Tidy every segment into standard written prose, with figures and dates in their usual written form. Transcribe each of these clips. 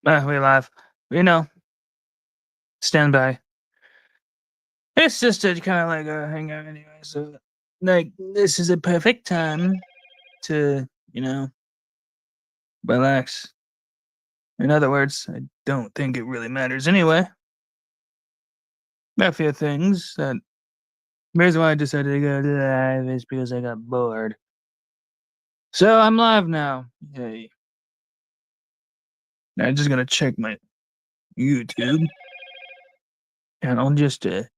We live. You know, stand by. It's just to kind of like hang out anyway. So, like, this is a perfect time to, relax. In other words, I don't think it really matters anyway. A few things that. The reason why I decided to go live is because I got bored. So I'm live now. Yay. Now I'm just gonna check my YouTube channel just to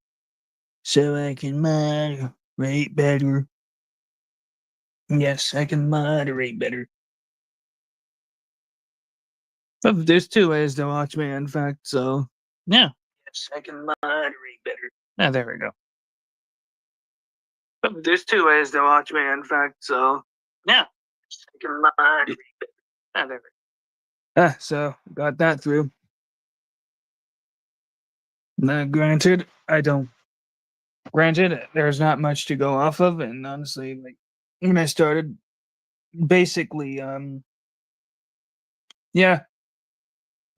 so I can moderate better. Yes, I can moderate better. But there's two ways to watch me, in fact, so yeah. Yes, I can moderate better. Ah, there we go. But there's two ways to watch me, in fact, so yeah. Yes, I can moderate better. Ah, there we go. So got that through. Now, granted, there's not much to go off of, and honestly, like when I started, basically, yeah,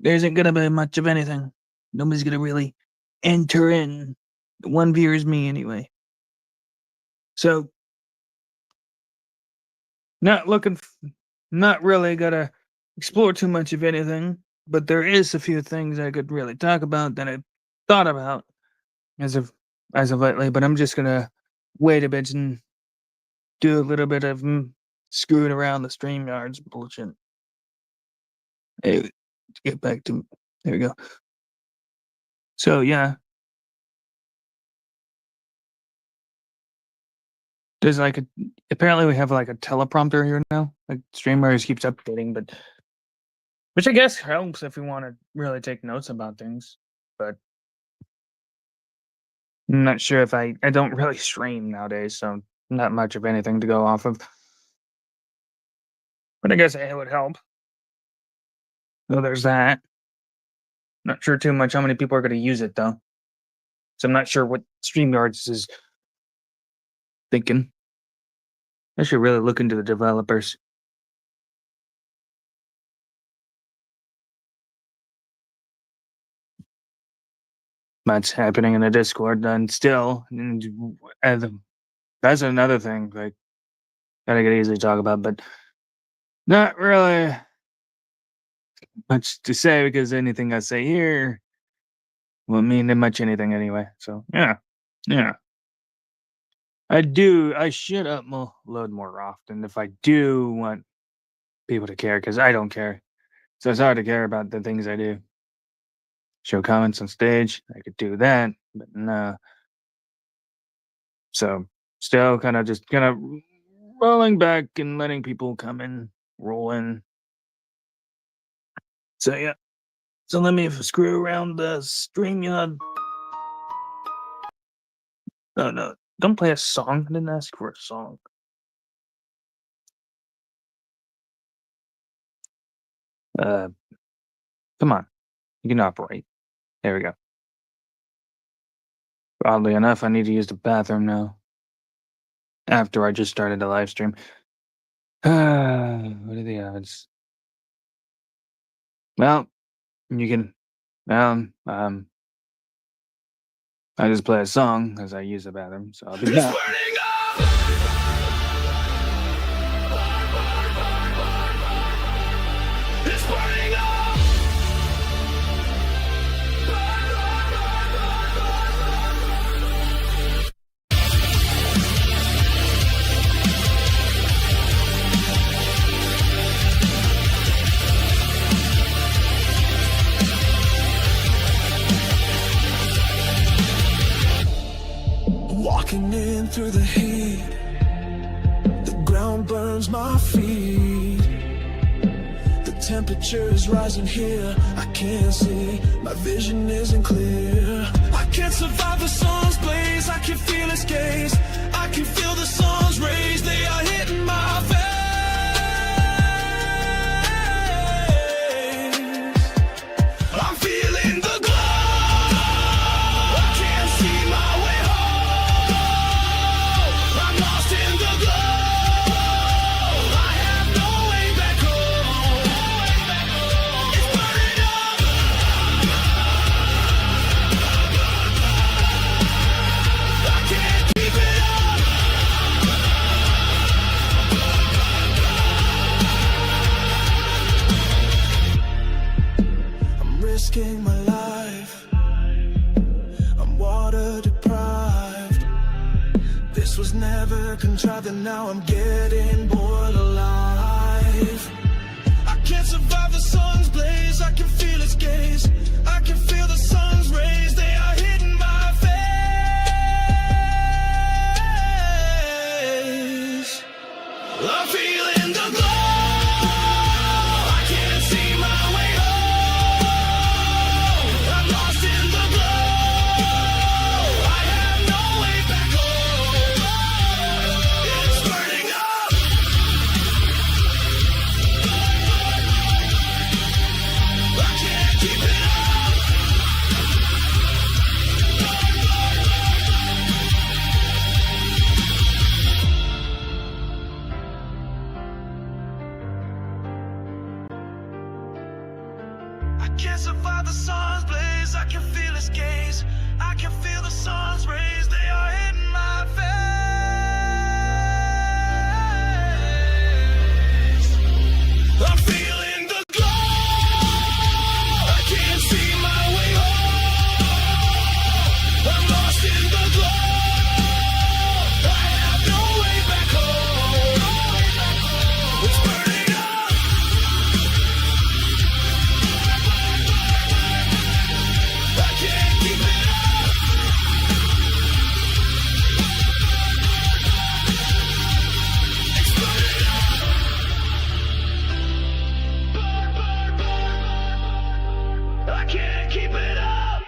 there isn't gonna be much of anything. Nobody's gonna really enter in. The one viewer is me anyway. So, not really gonna explore too much of anything, but there is a few things I could really talk about that I thought about as of lately. But I'm just gonna wait a bit and do a little bit of screwing around the StreamYards bullshit. Hey, let's get back to there we go. So yeah. There's like apparently we have like a teleprompter here now. Like StreamYards keeps updating, but which I guess helps if you want to really take notes about things. But I'm not sure if I don't really stream nowadays, so not much of anything to go off of. But I guess it would help. So there's that. Not sure too much how many people are going to use it though. So I'm not sure what StreamYards is thinking. I should really look into the developers. That's happening in the Discord, and still, that's another thing. Like that I could easily talk about, but not really much to say because anything I say here won't mean much anything anyway. So yeah. I should upload more often if I do want people to care, because I don't care. So it's hard to care about the things I do. Show comments on stage, I could do that, but no. So still kind of rolling back and letting people come in, roll in. So yeah. So let me screw around the StreamYard. Oh no, don't play a song. I didn't ask for a song. Come on. You can operate. There we go. Oddly enough, I need to use the bathroom now. After I just started the live stream. What are the odds? Well, you can I just play a song as I use the bathroom, so I'll be back. Walking in through the heat, the ground burns my feet. The temperature is rising here, I can't see, my vision isn't clear. I can't survive the sun's blaze, I can feel its gaze, I can feel the sun's rays, they are hitting my face. I'm feeling the glow, I can't see my way home, I'm lost in the glow, I have no way back home. It's burning up. my life. I'm water deprived. This was never contrived, and now I'm getting bored alive. I can't survive the sun's blaze, I can feel its gaze. I can feel the sun's rays, they are hitting my face. I'm feeling the glow. I can't see my way home. I'm lost in the glow. I have no way back home. It's burning up. I can't keep it up. I can't survive the sun's blaze. I can feel its gaze. I can feel the sun's rays. They are hitting my face. I'm feeling the glow. I can't see my way home. I'm lost in the glow. I have no way back home. It's burning up. I can't keep it up. It's burning up. I can't keep it up.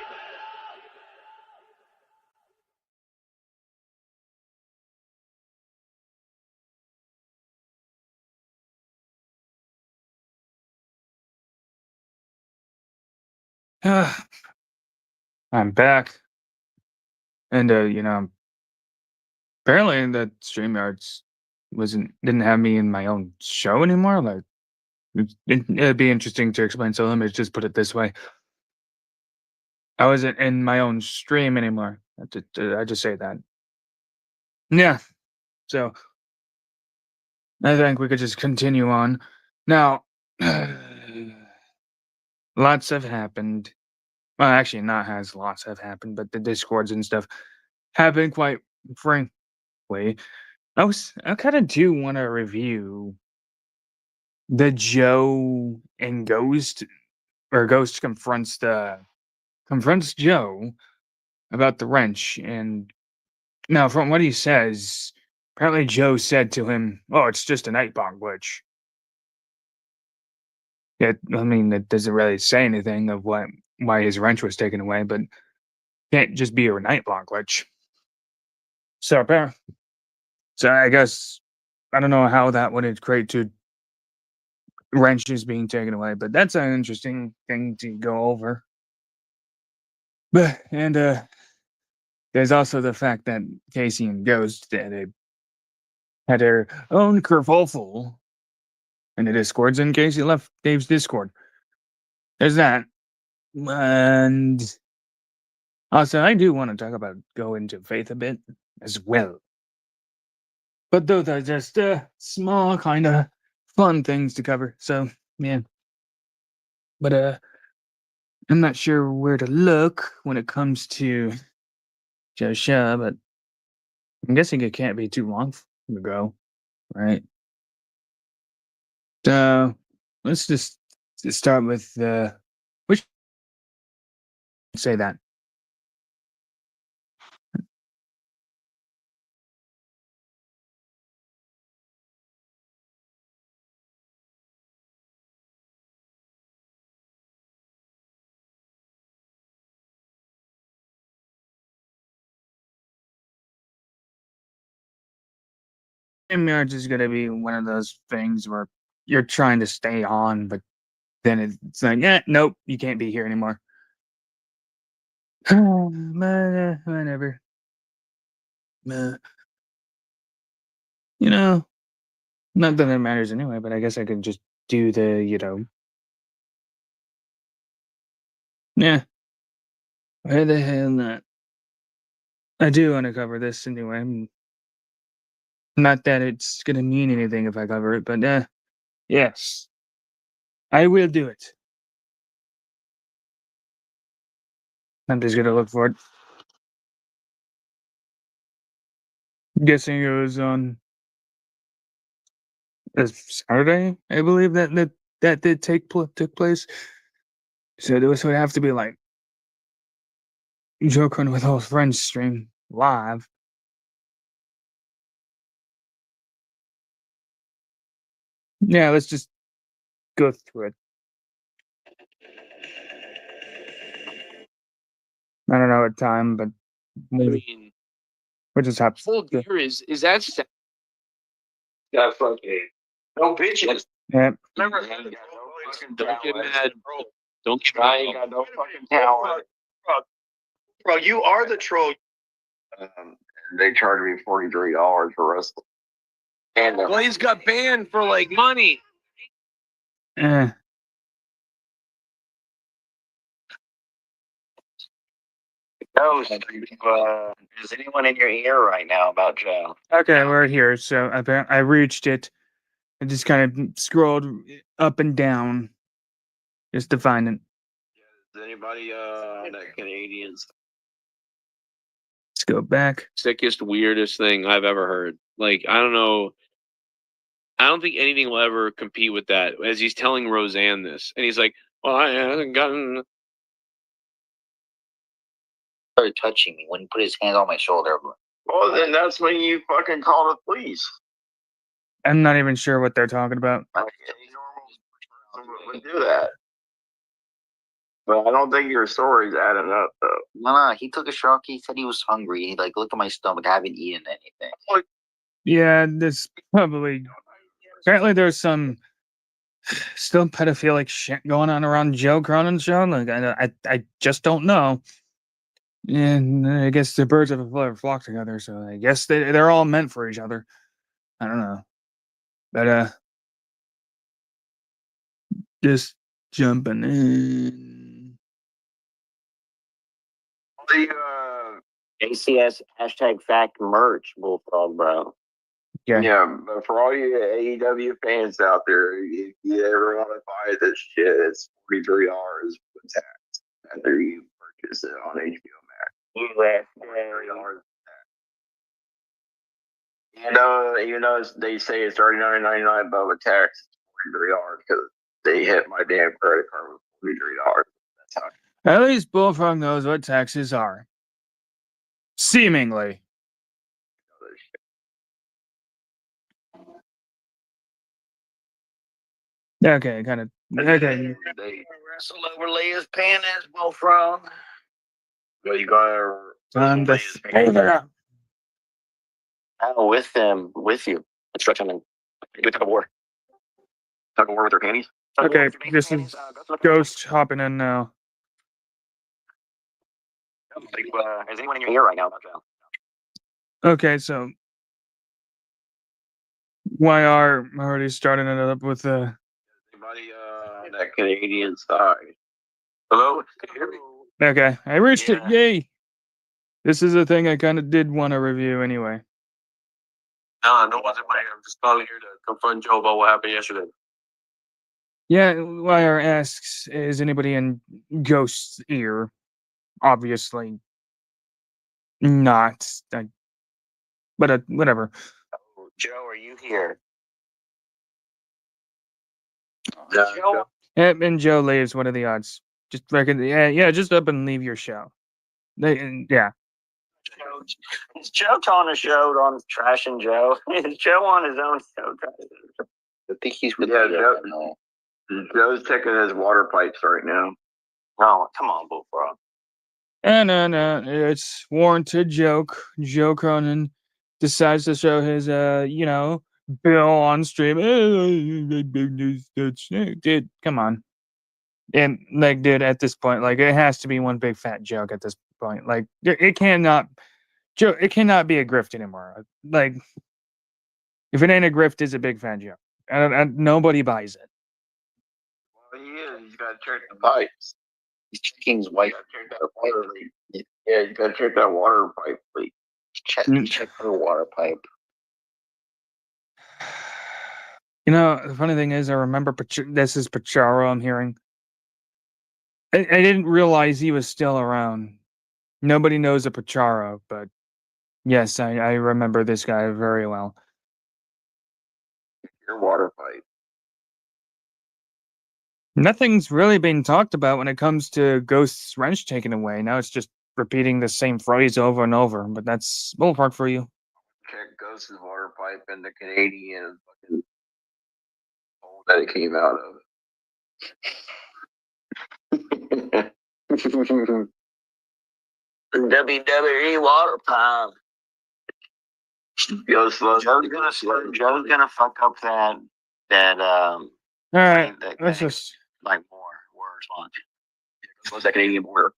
I'm back, and apparently the StreamYards didn't have me in my own show anymore. Like, it'd be interesting to explain. So let me just put it this way: I wasn't in my own stream anymore. I just say that. Yeah. So I think we could just continue on. Now, lots have happened. Well, actually, not has lots have happened, but the discords and stuff have been quite frankly. I kind of do want to review the Joe and Ghost, or Ghost confronts Joe about the wrench. And now, from what he says, apparently Joe said to him, "Oh, it's just a Nightbot glitch." I mean, it doesn't really say anything of why his wrench was taken away, but can't just be a Nightbot glitch. So, so I guess I don't know how that would equate to wrenches being taken away, but that's an interesting thing to go over. But there's also the fact that Casey and Ghost had their own kerfuffle in the discords, and Casey left Dave's Discord. There's that, and also I do want to talk about go into faith a bit as well. But those are just small kind of fun things to cover. So yeah, but I'm not sure where to look when it comes to Joshua, but I'm guessing it can't be too long to go, right? So let's just start with which say that. Marriage is gonna be one of those things where you're trying to stay on, but then it's like, yeah, nope, you can't be here anymore. But, whatever. Uh, you know, not that it matters anyway, but I guess I can just do yeah, why the hell not? I do want to cover this anyway. Not that it's gonna mean anything if I cover it, but yes, I will do it. I'm just gonna look for it. Guessing it was on a Saturday, I believe that did took place. So this would have to be like Joker with all his friends stream live. Yeah, let's just go through it. I don't know what time, but I maybe mean, we'll just have full gear is that that fucking no bitches. yeah. Remember, don't get mad. Don't try. Ain't got no fucking talent. Bro, you are the troll. They charged me $43 for wrestling. And Well, he's got banned for like money. Eh. No, is anyone in your ear right now about Joe? Okay, we're here. So I reached it. I just kind of scrolled up and down just to find it. is anybody that Canadians? Let's go back. Sickest, weirdest thing I've ever heard. Like, I don't know. I don't think anything will ever compete with that. As he's telling Roseanne this, and he's like, "Well, I haven't gotten." Started touching me when he put his hand on my shoulder. Well, then that's when you fucking call the police. I'm not even sure what they're talking about. Like, any normal person would do that. But I don't think your story's adding up, though. No, he took a shock. He said he was hungry. He like, look at my stomach. I haven't eaten anything. Yeah, this probably. Apparently, there's some still pedophilic shit going on around Joe Cronin's show. Like I just don't know. And I guess the birds of a feather flock together. So I guess they're all meant for each other. I don't know, but just jumping in. The ACS hashtag fact merch bullfrog, bro. yeah, but for all you AEW fans out there, if you ever want to buy this shit, it's $43 with tax after you purchase it on HBO Max. $43. Even though they say it's $39.99, but with tax, it's $43 because they hit my damn credit card with $43. That's how. At least Bullfrog knows what taxes are. Seemingly. Okay, kind of. Okay. They Wrestle over Leia's panties, bullfrog. well, you gotta With them, with you. Instruction and do tug of war. tug of war with their panties. Okay, this is Ghost hopping in now. Is anyone in your ear right now about Joe? Okay, so YR already starting it up with Anybody that Canadian side? Hello, can you hear me? okay, I reached it. Yeah. Yay! This is a thing I kind of did want to review anyway. No, no one's in my ear. I'm just calling here to confront Joe about what happened yesterday. Yeah, YR asks, is anybody in Ghost's ear? Obviously not. But whatever. Joe, are you here? Joe? And Joe leaves. What are the odds? Just reckon, yeah, just up and leave your show. Yeah. Is Joe on a show on Trash and Joe? Is Joe on his own show? I think he's with Joe's checking his water pipes right now. Oh, come on, bullfrog. No, it's warranted joke. Joe Cronin decides to show his, bill on stream. Dude, come on. And like, dude, at this point, like, it has to be one big fat joke at this point. Like, it cannot be a grift anymore. Like, if it ain't a grift, it's a big fat joke, and nobody buys it. Well, he is. He's got to check the pipes. He's checking his wife. Yeah, you got to check that water pipe leak. Check her water pipe. You know, the funny thing is, I remember this is Pacharo I'm hearing. I didn't realize he was still around Nobody knows a Pacharo, but yes, I remember this guy very well. Your water pipe. Nothing's really being talked about when it comes to Ghost's wrench taken away. Now it's just repeating the same phrase over and over, but that's ballpark for you. Check Ghost's water pipe and the Canadian fucking hole that it came out of. WWE water pipe. Ghost loves Joe's gonna fuck up that All right, that let's just like more words on. loves that Canadian border.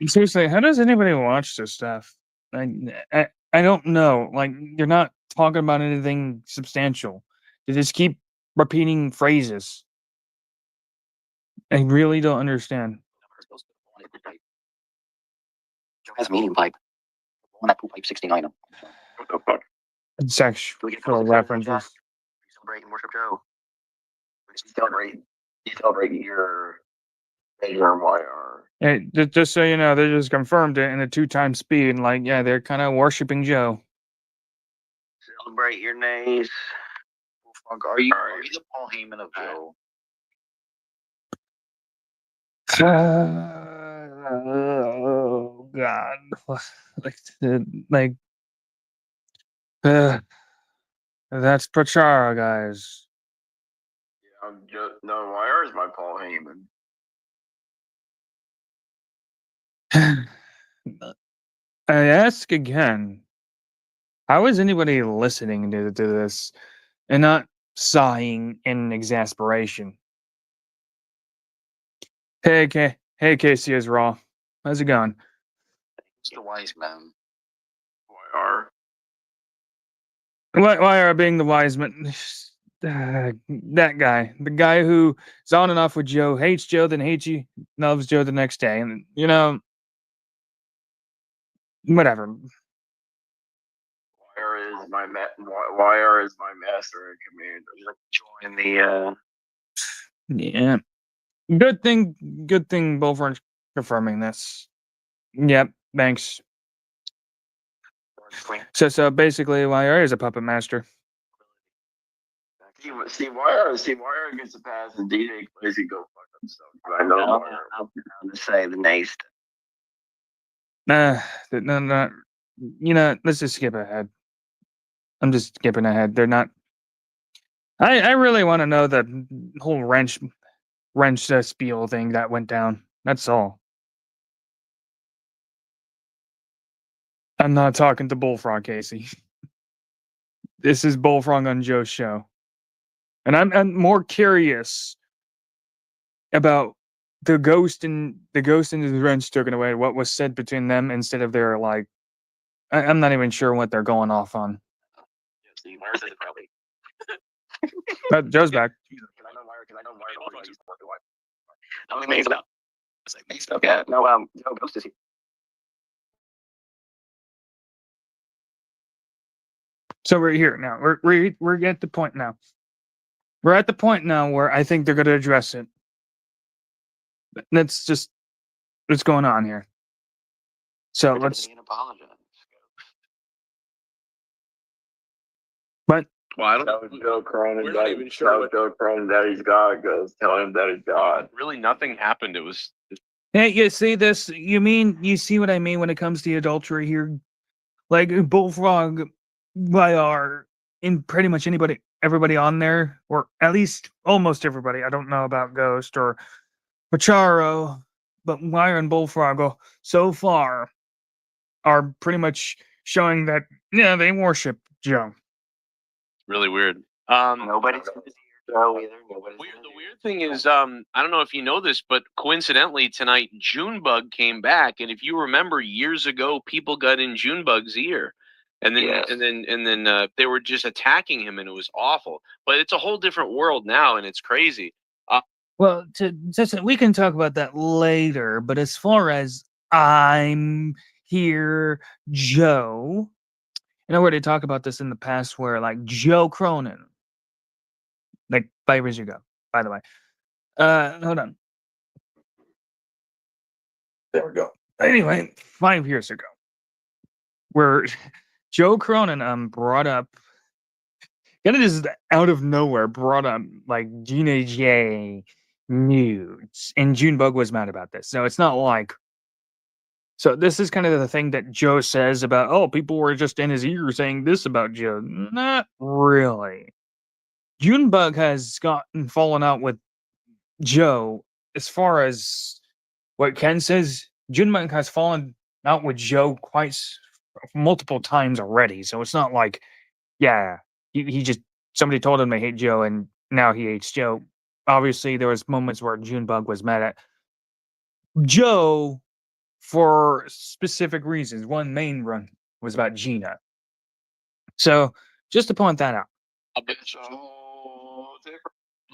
seriously. How does anybody watch this stuff? I don't know. Like, you're not talking about anything substantial. You just keep repeating phrases. I really don't understand. Joe has a medium pipe. On that pool pipe 69. What the fuck? Sexual We get close to references. celebrate and worship Joe. You celebrate your YR. Hey, just so you know, they just confirmed it in a 2 times speed. Like, yeah, they're kind of worshiping Joe. Celebrate your nays. Fuck, are you the Paul Heyman of Joe? Oh God! Like, that's Pachara, guys. Yeah, I'm just no YR is my Paul Heyman. I ask again, how is anybody listening to this and not sighing in exasperation? Hey, Casey is Raw. How's it going? It's the wise man. YR. Why are being the wise man? That guy, the guy who is on and off with Joe, hates Joe, then hates you, loves Joe the next day, and whatever. YR is my YR is my master and commander. Join the Yeah. Good thing both are confirming this. Yep, thanks. So basically YR is a puppet master. See, YR gets a pass, and DJ Crazy go fuck himself. But I know YR. I'm going to say the nays. No, let's just skip ahead. I'm just skipping ahead. They're not. I really want to know the whole wrench spiel thing that went down. That's all. I'm not talking to Bullfrog, Casey. This is Bullfrog on Joe's show. And I'm more curious about the ghost and his wrench taken away, what was said between them instead of their like I'm not even sure what they're going off on. Probably. But Joe's back. I know YR used to work a lot. How many nays about? It's like nays about. Yeah, no, Ghost is here. So we're here now. We're at the point now. We're at the point now where I think they're going to address it. That's just what's going on here. So let's. Apologize. But Well, I don't. That was Joe Cronin. We're not even sure That was Joe Cronin. That he's God goes. Tell him that he's God. Really, nothing happened. It was. hey, you see this? You see what I mean when it comes to the adultery here? Like Bullfrog, YR, and pretty much everybody on there, or at least almost everybody. I don't know about Ghost or Pacharo, but YR and Bullfrog so far are pretty much showing that they worship Joe. Really weird. Nobody's Joe either. The weird thing is, I don't know if you know this, but coincidentally tonight, Junebug came back, and if you remember, years ago, people got in Junebug's ear, and then Yes. and then they were just attacking him, and it was awful. But it's a whole different world now, and it's crazy. Well, we can talk about that later. But as far as I'm here, Joe, and I already talked about this in the past, where like Joe Cronin, like 5 years ago, by the way. Hold on. There we go. Anyway, 5 years ago, where Joe Cronin brought up, kind of just out of nowhere, brought up like Gina J nudes, and Junebug was mad about this. So it's not like. So this is kind of the thing that Joe says about, oh, people were just in his ear saying this about Joe. Not really. Junebug has gotten fallen out with Joe as far as what Ken says. Junebug has fallen out with Joe multiple times already. So it's not like, yeah, he just, somebody told him to hate Joe and now he hates Joe. Obviously, there was moments where Junebug was mad at Joe for specific reasons. One main one was about Gina. So just to point that out.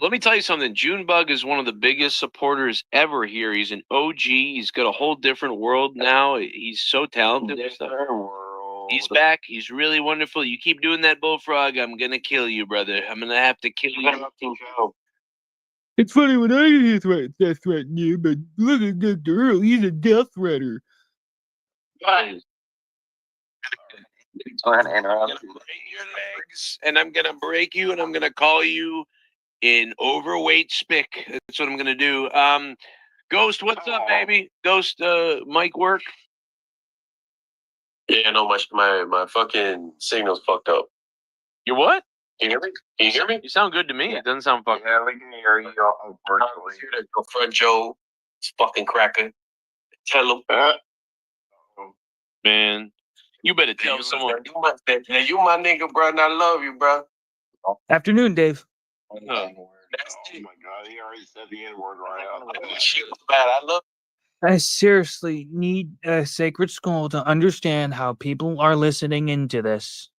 Let me tell you something. Junebug is one of the biggest supporters ever here. He's an OG. He's got a whole different world now. He's so talented. He's back. He's really wonderful. You keep doing that, Bullfrog, I'm gonna kill you, brother. I'm gonna have to kill you. It's funny when I threaten you, but look at Dr. Earl. He's a death threater. Go ahead and interrupt. I'm gonna break your legs, and I'm gonna break you, and I'm gonna call you an overweight spick. That's what I'm gonna do. Ghost, what's up, baby? Ghost, mic work? Yeah, no, my fucking signal's fucked up. Your what? Can you hear me? Can you hear me? You sound good to me. It doesn't sound fucking. Yeah, we can hear you virtually. Here to go friend Joe, this fucking cracker. Tell him. Man, you better tell someone. You my nigga, bro, and I love you, bro. Afternoon, Dave. That's Oh it. my god, he already said the N word right out. Shit was bad. I love I seriously need a sacred skull to understand how people are listening into this.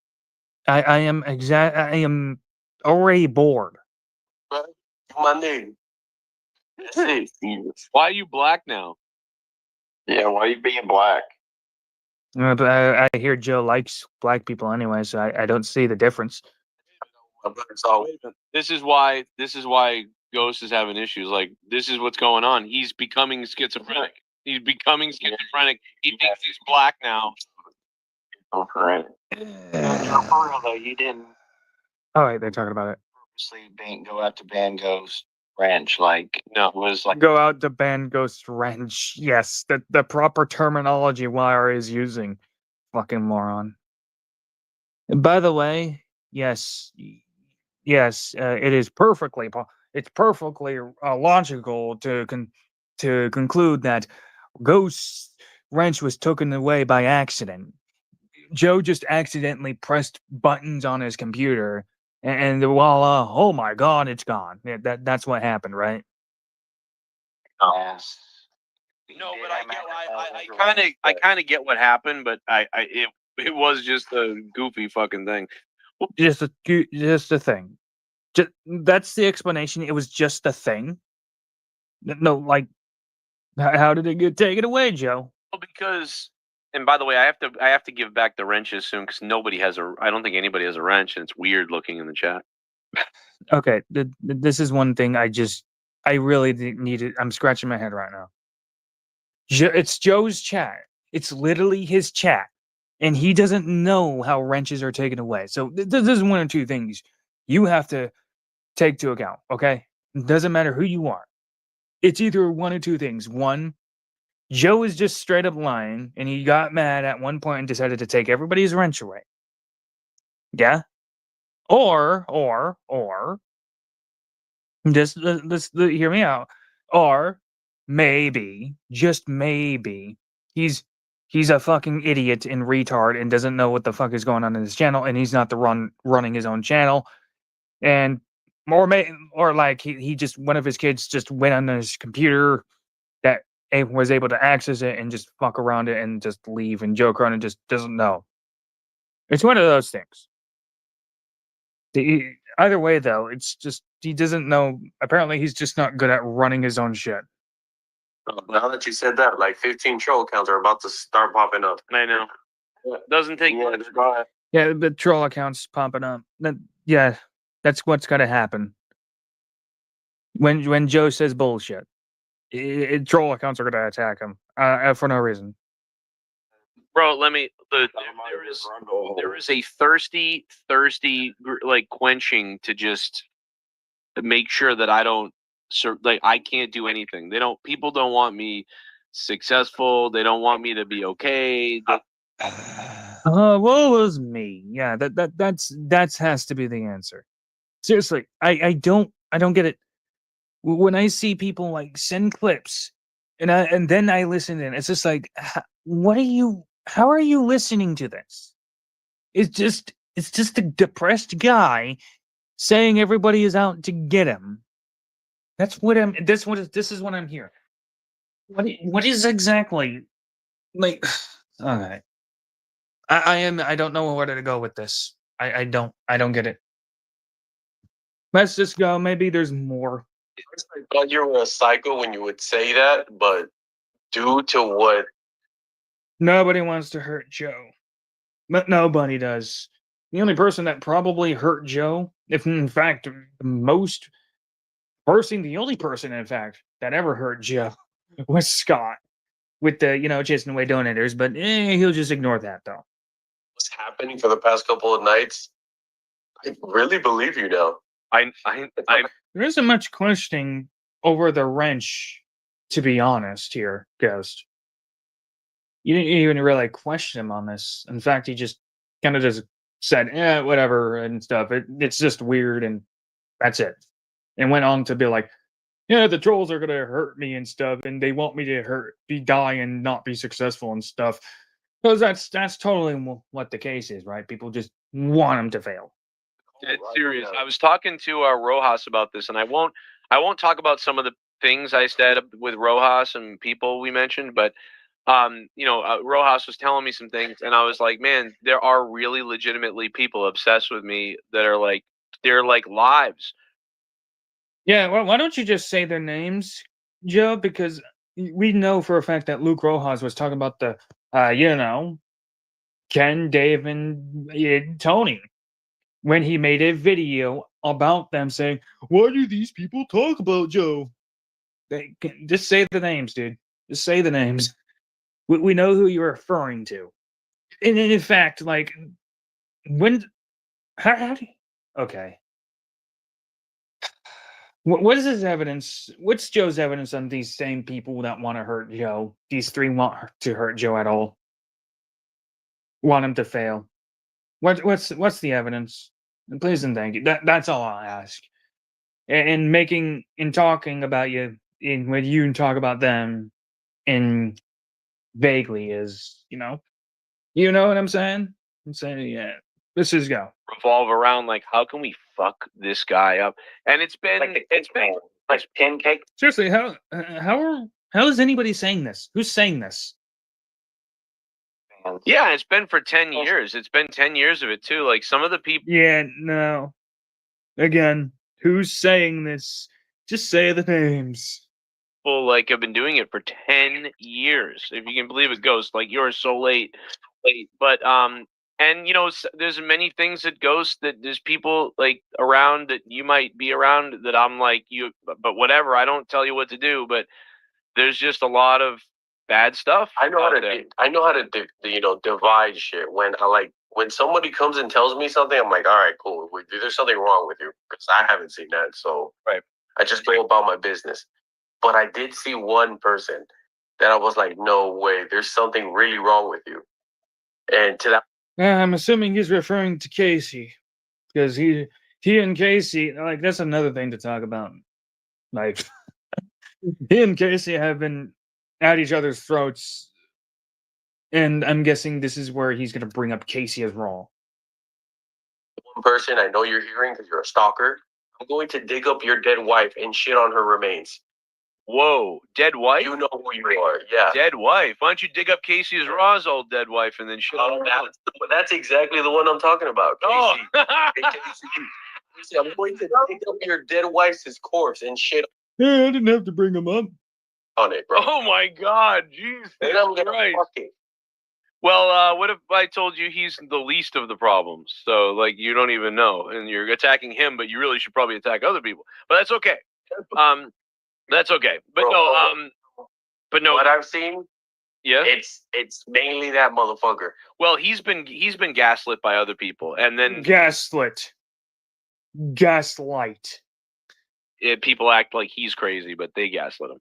I am already bored. you, bro. You my nigga. That's it. Why are you black now? Yeah, why you being black? But I hear Joe likes black people anyway, so I don't see the difference. My brother's all This is why Ghost is having issues. Like, this is what's going on. He's becoming schizophrenic. He's becoming schizophrenic. He thinks he's black now. Oh, for it. For real though, you didn't All right, they're talking about it. purposely go out to Van Gogh's ranch. Like, No. it was like, Go out to ban Ghost Ranch. Yes, the proper terminology Wire is using. Fucking moron. And by the way, yes, it is perfectly logical to conclude that Ghost Wrench was taken away by accident. Joe just accidentally pressed buttons on his computer, and voila! Oh my God, it's gone. Yeah, that's what happened, right? yes. No, but I kind of get what happened, but it was just a goofy fucking thing. Just a thing. That's the explanation. It was just a thing. No, like, how did it get taken away, Joe? Well, because, and by the way, I have to give back the wrenches soon because I don't think anybody has a wrench, and it's weird looking in the chat. Okay, this is one thing I really need it. I'm scratching my head right now. It's Joe's chat. It's literally his chat, and he doesn't know how wrenches are taken away. So this is one or two things you have to take to account. Okay, it doesn't matter who you are. It's either one or two things. One, Joe is just straight up lying, and he got mad at one point and decided to take everybody's wrench away. Yeah, or just hear me out. Or maybe, just maybe, he's a fucking idiot and retard and doesn't know what the fuck is going on in his channel, and he's not running his own channel, and or like he just, one of his kids just went on his computer that was able to access it and just fuck around it and just leave, and Joe Cronin just doesn't know. It's one of those things. Either way, though, it's just he doesn't know. Apparently, he's just not good at running his own shit. Now that you said that, like 15 troll accounts are about to start popping up. I know. Doesn't take much. Yeah, the troll accounts popping up. Yeah, that's what's got to happen. When Joe says bullshit, troll accounts are gonna attack him for no reason. Bro, there is a thirsty like quenching to just make sure that I don't like I can't do anything. People don't want me successful. They don't want me to be okay. Well, it was me. Yeah, that's has to be the answer. Seriously, I don't get it. When I see people like send clips, and then I listen in, it's just like, how are you listening to this? It's just a depressed guy saying everybody is out to get him. This is what I'm hearing. What is exactly like? Okay, I don't know where to go with this. I don't get it. Let's just go. Maybe there's more. I thought you were a psycho when you would say that, but due to what? Nobody wants to hurt Joe. But nobody does. The only person that probably hurt Joe, if in fact the only person in fact that ever hurt Joe was Scott with the chasing away donators. But he'll just ignore that though. What's happening for the past couple of nights? I really believe you now. There isn't much questioning over the wrench, to be honest. Here, Ghost. You didn't even really question him on this. In fact, he just kind of just said, whatever and stuff. It's just weird, and that's it. And went on to be like, yeah, the trolls are gonna hurt me and stuff, and they want me to die and not be successful and stuff. Because that's totally what the case is, right? People just want him to fail. It's serious. I was talking to Rojas about this, and I won't talk about some of the things I said with Rojas and people we mentioned, but Rojas was telling me some things, and I was like, man, there are really legitimately people obsessed with me that are like, they're like lives. Yeah, well, why don't you just say their names, Joe? Because we know for a fact that Luke Rojas was talking about the, Ken, Dave, and Tony when he made a video about them saying, why do these people talk about Joe? Just say the names, dude. Just say the names. We know who you're referring to. And in fact, like, how do you, okay. What is his evidence? What's Joe's evidence on these same people that want to hurt Joe? These three want to hurt Joe at all. Want him to fail. What's the evidence? And please and thank you. That's all I'll ask. And talking about you, when you talk about them, and vaguely is, you know what I'm saying? I'm saying, yeah. Let's just go. Revolve around like, how can we fuck this guy up? And it's been like pancake. Seriously, how is anybody saying this? Who's saying this? Yeah, it's been for 10 years. It's been 10 years of it too. Like some of the people. Yeah, no. Again, who's saying this? Just say the names. People like have been doing it for 10 years. If you can believe it, Ghost. Like you're so late. But and there's many things that Ghost that there's people like around that you might be around that I'm like you, but whatever. I don't tell you what to do, but there's just a lot of bad stuff. I know how to divide shit. When somebody comes and tells me something, I'm like, all right, cool. There's something wrong with you because I haven't seen that. So right. I just go about my business. But I did see one person that I was like, no way, there's something really wrong with you. And to that, I'm assuming he's referring to Casey, because he and Casey, like, that's another thing to talk about. Like, he and Casey have been at each other's throats, and I'm guessing this is where he's going to bring up Casey as wrong. One person I know you're hearing because you're a stalker. I'm going to dig up your dead wife and shit on her remains. Whoa, dead wife? You know who you are, yeah. Dead wife. Why don't you dig up Casey's Raw's old dead wife and then shit on her? That's exactly the one I'm talking about. Casey. Oh. Hey, Casey, I'm going to dig up your dead wife's corpse and shit. Yeah, I didn't have to bring him up on it, bro. Oh my God, jeez. And I'm gonna fuck it. Well, what if I told you he's the least of the problems? So, like, you don't even know, and you're attacking him, but you really should probably attack other people. But that's okay. That's okay. But Bro, no, what I've seen, yeah. it's mainly that motherfucker. Well, he's been gaslit by other people, and then Gaslit. Gaslight. people act like he's crazy, but they gaslit him.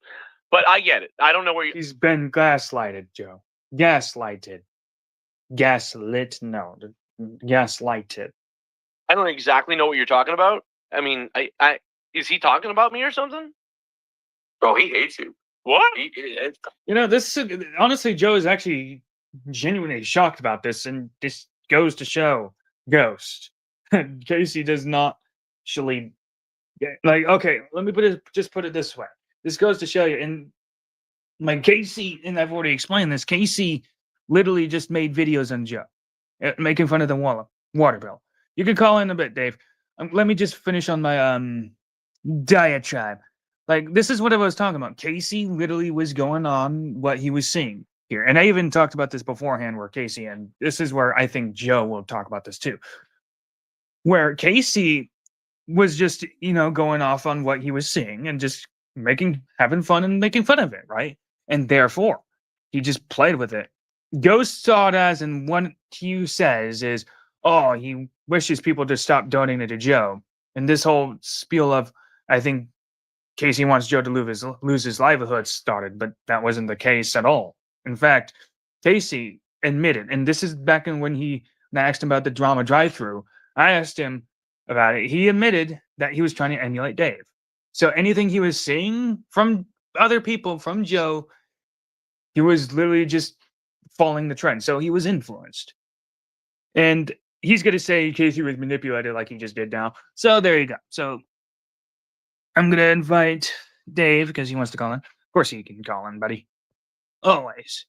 But I get it. I don't know where you. He's been gaslighted, Joe. Gaslighted. Gaslit, no. Gaslighted. I don't exactly know what you're talking about. I mean, I is he talking about me or something? Bro, he hates you. What? You know, this honestly, Joe is actually genuinely shocked about this, and this goes to show Ghost. Casey does not actually like. Okay, let me put it this way. This goes to show you, and like Casey, and I've already explained this. Casey literally just made videos on Joe, making fun of the water bill. You can call in a bit, Dave. Let me just finish on my diatribe. Like, this is what I was talking about. Casey literally was going on what he was seeing here. And I even talked about this beforehand where Casey, and this is where I think Joe will talk about this too, where Casey was just, going off on what he was seeing and just having fun and making fun of it, right? And therefore, he just played with it. Ghost saw it as, and what he says is, oh, he wishes people to stop donating to Joe. And this whole spiel of, I think, Casey wants Joe to lose his livelihood started, but that wasn't the case at all. In fact, Casey admitted, and this is back in when I asked him about the drama drive-through. I asked him about it. He admitted that he was trying to emulate Dave. So anything he was seeing from other people, from Joe, he was literally just following the trend. So he was influenced. And he's going to say Casey was manipulated like he just did now. So there you go. So I'm going to invite Dave because he wants to call in. Of course he can call in, buddy. Always.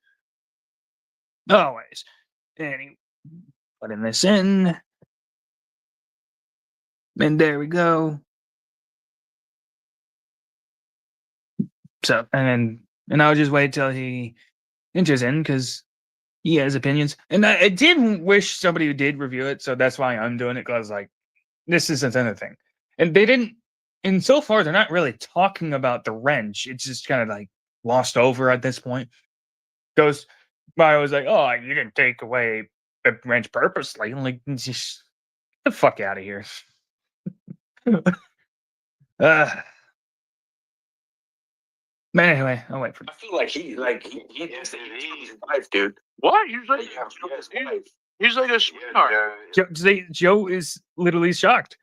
Always. And putting this in. And there we go. So, and I'll just wait till he enters in because he has opinions. And I did wish somebody did review it, so that's why I'm doing it, because, like, this is another thing. And they didn't, and so far, they're not really talking about the wrench. It's just kind of, like, lost over at this point. Goes, I was like, oh, you didn't take away the wrench purposely. I'm like, just get the fuck out of here. Man, anyway, I'll wait for. I feel like he thinks that he's his wife, dude. What? He's like, His wife. he's like a sweetheart. Joe is literally shocked.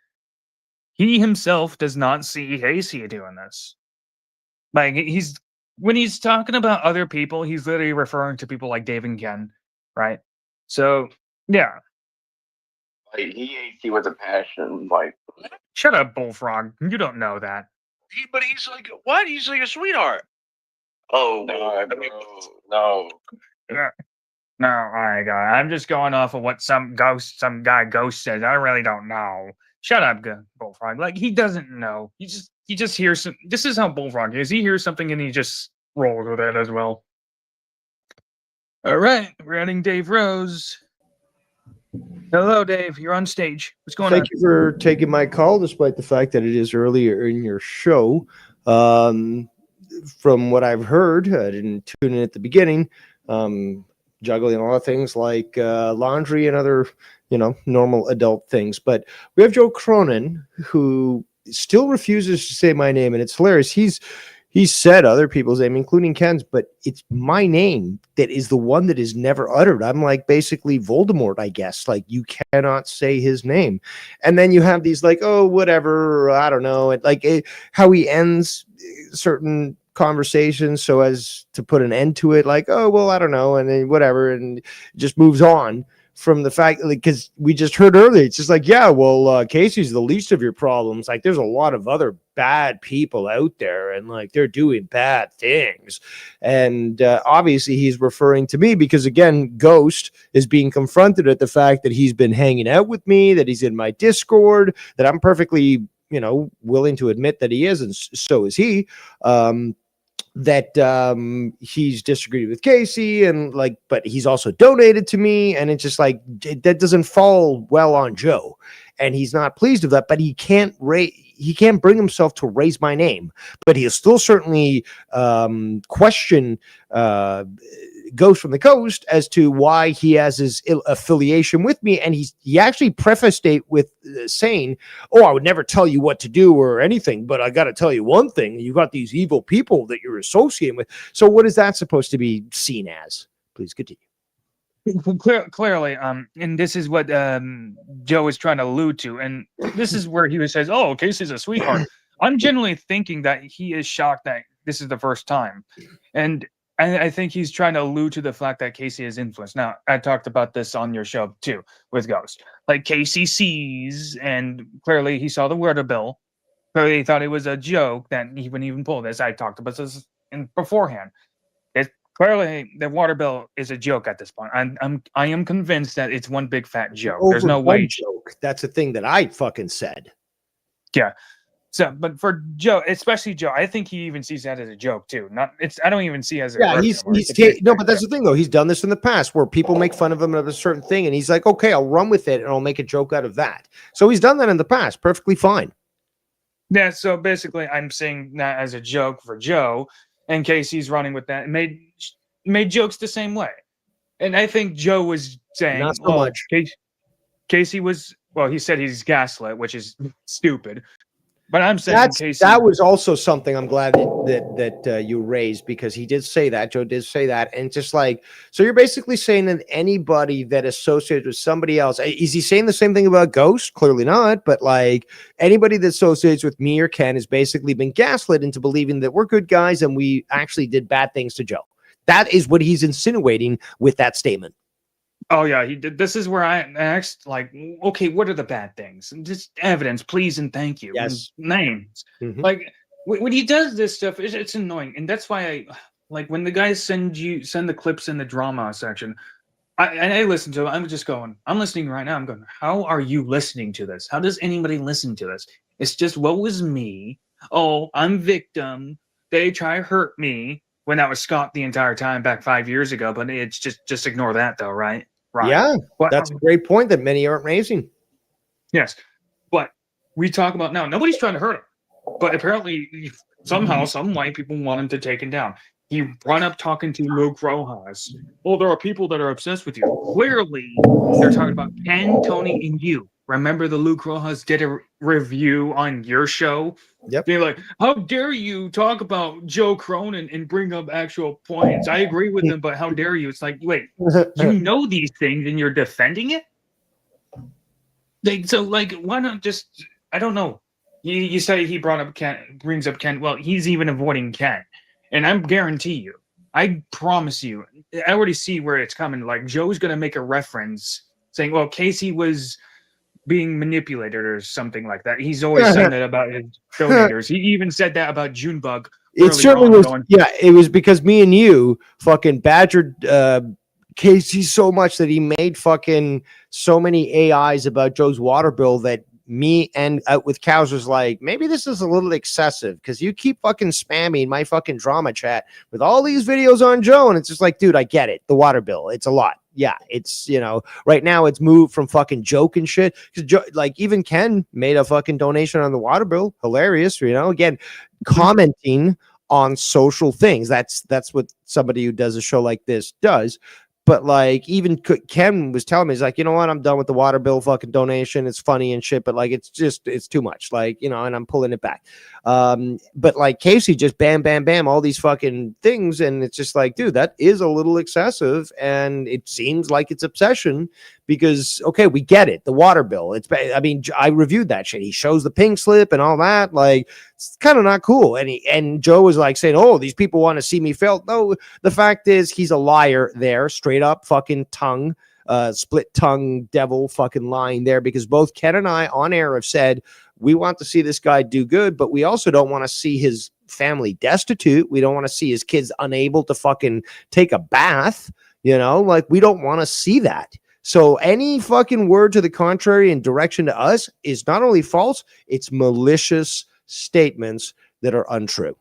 He himself does not see Casey doing this. Like, when he's talking about other people, he's literally referring to people like Dave and Ken, right? So, yeah. Like, he hates you with a passion. Like, Shut up, Bullfrog. You don't know that. But he's like, what? He's like a sweetheart. Oh, no, bro, no. No, my God. I'm just going off of what some guy Ghost says. I really don't know. Shut up, Bullfrog. Like, he doesn't know. He just hears some. This is how Bullfrog is. He hears something and he just rolls with it as well. All right, we're adding Dave Rose. Hello, Dave. You're on stage. What's going on? Thank you for taking my call, despite the fact that it is earlier in your show. From what I've heard, I didn't tune in at the beginning. Juggling a lot of things like laundry and other, normal adult things. But we have Joe Cronin, who still refuses to say my name, and it's hilarious. He's said other people's name, including Ken's, but it's my name that is the one that is never uttered. I'm like basically Voldemort, I guess. Like, you cannot say his name. And then you have these like, oh, whatever, I don't know. How he ends certain conversations so as to put an end to it, like, oh, well, I don't know, and then whatever, and just moves on from the fact, like, because we just heard earlier, it's just like, yeah, well, Casey's the least of your problems. Like, there's a lot of other bad people out there, and like, they're doing bad things. And obviously he's referring to me because, again, Ghost is being confronted at the fact that he's been hanging out with me, that he's in my Discord, that I'm perfectly, willing to admit that he is, and so is he. That he's disagreed with Casey, and like, but he's also donated to me, and it's just like, that doesn't fall well on Joe, and he's not pleased with that. But he can't he can't bring himself to raise my name, but he'll still certainly question Ghost from the Coast as to why he has his affiliation with me. And he actually prefaced it with saying, "Oh, I would never tell you what to do or anything, but I got to tell you one thing: you got these evil people that you're associating with." So, what is that supposed to be seen as? Please continue. Clearly, and this is what Joe is trying to allude to, and this is where he says, "Oh, Casey's a sweetheart." I'm generally thinking that he is shocked that this is the first time, and I think he's trying to allude to the fact that Casey is influenced. Now, I talked about this on your show too with Ghost. Like Casey sees, and clearly he saw the water bill. Clearly, he thought it was a joke that he wouldn't even pull this. I talked about this beforehand. Clearly, the water bill is a joke at this point. I am convinced that it's one big fat joke. There's no way. Joke. That's the thing that I fucking said. Yeah. So, but for Joe, especially Joe, I think he even sees that as a joke too. Not it's. I don't even see it as a no, but that's the thing though. He's done this in the past where people make fun of him of a certain thing, and he's like, "Okay, I'll run with it and I'll make a joke out of that." So he's done that in the past, perfectly fine. Yeah. So basically, I'm saying that as a joke for Joe, and Casey's running with that and made jokes the same way. And I think Joe was saying, not so much. Casey was. Well, he said he's gaslit, which is stupid. But I'm saying Casey, that was also something I'm glad that you raised, because he did say that. Joe did say that. And just like, so you're basically saying that anybody that associates with somebody else, is he saying the same thing about Ghost? Clearly not. But like anybody that associates with me or Ken has basically been gaslit into believing that we're good guys and we actually did bad things to Joe. That is what he's insinuating with that statement. Oh yeah, he did. This is where I asked, like, okay, what are the bad things? Just evidence, please, and thank you. Yes, and names. Mm-hmm. Like when he does this stuff, it's annoying, and that's why I like when the guys send the clips in the drama section. I listen to it. I'm just going. I'm listening right now. I'm going. How are you listening to this? How does anybody listen to this? It's just what was me. Oh, I'm victim. They try to hurt me. When that was Scott the entire time back 5 years ago, but it's just ignore that though, right? Right. Yeah, that's a great point that many aren't raising. Yes, but we talk about now. Nobody's trying to hurt him, but apparently somehow some white people want him to take him down. He brought up talking to Luke Rojas. Well, there are people that are obsessed with you. Clearly, they're talking about Ken, Tony, and you. Remember the Luke Rojas did a review on your show? Yep. They're like, how dare you talk about Joe Cronin and bring up actual points? I agree with him, but how dare you? It's like, wait, you know these things and you're defending it? So why not just, I don't know. You say he brings up Ken. Well, he's even avoiding Ken. And I guarantee you, I promise you, I already see where it's coming. Like Joe's going to make a reference saying, well, Casey was being manipulated or something like that. He's always saying that about his donators. He even said that about Junebug. It certainly was. It was because me and you fucking badgered Casey so much that he made fucking so many AIs about Joe's water bill that me and Out with Cows was like, maybe this is a little excessive because you keep fucking spamming my fucking drama chat with all these videos on Joe. And it's just like, dude, I get it. The water bill, it's a lot. Yeah, it's, right now it's moved from fucking joke and shit. Because like even Ken made a fucking donation on the water bill. Hilarious, again, commenting on social things. That's what somebody who does a show like this does. But like even Ken was telling me, he's like, you know what? I'm done with the water bill fucking donation. It's funny and shit, but like it's too much. Like, and I'm pulling it back. But like Casey just bam, bam, bam, all these fucking things. And it's just like, dude, that is a little excessive. And it seems like it's obsession because, okay, we get it. The water bill. I reviewed that shit. He shows the pink slip and all that. Like, it's kind of not cool. And Joe was like saying, oh, these people want to see me fail. No, the fact is he's a liar there, straight up fucking tongue, split tongue devil fucking lying there, because both Ken and I on air have said we want to see this guy do good, but we also don't want to see his family destitute. We don't want to see his kids unable to fucking take a bath, like we don't want to see that. So any fucking word to the contrary and direction to us is not only false, it's malicious statements that are untrue.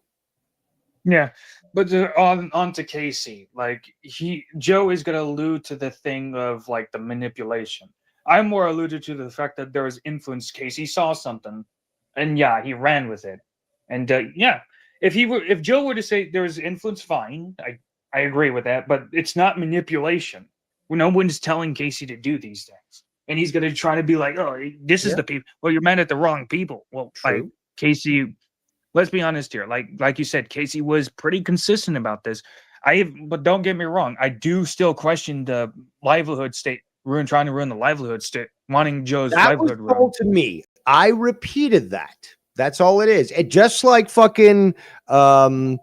Yeah, but on to Casey. Like Joe is going to allude to the thing of like the manipulation. I more alluded to the fact that there was influence. Casey saw something, and yeah, he ran with it. And yeah, if Joe were to say there was influence, fine, I agree with that, but it's not manipulation. No one's telling Casey to do these things, and he's going to try to be like, oh, this is Yeah. the people. Well, you're mad at the wrong people. Well, like True. Casey, let's be honest here. Like you said, Casey was pretty consistent about this. But don't get me wrong, I do still question the livelihood state. Trying to ruin the livelihood state, wanting Joe's That was livelihood ruined. told to me. I repeated that. That's all it is. It just like fucking and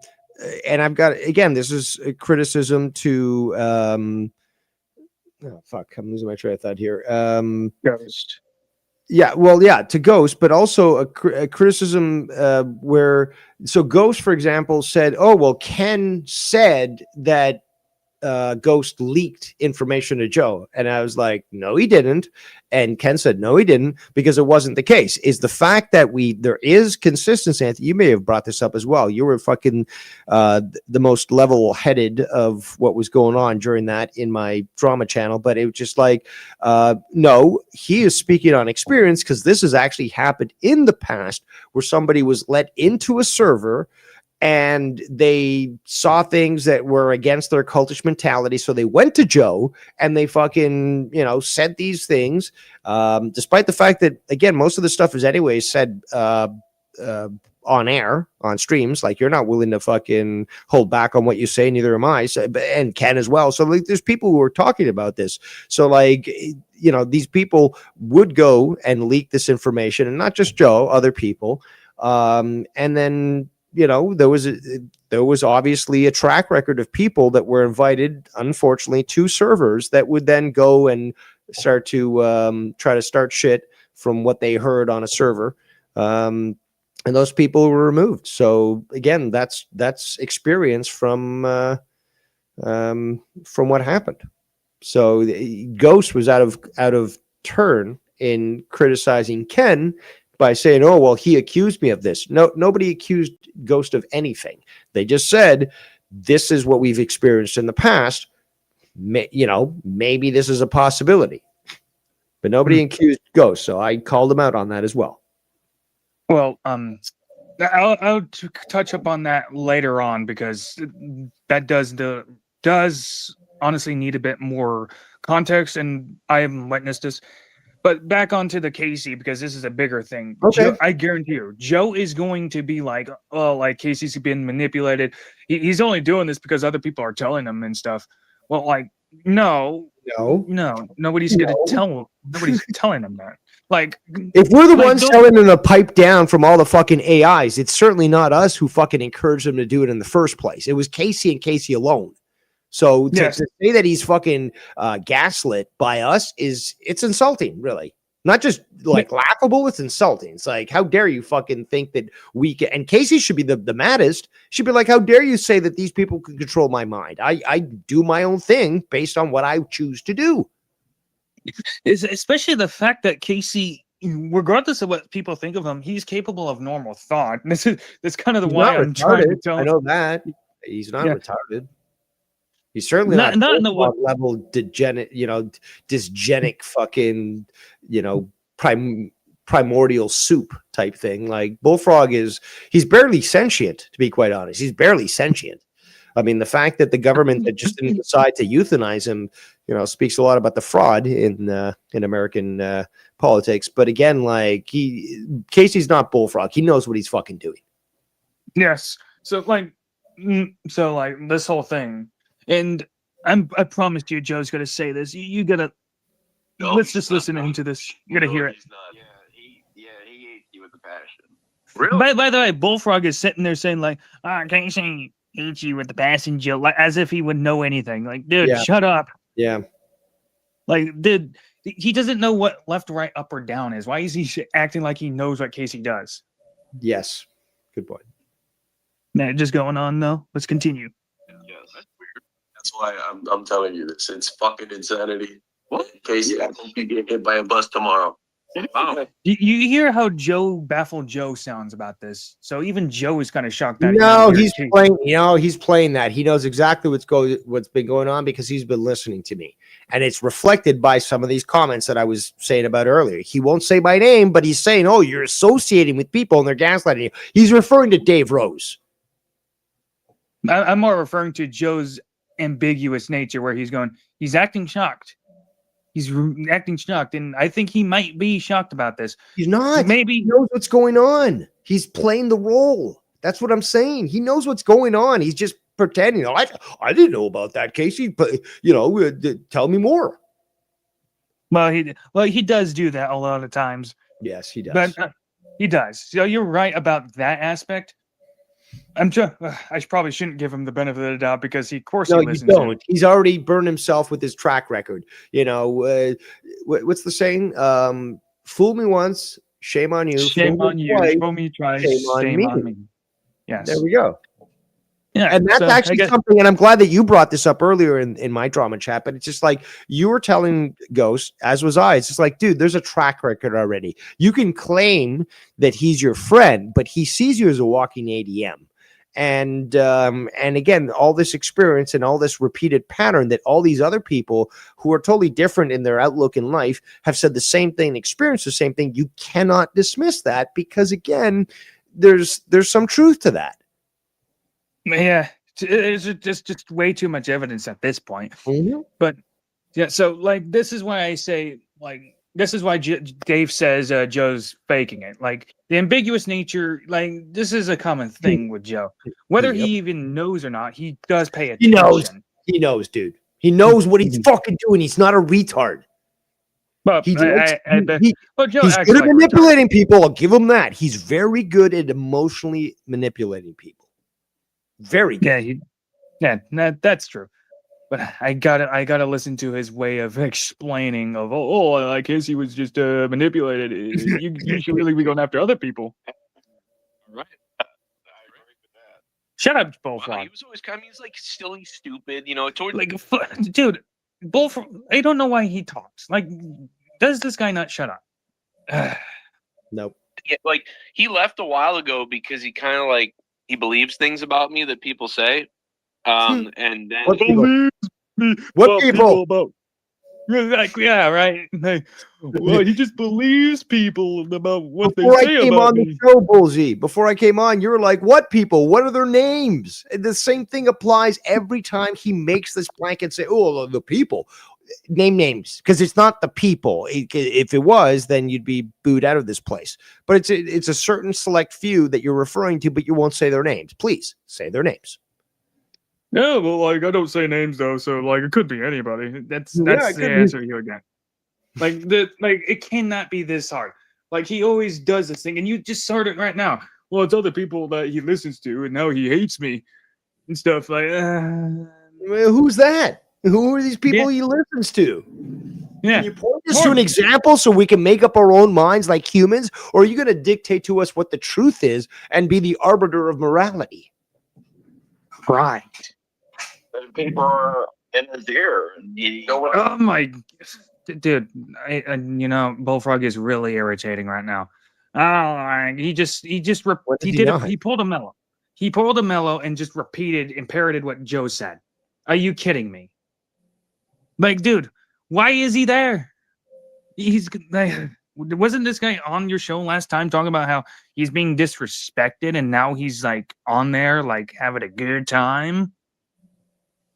I've got again, this is a criticism to oh fuck, I'm losing my train of thought here. Ghost. Yeah, well, yeah, to Ghost, but also a criticism where so Ghost, for example, said, "Oh, well, Ken said that Ghost leaked information to Joe," and I was like, "No, he didn't." And Ken said, "No, he didn't," because it wasn't the case. Is the fact that there is consistency. Anthony, you may have brought this up as well. You were fucking the most level-headed of what was going on during that in my drama channel, but it was just like, no, he is speaking on experience because this has actually happened in the past where somebody was let into a server and they saw things that were against their cultish mentality. So they went to Joe and they fucking, said these things, despite the fact that, again, most of the stuff is anyway said on air, on streams. Like, you're not willing to fucking hold back on what you say. Neither am I. So, and Ken as well. So like, there's people who are talking about this. So like, these people would go and leak this information, and not just Joe, other people. And then, there was obviously a track record of people that were invited, unfortunately, to servers that would then go and start to try to start shit from what they heard on a server. And those people were removed. So again, that's experience from what happened. So Ghost was out of turn in criticizing Ken by saying, "Oh, well, he accused me of this." No, nobody accused Ghost of anything. They just said, "This is what we've experienced in the past. Maybe this is a possibility." But nobody accused Ghost, so I called him out on that as well. Well, I'll touch up on that later on, because that does honestly need a bit more context, and I haven't witnessed this. But back onto the Casey, because this is a bigger thing. Okay. I guarantee you, Joe is going to be like, "Oh, like Casey's been manipulated. He's only doing this because other people are telling him and stuff." Well, like, no, nobody's gonna tell. Nobody's telling him that. Like, if we're the ones telling them to pipe down from all the fucking AIs, it's certainly not us who fucking encouraged them to do it in the first place. It was Casey and Casey alone. So to say that he's fucking gaslit by us it's insulting, really. Not just like laughable, it's insulting. It's like, how dare you fucking think that we can, and Casey should be the maddest. Should be like, how dare you say that these people can control my mind? I do my own thing based on what I choose to do. Is especially the fact that Casey, regardless of what people think of him, he's capable of normal thought. That's kind of the why I'm trying to tell. I know that he's not retarded. He's certainly not in the level dysgenic fucking, primordial soup type thing. Like Bullfrog he's barely sentient, to be quite honest. He's barely sentient. I mean, the fact that the government that just didn't decide to euthanize him, speaks a lot about the fraud in American politics. But again, like Casey's not Bullfrog. He knows what he's fucking doing. Yes. So this whole thing, and I promised you, Joe's gonna say this. You gotta. No, let's just listen into this. You're gonna hear it. He hates you with a passion. Really? By the way, Bullfrog is sitting there saying like, Casey hates you with the passion, Joe, like as if he would know anything. Like, dude, shut up. Yeah. Like, dude, he doesn't know what left, right, up, or down is. Why is he acting like he knows what Casey does? Yes. Good point. Nah, just going on though. Let's continue. Yeah, that's weird. That's why I'm telling you this. It's fucking insanity. What? Casey, I hope you get hit by a bus tomorrow. Wow. You hear how baffled Joe sounds about this. So even Joe is kind of shocked that. No, he's playing. He's playing that. He knows exactly what's been going on because he's been listening to me, and it's reflected by some of these comments that I was saying about earlier. He won't say my name, but he's saying, "Oh, you're associating with people and they're gaslighting you." He's referring to Dave Rose. I'm more referring to Joe's ambiguous nature, where he's acting shocked. He's acting shocked, and I think he might be shocked about this. He's not. Maybe he knows what's going on. He's playing the role. That's what I'm saying. He knows what's going on. He's just pretending. I didn't know about that, Casey. But tell me more. Well, he does do that a lot of times. Yes, he does. But he does. So you're right about that aspect. I probably shouldn't give him the benefit of the doubt because he listens. You don't. He's already burned himself with his track record. What's the saying? Fool me once, shame on you. Shame on you. Twice, Fool me twice, shame on me. Yes. There we go. Yeah, and that's actually something, and I'm glad that you brought this up earlier in my drama chat, but it's just like you were telling Ghost, as was I. It's just like, dude, there's a track record already. You can claim that he's your friend, but he sees you as a walking ADM. And again, all this experience and all this repeated pattern that all these other people who are totally different in their outlook in life have said the same thing, experienced the same thing. You cannot dismiss that because, again, there's some truth to that. Yeah, it's just way too much evidence at this point. Mm-hmm. But yeah, so like this is why I say this is why Dave says Joe's faking it. Like the ambiguous nature, like this is a common thing with Joe. Whether he even knows or not, he does pay attention. He knows, dude. He knows what he's fucking doing. He's not a retard. But he's good at manipulating people. I'll give him that. He's very good at emotionally manipulating people. Very good. That's true. But I gotta listen to his way of explaining of I guess he was just manipulated. You should really be going after other people. Right. Shut up, Bullfrog. Wow, he was always he's like silly, stupid, dude, Bullfrog. I don't know why he talks. Like, does this guy not shut up? Nope. Yeah, like he left a while ago because he kind of he believes things about me that people say. And then what people? What people? About, yeah, right. Well, he just believes people about what they say about me. Before I came on the show, Bullsy, before I came on, you were like, "What people? What are their names?" And the same thing applies every time he makes this blanket say, "Oh, the people." Name names, because it's not the people. If it was, then you'd be booed out of this place. But it's a certain select few that you're referring to, but you won't say their names. Please say their names. Yeah, well, I don't say names though, so it could be anybody. That's the answer you get. It cannot be this hard. Like he always does this thing, and you just started right now. Well, it's other people that he listens to, and now he hates me and stuff. Who's that? Who are these people he listens to? Yeah. Can you point us to an example so we can make up our own minds like humans, or are you going to dictate to us what the truth is and be the arbiter of morality? Right. People are in his ear. Oh my, dude! Bullfrog is really irritating right now. He pulled a mellow. He pulled a mellow and just parroted what Joe said. Are you kidding me? Like, dude, why is he there? Wasn't this guy on your show last time talking about how he's being disrespected and now he's on there having a good time?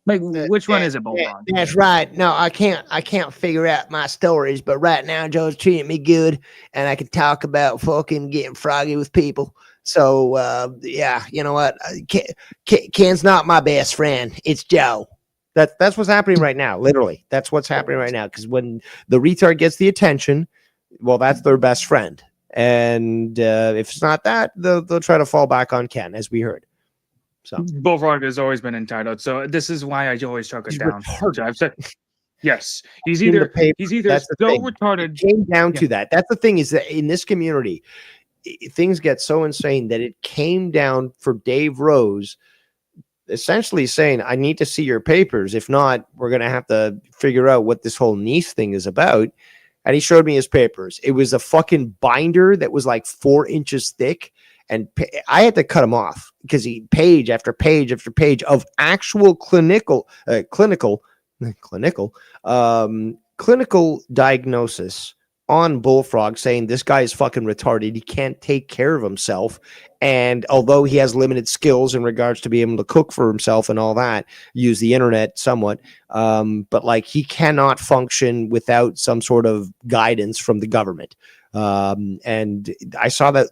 Which one is it, Bullfrog? That's right. No, I can't figure out my stories, but right now Joe's treating me good, and I can talk about fucking getting froggy with people. So yeah, you know what? Ken's not my best friend. It's Joe. That's what's happening right now. Literally, that's what's happening right now. Because when the retard gets the attention, well, that's their best friend. And if it's not that, they'll try to fall back on Ken, as we heard. So Bullfrog has always been entitled. So this is why I always chuck it down. I've said, yes, he's either so retarded. It came down to that. That's the thing, is that in this community, things get so insane that it came down for Dave Rose essentially saying, I need to see your papers. If not, we're going to have to figure out what this whole niece thing is about. And he showed me his papers. It was a fucking binder that was like 4 inches thick. And I had to cut him off because he page after page after page of actual clinical diagnosis on Bullfrog, saying this guy is fucking retarded. He can't take care of himself. And although he has limited skills in regards to being able to cook for himself and all that, use the internet somewhat, but like he cannot function without some sort of guidance from the government. And I saw that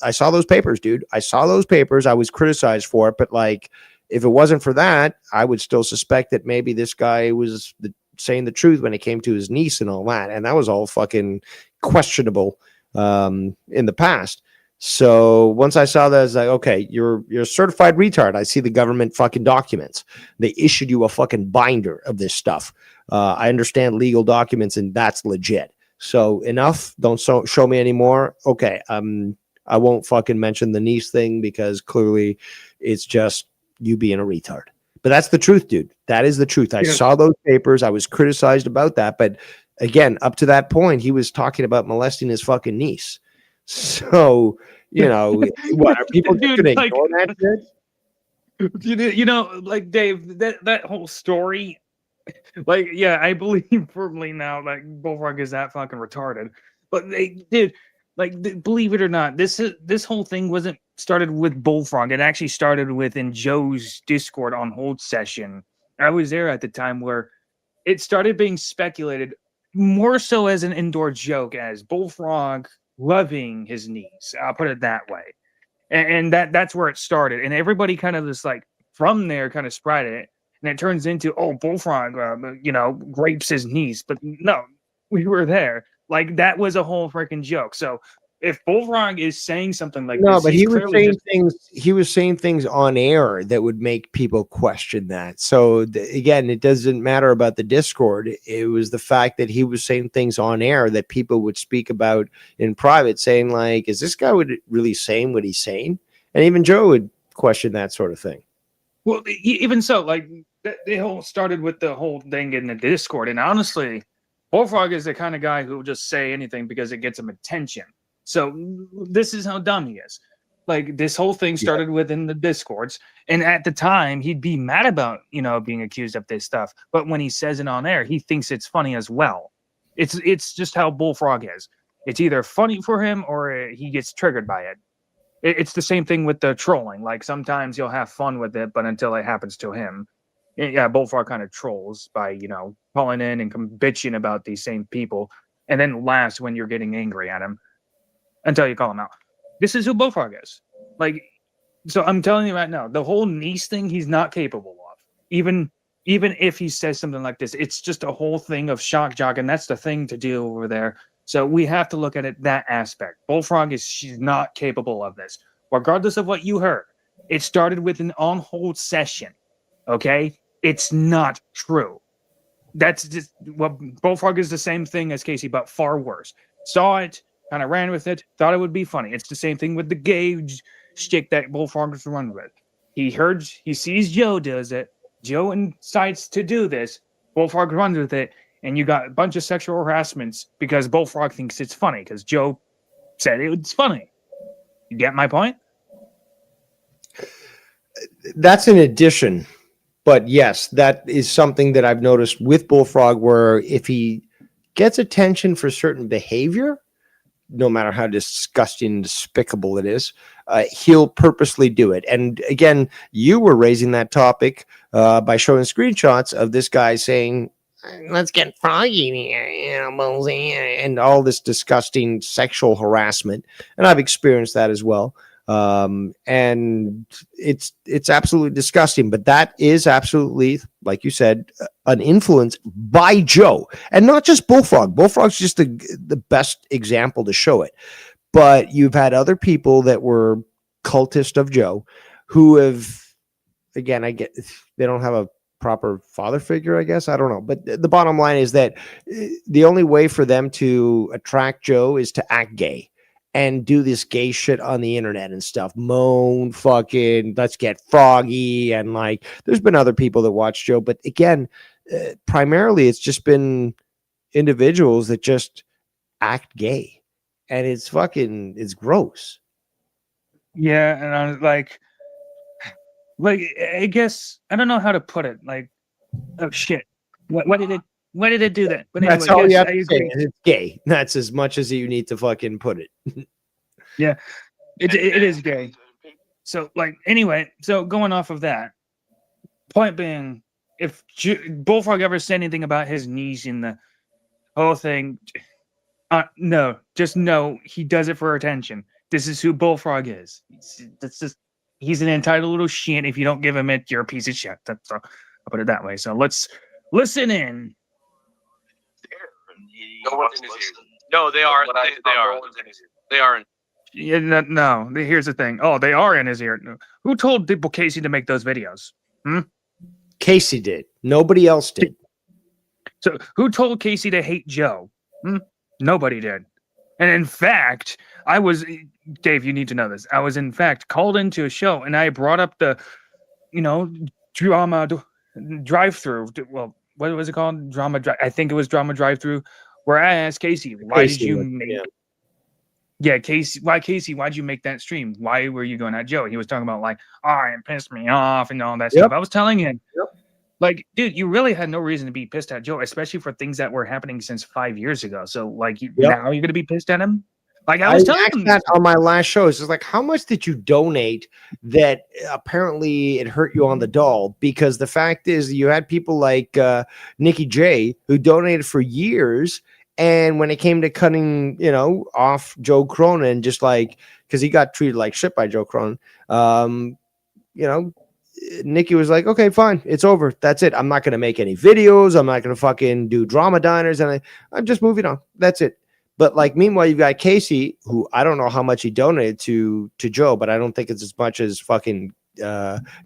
I saw those papers, dude. I saw those papers. I was criticized for it, but like, if it wasn't for that, I would still suspect that maybe this guy was saying the truth when it came to his niece and all that. And that was all fucking questionable, in the past. So once I saw that, I was like, okay, you're a certified retard. I see the government fucking documents. They issued you a fucking binder of this stuff. I understand legal documents, and that's legit. So enough. Don't show me anymore. Okay. I won't fucking mention the niece thing because clearly it's just you being a retard. But that's the truth, dude. That is the truth. I saw those papers. I was criticized about that. But again, up to that point, he was talking about molesting his fucking niece. So, you know, what are people just going to ignore that shit? You know, like Dave, that whole story, like, yeah, I believe firmly now that Bullfrog is that fucking retarded. But they did, like, believe it or not, this whole thing wasn't started with Bullfrog. It actually started within Joe's Discord on hold session. I was there at the time where it started being speculated more so as an indoor joke as Bullfrog loving his niece. I'll put it that way. And that's where it started. And everybody kind of just like from there kind of spread it. And it turns into, oh, Bullfrog, rapes his niece. But no, we were there. Like, that was a whole freaking joke. So if Bullfrog is saying something like no, this, but he was saying things. He was saying things on air that would make people question that. So again, it doesn't matter about the Discord. It was the fact that he was saying things on air that people would speak about in private, saying like, "Is this guy really saying what he's saying?" And even Joe would question that sort of thing. Well, even so, like, the whole started with the whole thing in the Discord, and honestly, Bullfrog is the kind of guy who will just say anything because it gets him attention. So this is how dumb he is. Like, this whole thing started within the Discords, and at the time he'd be mad about, being accused of this stuff. But when he says it on air, he thinks it's funny as well. It's just how Bullfrog is. It's either funny for him or he gets triggered by it. It's the same thing with the trolling. Like, sometimes you'll have fun with it, but until it happens to him, yeah, Bullfrog kind of trolls by, calling in and bitching about these same people, and then laughs when you're getting angry at him until you call him out. This is who Bullfrog is. Like, so I'm telling you right now, the whole niece thing, he's not capable of. Even if he says something like this, it's just a whole thing of shock jock, and that's the thing to do over there. So we have to look at it that aspect. Bullfrog she's not capable of this, regardless of what you heard. It started with an on-hold session. Okay, it's not true. That's just what Bullfrog is. The same thing as Casey, but far worse. Saw it, kind of ran with it, thought it would be funny. It's the same thing with the gay shtick that Bullfrog is run with. He sees Joe does it. Joe incites to do this. Bullfrog runs with it, and you got a bunch of sexual harassments because Bullfrog thinks it's funny because Joe said it was funny. You get my point? That's an addition. But yes, that is something that I've noticed with Bullfrog, where if he gets attention for certain behavior, no matter how disgusting and despicable it is, he'll purposely do it. And again, you were raising that topic by showing screenshots of this guy saying, "Let's get froggy," and all this disgusting sexual harassment. And I've experienced that as well. And it's absolutely disgusting, but that is absolutely, like you said, an influence by Joe, and not just Bullfrog. Bullfrog's just the best example to show it. But you've had other people that were cultist of Joe who have, again, I get they don't have a proper father figure, I guess. I don't know. But the bottom line is that the only way for them to attract Joe is to act gay and do this gay shit on the internet and stuff. Moan, fucking, let's get froggy. And like, there's been other people that watch Joe, but again, primarily it's just been individuals that just act gay, and it's gross. Yeah, and I was like I guess I don't know how to put it. Like, oh shit, what did it? Why did it do that? But That's anyway, all you yes, have I to say. agree. Is it's gay. That's as much as you need to fucking put it. Yeah, it is gay. So like anyway, so going off of that, point being, if Bullfrog ever said anything about his niece in the whole thing, no, just no, he does it for attention. This is who Bullfrog is. That's just he's an entitled little shit. If you don't give him it, you're a piece of shit. That's I'll put it that way. So let's listen in. No one's in his ear. No, they are. They are. No one's in his ear. They are. Yeah, no. Here's the thing. Oh, they are in his ear. Who told Casey to make those videos? Casey did. Nobody else did. So who told Casey to hate Joe? Nobody did. And in fact, I was, Dave, you need to know this. I was in fact called into a show and I brought up the, drama drive-through. Well, what was it called? I think it was drama drive-through, where I asked Casey, why did you make? Yeah, Casey. Why'd you make that stream? Why were you going at Joe? He was talking about like, it pissed me off and all that stuff. I was telling him, like, dude, you really had no reason to be pissed at Joe, especially for things that were happening since 5 years ago. So, like, now you're gonna be pissed at him? Like, I was telling him that on my last show. It's just like, how much did you donate that apparently it hurt you on the doll? Because the fact is, you had people like Nikki J who donated for years. And when it came to cutting, off Joe Cronin, just like, because he got treated like shit by Joe Cronin, Nikki was like, okay, fine, it's over. That's it. I'm not going to make any videos. I'm not going to fucking do drama diners. And I'm just moving on. That's it. But like, meanwhile, you've got Casey, who I don't know how much he donated to Joe, but I don't think it's as much as fucking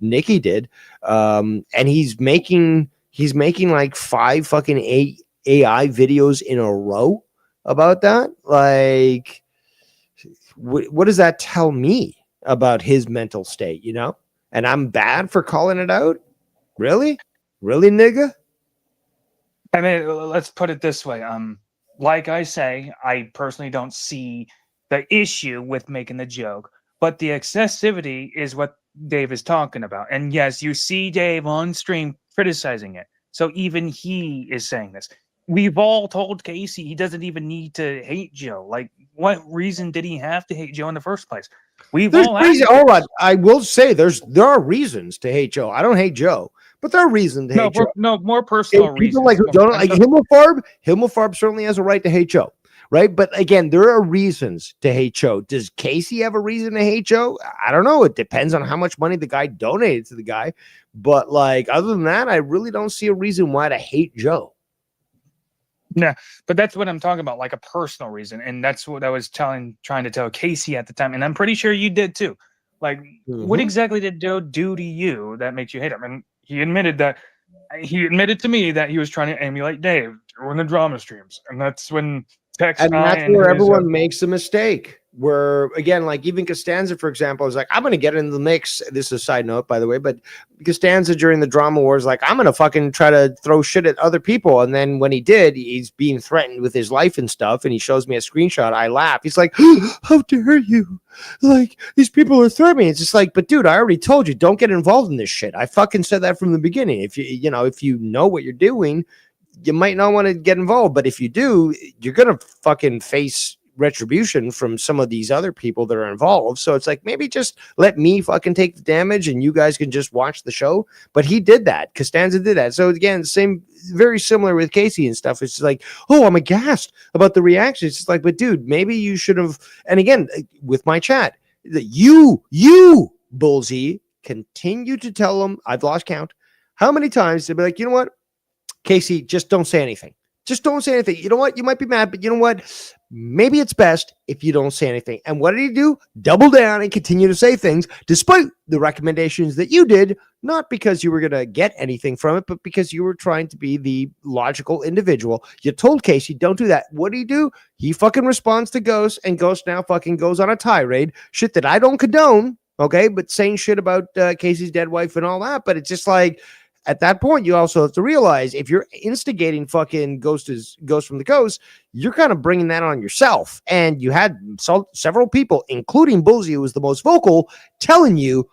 Nikki did. And he's making like 5 fucking AI videos in a row about that. Like, what does that tell me about his mental state, And I'm bad for calling it out? Really, nigga? I mean, let's put it this way. Like I say, I personally don't see the issue with making the joke, but the excessivity is what Dave is talking about. And yes, you see Dave on stream criticizing it. So even he is saying this. We've all told Casey he doesn't even need to hate Joe. Like, what reason did he have to hate Joe in the first place? Hold on. I will say there are reasons to hate Joe. I don't hate Joe, but there are reasons to hate Joe. No, more personal reasons. People like who don't like Himmelfarb certainly has a right to hate Joe, right? But again, there are reasons to hate Joe. Does Casey have a reason to hate Joe? I don't know. It depends on how much money the guy donated to the guy. But like, other than that, I really don't see a reason why to hate Joe. Yeah, but that's what I'm talking about, like a personal reason. And that's what I was trying to tell Casey at the time. And I'm pretty sure you did too. Like, what exactly did Joe do to you that makes you hate him? And he admitted to me that he was trying to emulate Dave during the drama streams. And that's when that's where everyone makes a mistake. Where again, like even Costanza, for example, is like, I'm gonna get into the mix. This is a side note, by the way, but Costanza during the drama wars, like, I'm gonna fucking try to throw shit at other people. And then when he did, he's being threatened with his life and stuff, and he shows me a screenshot. I laugh. He's like, how dare you? Like, these people are threatening me. It's just like, but dude, I already told you, don't get involved in this shit. I fucking said that from the beginning. If you know what you're doing, you might not want to get involved. But if you do, you're gonna fucking face retribution from some of these other people that are involved. So it's like, maybe just let me fucking take the damage and you guys can just watch the show. But he did that. Costanza did that. So again, very similar with Casey and stuff. It's like, oh, I'm aghast about the reaction. It's just like, but dude, maybe you should have. And again, with my chat, that you Bullsy, continue to tell them, I've lost count, how many times they'll be like, you know what, Casey, just don't say anything. Just don't say anything. You know what? You might be mad, but you know what? Maybe it's best if you don't say anything. And what did he do? Double down and continue to say things despite the recommendations that you did, not because you were going to get anything from it, but because you were trying to be the logical individual. You told Casey, don't do that. What did he do? He fucking responds to Ghost, and Ghost now fucking goes on a tirade. Shit that I don't condone, okay? But saying shit about Casey's dead wife and all that. But it's just like, at that point, you also have to realize if you're instigating fucking Ghost from the Coast, you're kind of bringing that on yourself. And you had several people, including Bullseye, who was the most vocal, telling you,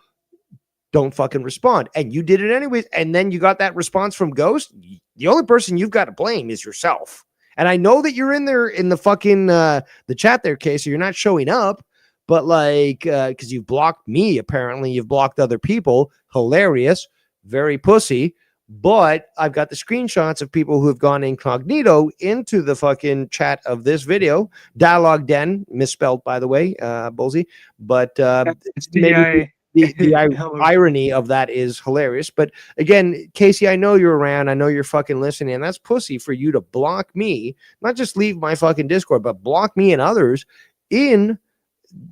don't fucking respond. And you did it anyways. And then you got that response from Ghost. The only person you've got to blame is yourself. And I know that you're in there in the fucking the chat there, Casey. You're not showing up, but like because you've blocked me, apparently you've blocked other people. Hilarious, very pussy. But I've got the screenshots of people who have gone incognito into the fucking chat of this video. Dialog Den, misspelled by the way, Bullseye. But It's maybe the Hello. irony of that is hilarious. But again, Casey, I know you're around. I know you're fucking listening. And that's pussy for you to block me, not just leave my fucking Discord, but block me and others in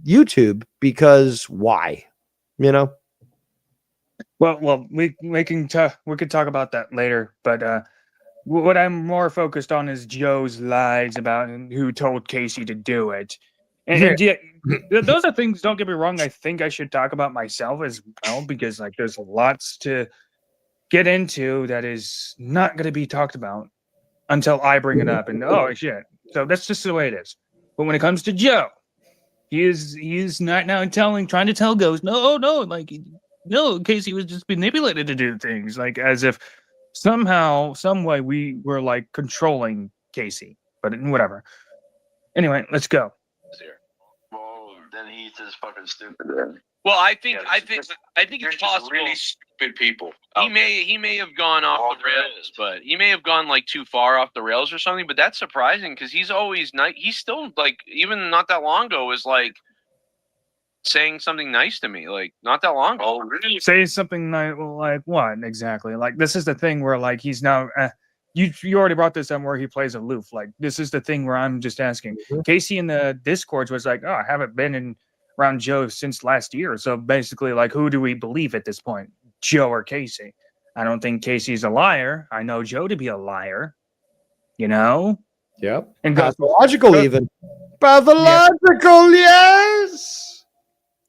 YouTube because why? You know? Well, we could talk about that later. But what I'm more focused on is Joe's lies about who told Casey to do it. And yeah, those are things. Don't get me wrong. I think I should talk about myself as well because like there's lots to get into that is not going to be talked about until I bring it up. And oh shit, so that's just the way it is. But when it comes to Joe, he is not now trying to tell Ghost no, like no, Casey was just manipulated to do things like as if somehow, some way we were like controlling Casey. But whatever. Anyway, let's go. Well, then he's just fucking stupid then. Well, I think it's possible. Really stupid people. He may have gone off the rails, but he may have gone like too far off the rails or something. But that's surprising because he's always nice. He's still like even not that long ago was like saying something nice to me, like not that long ago. Oh, really? Say something like what exactly? Like this is the thing where like he's now. You already brought this up where he plays aloof. Like this is the thing where I'm just asking. Casey in the Discords was like, "Oh, I haven't been around Joe since last year." So basically, like, who do we believe at this point, Joe or Casey? I don't think Casey's a liar. I know Joe to be a liar. You know. Yep. And pathological even. Pathological, yes.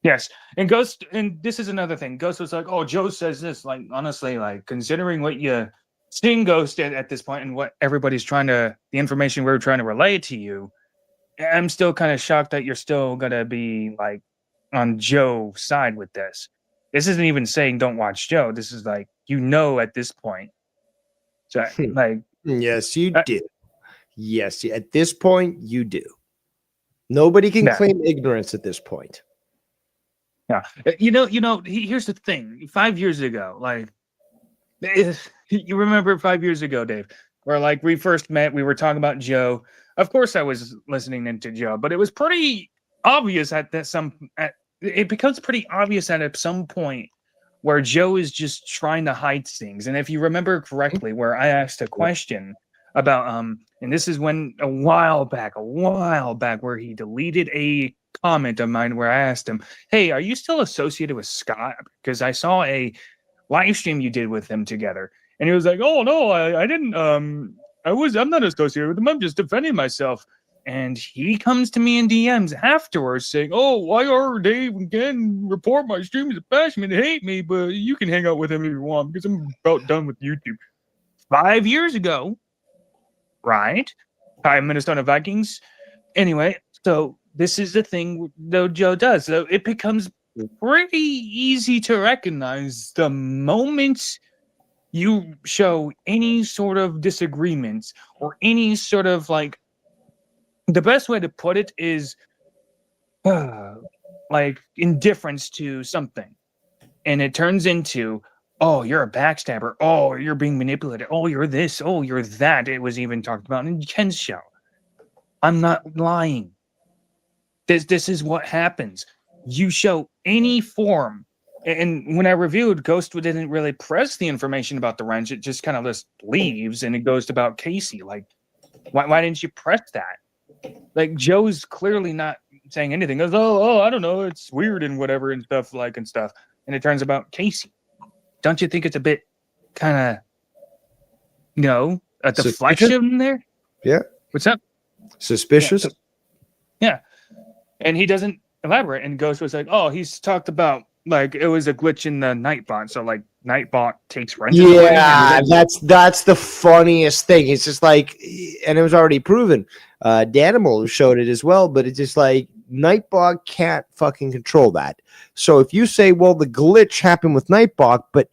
Yes. And Ghost, and this is another thing. Ghost was like, "Oh, Joe says this." Like honestly, like considering what you. Seeing Ghost at this point and what everybody's the information we're trying to relay to you, I'm still kind of shocked that you're still gonna be like on Joe's side with this. This isn't even saying don't watch Joe. This is like at this point. So like yes, you do. Yes, at this point you do. Nobody can claim ignorance at this point. Yeah, here's the thing. 5 years ago, like. You remember 5 years ago, Dave, where like we first met, we were talking about Joe. Of course, I was listening into Joe, but it was pretty obvious it becomes pretty obvious at some point where Joe is just trying to hide things. And if you remember correctly, where I asked a question about and this is when a while back, where he deleted a comment of mine where I asked him, "Hey, are you still associated with Scott? Because I saw a live stream you did with him together." And he was like, "Oh no, I didn't I'm not associated with him, I'm just defending myself." And he comes to me in DMs afterwards saying, "Oh, why are Dave again report my stream as a bashment and hate me, but you can hang out with him if you want because I'm about done with YouTube." 5 years ago, right? Hi, Minnesota Vikings. Anyway, so this is the thing though Joe does. So it becomes pretty easy to recognize the moment you show any sort of disagreements or any sort of like, the best way to put it is like indifference to something. And it turns into, oh, you're a backstabber. Oh, you're being manipulated. Oh, you're this. Oh, you're that. It was even talked about in Ken's show. I'm not lying. This is what happens. You show any form, and when I reviewed, Ghost didn't really press the information about the wrench. It just kind of just leaves, and it goes about Casey. Like, why didn't you press that? Like, Joe's clearly not saying anything. Goes, oh, I don't know, it's weird and whatever and stuff. And it turns about Casey. Don't you think it's a bit kind of, a deflection there? Yeah. What's up? Suspicious? Yeah. And he doesn't elaborate. And Ghost was like, oh, he's talked about, like, it was a glitch in the Nightbot. So, like, Nightbot takes wrenches away. Yeah, that's the funniest thing. It's just like, and it was already proven. Danimal showed it as well, but it's just like Nightbot can't fucking control that. So if you say, well, the glitch happened with Nightbot, but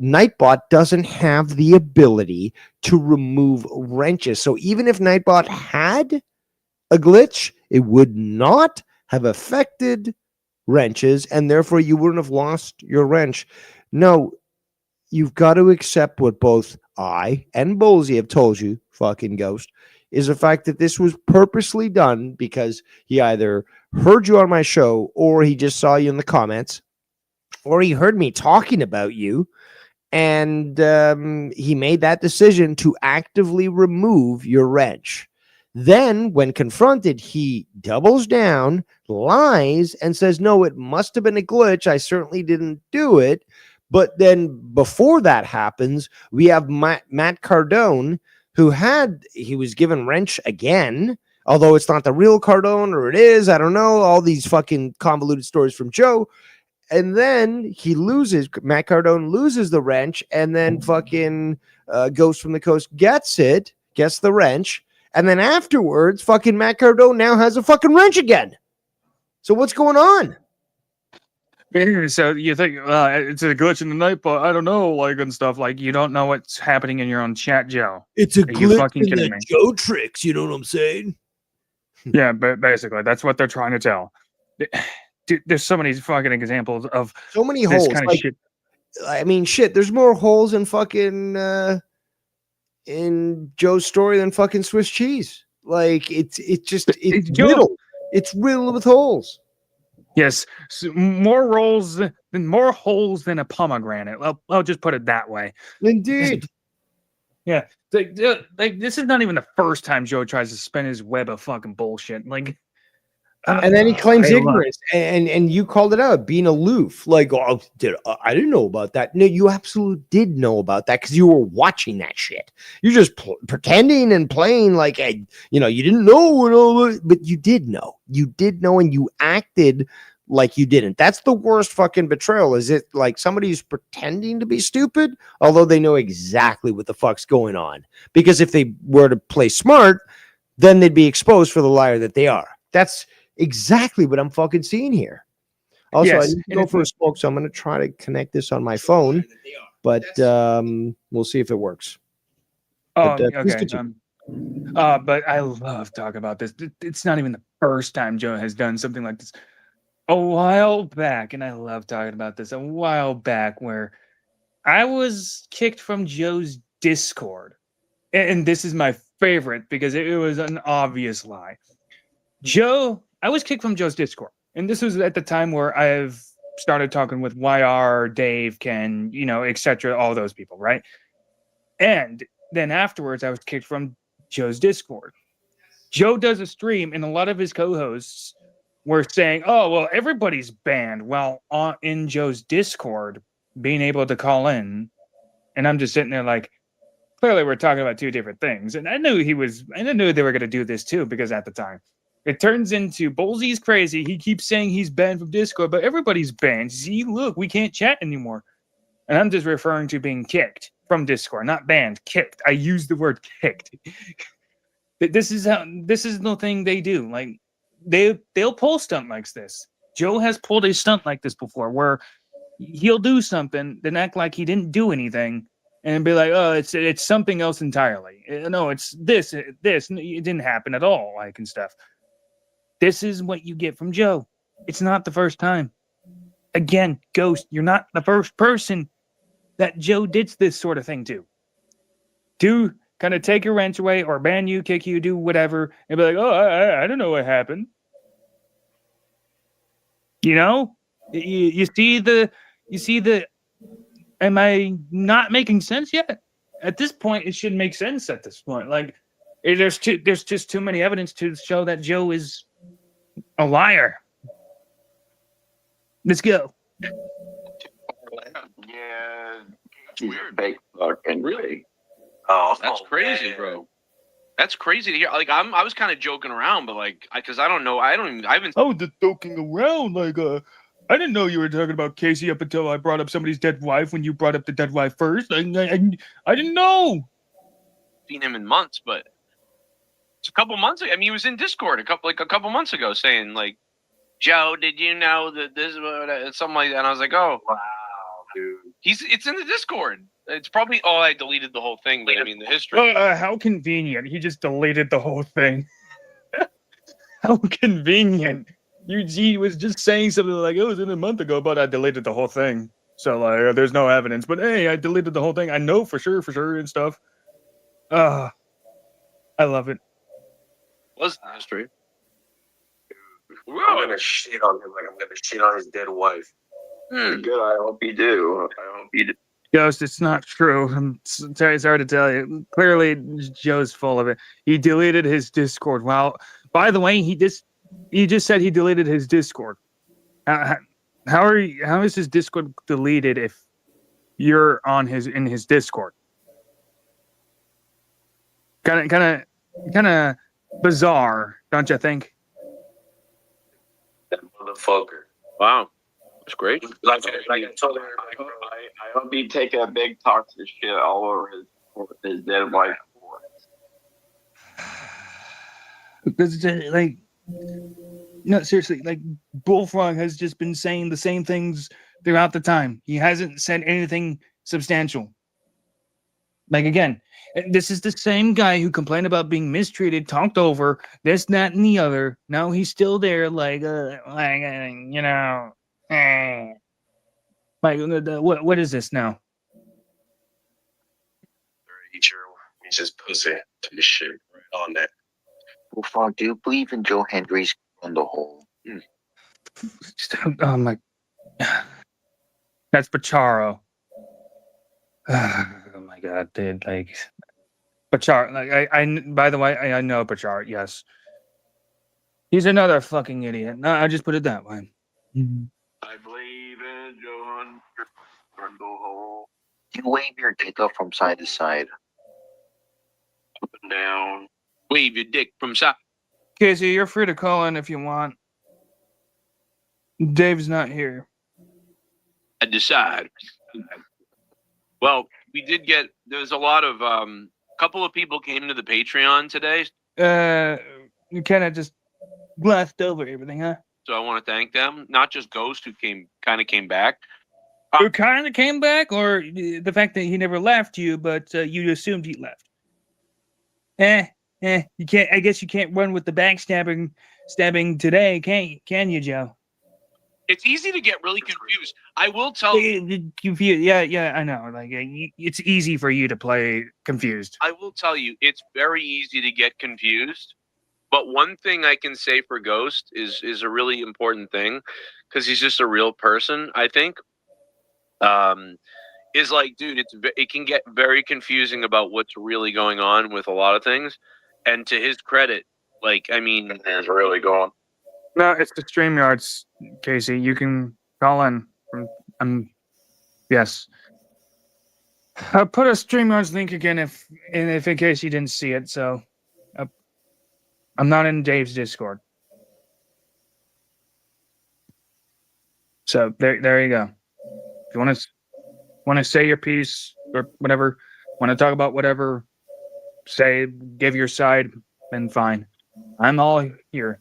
Nightbot doesn't have the ability to remove wrenches. So even if Nightbot had a glitch, it would not have affected wrenches, and therefore you wouldn't have lost your wrench. No, you've got to accept what both I and Bolsey have told you, fucking Ghost, is the fact that this was purposely done because he either heard you on my show or he just saw you in the comments or he heard me talking about you, and he made that decision to actively remove your wrench. Then, when confronted, he doubles down, lies, and says, no, it must have been a glitch. I certainly didn't do it. But then before that happens, we have Matt Cardone, he was given wrench again, although it's not the real Cardone, or it is, I don't know, all these fucking convoluted stories from Joe. And then Matt Cardone loses the wrench, and then fucking Ghost from the Coast gets the wrench. And then afterwards, fucking Matt Cardone now has a fucking wrench again. So what's going on? So you think it's a glitch in the night, but I don't know, like, and stuff. Like, you don't know what's happening in your own chat, Joe. It's a glitch fucking in the Joe tricks. You know what I'm saying? Yeah, but basically, that's what they're trying to tell. Dude, there's so many fucking examples of so many this holes. kind of like, shit. I mean, shit. There's more holes in fucking in Joe's story than fucking Swiss cheese. Like it's riddled. It's riddled with holes. Yes, so more holes than a pomegranate. I'll just put it that way. Indeed. Yeah, like this is not even the first time Joe tries to spin his web of fucking bullshit. Like, and then he claims ignorance, and you called it out, being aloof. Like, oh, I didn't know about that. No, you absolutely did know about that because you were watching that shit. You're just pretending and playing like, you didn't know, but you did know. You did know, and you acted like you didn't. That's the worst fucking betrayal. Is it like somebody who's pretending to be stupid, although they know exactly what the fuck's going on? Because if they were to play smart, then they'd be exposed for the liar that they are. That's exactly what I'm fucking seeing here. Also, yes, I need to go for a smoke, so I'm going to try to connect this on my phone, but we'll see if it works. Oh, okay. But I love talking about this. It's not even the first time Joe has done something like this. A while back, and I love talking about this, a while back where I was kicked from Joe's Discord. And this is my favorite because it was an obvious lie. I was kicked from Joe's Discord. And this was at the time where I've started talking with YR, Dave, Ken, etc., all those people, right? And then afterwards, I was kicked from Joe's Discord. Joe does a stream, and a lot of his co-hosts were saying, oh, well, everybody's banned while in Joe's Discord being able to call in. And I'm just sitting there like, clearly we're talking about two different things. And I knew they were going to do this too, because at the time it turns into Bolsey's crazy. He keeps saying he's banned from Discord, but everybody's banned. See, look, we can't chat anymore. And I'm just referring to being kicked from Discord, not banned, kicked. I use the word kicked. This is the thing they do. Like, they'll pull stunt like this. Joe has pulled a stunt like this before, where he'll do something, then act like he didn't do anything, and be like, "Oh, it's something else entirely. No, it's this. It didn't happen at all," like, and stuff. This is what you get from Joe. It's not the first time. Again, Ghost, you're not the first person that Joe did this sort of thing to. To kind of take your wrench away or ban you, kick you, do whatever, and be like, "Oh, I don't know what happened." You see the. Am I not making sense yet? At this point, it should make sense. At this point, like, there's just too many evidence to show that Joe is a liar. Let's go. Yeah, weird. Fake fucking really. Oh, that's crazy, man. Bro. That's crazy to hear. Like, I was kind of joking around, but like, because I don't know, I haven't. Oh, the joking around, like, I didn't know you were talking about Casey up until I brought up somebody's dead wife when you brought up the dead wife first. I didn't know. Seen him in months, but it's a couple months ago. I mean, he was in Discord a couple months ago saying like, Joe, did you know that this something like that? And I was like, oh wow, dude. It's in the Discord. It's probably I deleted the whole thing, but I mean the history. How convenient. He just deleted the whole thing. How convenient. He was just saying something like, it was in a month ago, but I deleted the whole thing. So, like, there's no evidence. But, hey, I deleted the whole thing. I know for sure, and stuff. I love it. What's the history? I'm gonna shit on him like I'm gonna shit on his dead wife. Good. I hope you do. Ghost, it's not true. I'm sorry to tell you. Clearly, Joe's full of it. He deleted his Discord. Well, by the way, he just said he deleted his Discord. How is his Discord deleted if you're in his Discord? Kind of bizarre, don't you think? That motherfucker. Wow, that's great. Like I told her, I hope you take a big toxic shit all over his dead wife. Because like, no, seriously, like Bullfrog has just been saying the same things throughout the time. He hasn't said anything substantial. Like, again, this is the same guy who complained about being mistreated, talked over, this, that, and the other. Now he's still there, like you know, like what is this now? He's just pussy to this shit right on that. Bullfrog, do you believe in Joe Hendry's on the whole? Oh my, that's Pacharo. Oh my god, dude! Like Pacharo, like I. By the way, I know Pacharo. Yes, he's another fucking idiot. No, I just put it that way. I believe in John. You wave your dick up from side to side. Up and down. Wave your dick from side. Casey, you're free to call in if you want. Dave's not here. I decide. Well, we did get. There's a lot of couple of people came to the Patreon today. You kind of just left over everything, huh? So I want to thank them. Not just Ghost, who came back. Who kind of came back, or the fact that he never left you, but you assumed he left. You can't. I guess you can't run with the stabbing today, can you, Joe? It's easy to get really confused. I will tell you. Confused. Yeah, I know. Like, it's easy for you to play confused. I will tell you, it's very easy to get confused. But one thing I can say for Ghost is a really important thing, because he's just a real person, I think. Is like, dude, it can get very confusing about what's really going on with a lot of things. And to his credit, like, I mean, There's really going. No, it's the StreamYards, Casey. You can call in. Yes. I'll put a StreamYards link again if in case you didn't see it. So, I'm not in Dave's Discord. So there you go. If you want to say your piece or whatever, want to talk about whatever, give your side, then fine. I'm all here.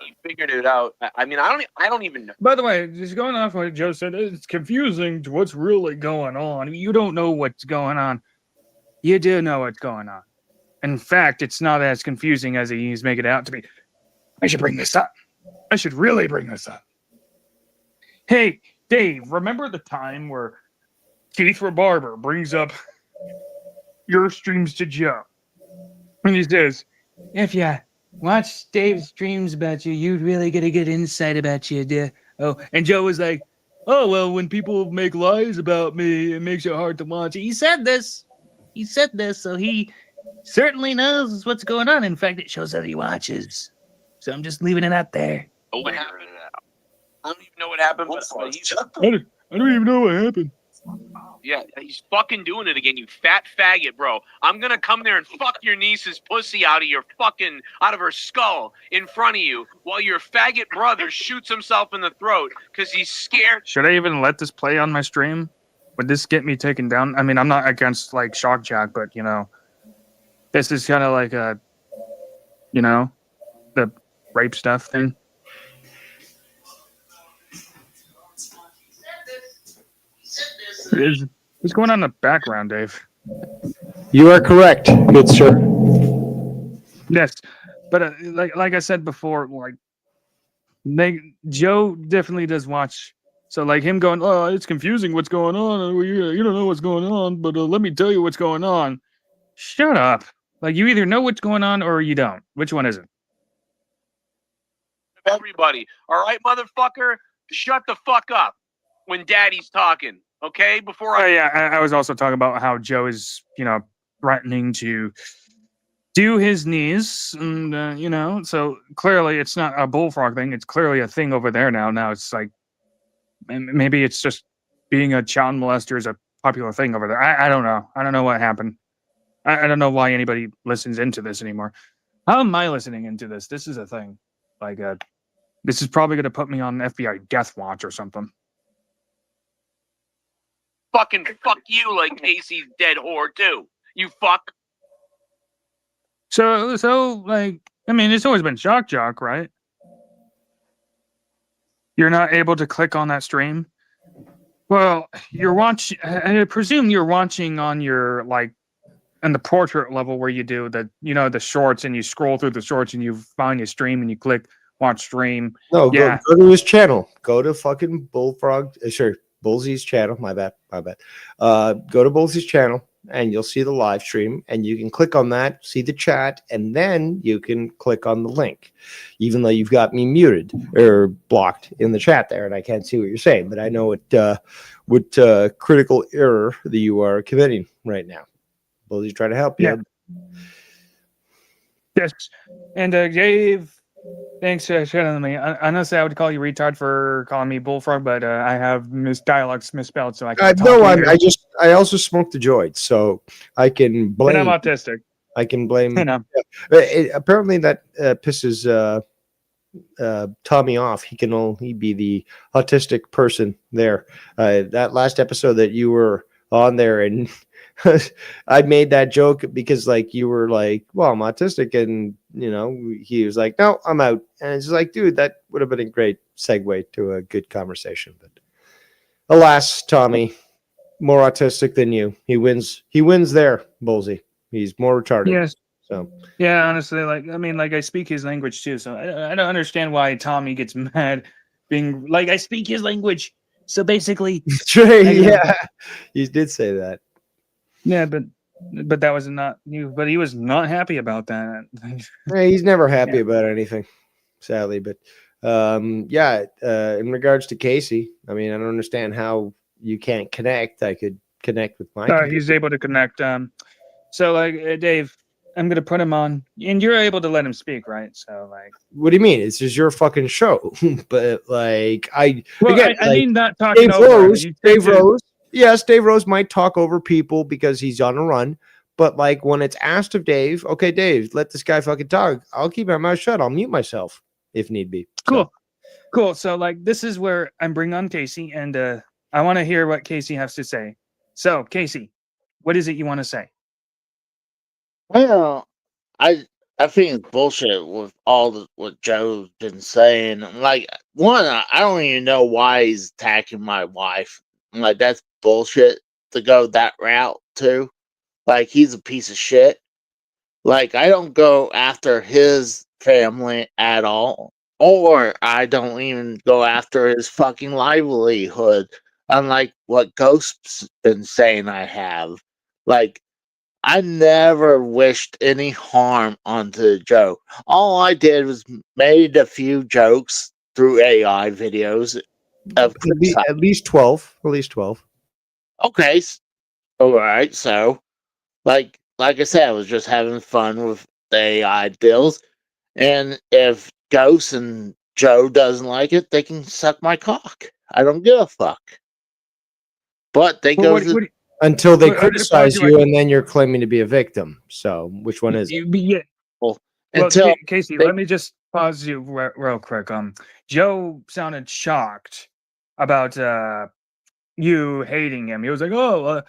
he figured it out. I mean, I don't even know. By the way, just going off what Joe said, it's confusing to what's really going on. You don't know what's going on. You do know what's going on. In fact, it's not as confusing as he's making it out to be. I should bring this up. I should really bring this up. Hey, Dave, remember the time where Keith Barber brings up your streams to Joe? And he says, if you watch Dave's streams about you, you really get a good insight about you, dear. Oh, and Joe was like, oh, well, when people make lies about me, it makes it hard to watch. He said this, so he certainly knows what's going on. In fact, it shows that he watches. So I'm just leaving it out there. What happened? I don't even know what happened, but I don't even know what happened. Yeah, he's fucking doing it again, you fat faggot, bro. I'm gonna come there and fuck your niece's pussy out of her skull in front of you while your faggot brother shoots himself in the throat because he's scared. Should I even let this play on my stream? Would this get me taken down? I mean, I'm not against like shock jack, but this is kind of like the rape stuff thing. What's going on in the background, Dave? You are correct, good sir. Yes, but like I said before, like Joe definitely does watch. So like him going, oh, it's confusing what's going on. You don't know what's going on, but let me tell you what's going on. Shut up. Like you either know what's going on or you don't. Which one is it? Everybody, all right, motherfucker? Shut the fuck up when daddy's talking, okay? Before Oh yeah, I was also talking about how Joe is, threatening to do his knees, and so clearly it's not a bullfrog thing. It's clearly a thing over there now. Now it's like maybe it's just being a child molester is a popular thing over there. I don't know. I don't know what happened. I don't know why anybody listens into this anymore. How am I listening into this? This is a thing. Like, this is probably going to put me on FBI death watch or something. fucking fuck you like Casey's dead whore too. You fuck. So like, I mean, it's always been shock jock, right? You're not able to click on that stream. Well, you're watching. I presume you're watching on your like, on the portrait level where you do the, the shorts, and you scroll through the shorts and you find your stream and you click watch stream. No, Yeah. go to his channel. Go to fucking Bullfrog. Bullsy's channel. My bad. Go to Bullsy's channel and you'll see the live stream, and you can click on that, see the chat, and then you can click on the link. Even though you've got me muted or blocked in the chat there, and I can't see what you're saying, but I know what critical error that you are committing right now. Bullsy's trying to help you. Yeah. Yes, and Dave. Thanks for shouting me. Honestly, I would call you retard for calling me bullfrog, but I have dialogues misspelled, so I can. No, I also smoke the joint, so I can blame. And I'm autistic. I can blame. I know. Apparently, that pisses Tommy off. He can only be the autistic person there. That last episode that you were on there, and I made that joke because like you were like, well, I'm autistic, and he was like, no, I'm out, and it's like, dude, that would have been a great segue to a good conversation, but alas, Tommy, more autistic than you. He wins there, Bullsy. He's more retarded. Yes. So yeah, honestly, I speak his language too, so I don't understand why Tommy gets mad being like, I speak his language. So basically, yeah, you did say that. Yeah, but that was not you. But he was not happy about that. He's never happy about anything, sadly. But in regards to Casey, I mean, I don't understand how you can't connect. I could connect with my. He's able to connect. So like Dave, I'm gonna put him on, and you're able to let him speak, right? So like, what do you mean? It's just your fucking show. But like, I mean not talking Dave over. Rose. Dave Rose. Yes, Dave Rose might talk over people because he's on a run. But like when it's asked of Dave, okay, Dave, let this guy fucking talk. I'll keep my mouth shut. I'll mute myself if need be. Cool. So like this is where I'm bringing on Casey, and I want to hear what Casey has to say. So Casey, what is it you want to say? Well, I think it's bullshit with what Joe's been saying. Like, one, I don't even know why he's attacking my wife. Like, that's bullshit to go that route too. Like, he's a piece of shit. Like, I don't go after his family at all, or I don't even go after his fucking livelihood, unlike what Ghost's been saying I have. Like, I never wished any harm onto Joe. All I did was made a few jokes through AI videos. Of at least 12. At least 12. Okay. All right. So, like I said, I was just having fun with the AI deals. And if Ghost and Joe doesn't like it, they can suck my cock. I don't give a fuck. but they Well, go what, to what, Until they I'm going to pause criticize you right you, and then you're claiming to be a victim. So, which one is it? yeah. well, Well, until Casey, they let me just pause you real quick. Joe sounded shocked about you hating him. He was like, "Oh,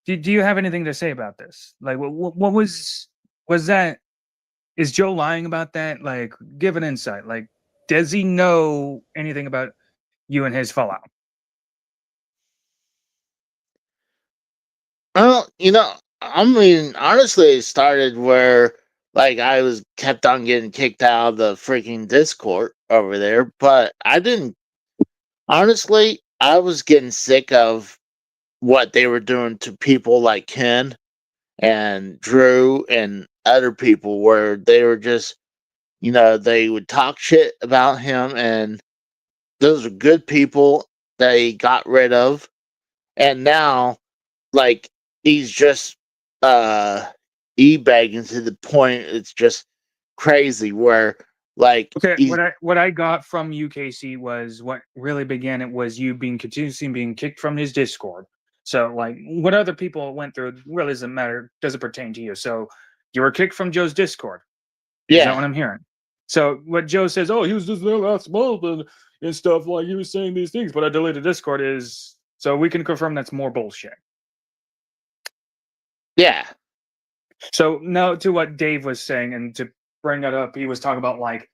do you have anything to say about this? Like, what was that? Is Joe lying about that? Like, give an insight. Like, does he know anything about you and his fallout?" well, I mean, honestly, it started where like I was kept on getting kicked out of the freaking Discord over there, but I didn't. Honestly, I was getting sick of what they were doing to people like Ken and Drew and other people, where they were just, they would talk shit about him, and those are good people they got rid of, and now like he's just uh e-bagging to the point it's just crazy where like Okay, he's what I got from you, Casey, was what really began it was you being continuously being kicked from his Discord. So, like, what other people went through really doesn't matter, doesn't pertain to you. So, you were kicked from Joe's Discord. Is that yeah, what I'm hearing? So, what Joe says, oh, he was just there last month and stuff, like he was saying these things, but I deleted Discord is so we can confirm that's more bullshit. yeah. So now to what Dave was saying, and to bring that up, he was talking about like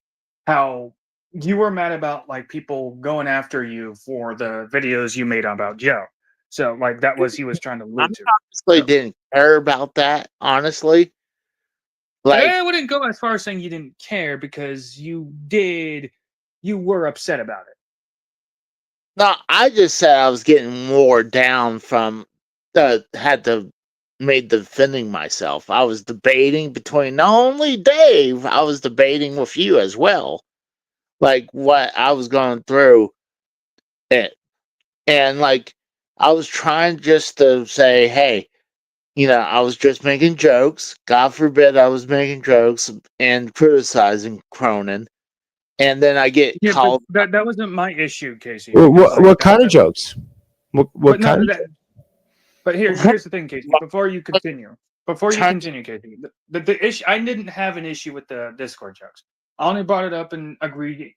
how you were mad about like people going after you for the videos you made about Joe. So like that was he was trying to I allude to. honestly So didn't care about that, honestly. Like, I wouldn't go as far as saying you didn't care because you were upset about it. no, I just said I was getting wore down from had to made defending myself. I was debating between not only Dave, I was debating with you as well, like what I was going through it. And like I was trying just to say, hey, I was just making jokes. God forbid I was making jokes and criticizing Cronin. And then I get Yeah, but called. that wasn't my issue, Casey, What, because what, like what kind of jokes? What but no kind of that jokes? but here's the thing, Casey. Before you Trying, continue, Casey, the issue I didn't have an issue with the Discord jokes. I only brought it up and agreed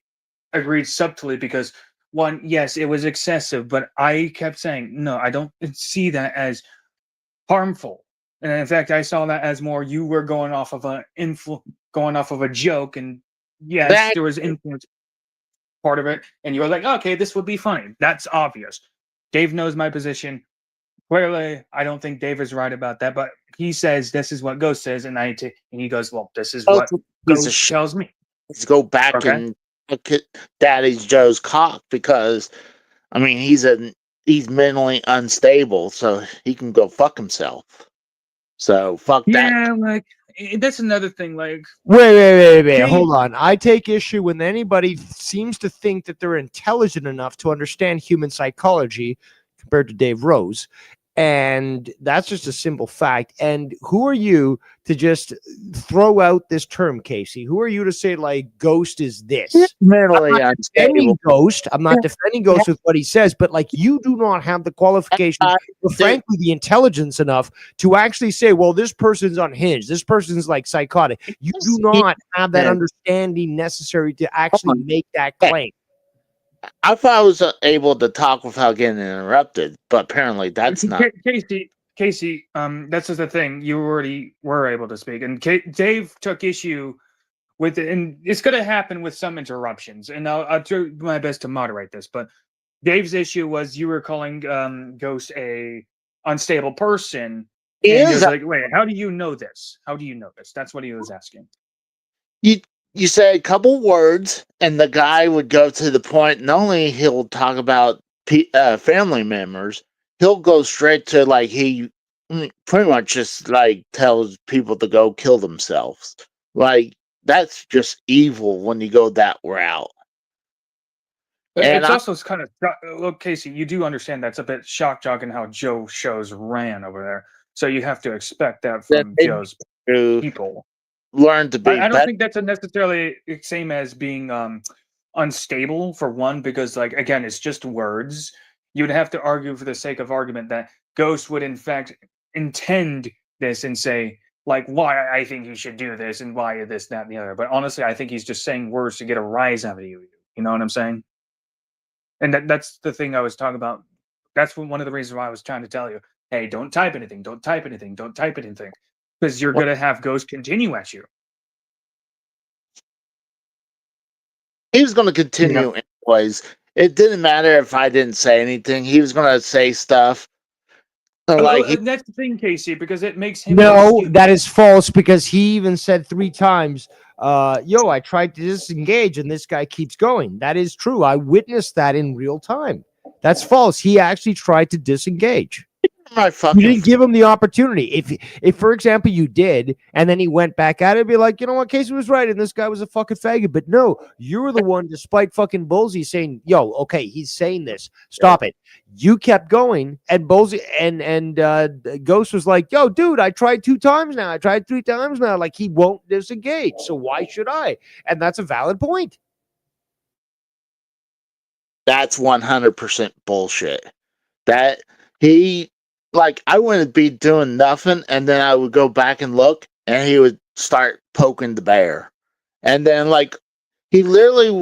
subtly because one, yes, it was excessive, but I kept saying no. I don't see that as harmful, and in fact, I saw that as more you were going off of a joke, and yes, that there was influence part of it, and you were like, okay, this would be funny. That's obvious. Dave knows my position. Clearly, I don't think Dave is right about that, but he says this is what Ghost says, and and he goes, well, this is what piece of Ghost shit tells me. needs to go back Okay. and look at Daddy's Joe's cock, because I mean he's mentally unstable, so he can go fuck himself. So fuck that. Yeah, like that's another thing. Like Wait. Dave, Hold on. I take issue when anybody seems to think that they're intelligent enough to understand human psychology compared to Dave Rose. And that's just a simple fact. And who are you to just throw out this term, Casey? Who are you to say, like, Ghost is this? I'm Mentally not unstable. defending Ghost. I'm not defending Ghost with what he says, but like, you do not have the qualifications, or frankly, the intelligence enough to actually say, well, this person's unhinged. This person's like psychotic. You do not have that understanding necessary to actually make that claim. I thought I was able to talk without getting interrupted, but apparently that's not. Casey, that's just the thing. You already were able to speak, and Dave took issue with it, and it's going to happen with some interruptions. And I'll try my best to moderate this. But Dave's issue was you were calling Ghost a unstable person, He and he is. was like, "Wait, how do you know this? How do you know this?" That's what he was asking. You you say a couple words, and the guy would go to the point. Not only he'll talk about family members, he'll go straight to like pretty much just like tells people to go kill themselves. Like that's just evil when you go that route. And It's I also kind of look, Casey. You do understand that's a bit shock jock in how Joe shows ran over there, so you have to expect that that from they need Joe's to people. learn to be I don't better. think that's a necessarily same as being unstable for one, because like again, it's just words. you'd have to argue for the sake of argument that Ghost would in fact intend this and say like why I think you should do this and why this, that, and the other. But honestly, I think he's just saying words to get a rise out of you. You know what I'm saying? And that's the thing I was talking about. That's one of the reasons why I was trying to tell you, hey, don't type anything, don't type anything, don't type anything, because you're gonna have Ghost continue at you. He was going to continue anyways. It didn't matter if I didn't say anything. He was going to say stuff. That's the thing, Casey, because it makes him. No, that is false because he even said 3 times, yo, I tried to disengage and this guy keeps going. That is true. I witnessed that in real time. That's false. He actually tried to disengage. You didn't give him the opportunity. If for example you did, and then he went back at it, be like, you know what, Casey was right, and this guy was a fucking faggot. But no, you were the one, despite fucking Bullseye saying, "Yo, okay, he's saying this, stop it." You kept going, and Bullseye and Ghost was like, "Yo, dude, I tried 2 times now. I tried 3 times now. Like he won't disengage, so why should I?" And that's a valid point. That's 100% bullshit. That he. Like, I wouldn't be doing nothing, and then I would go back and look, and he would start poking the bear. And then, like, he literally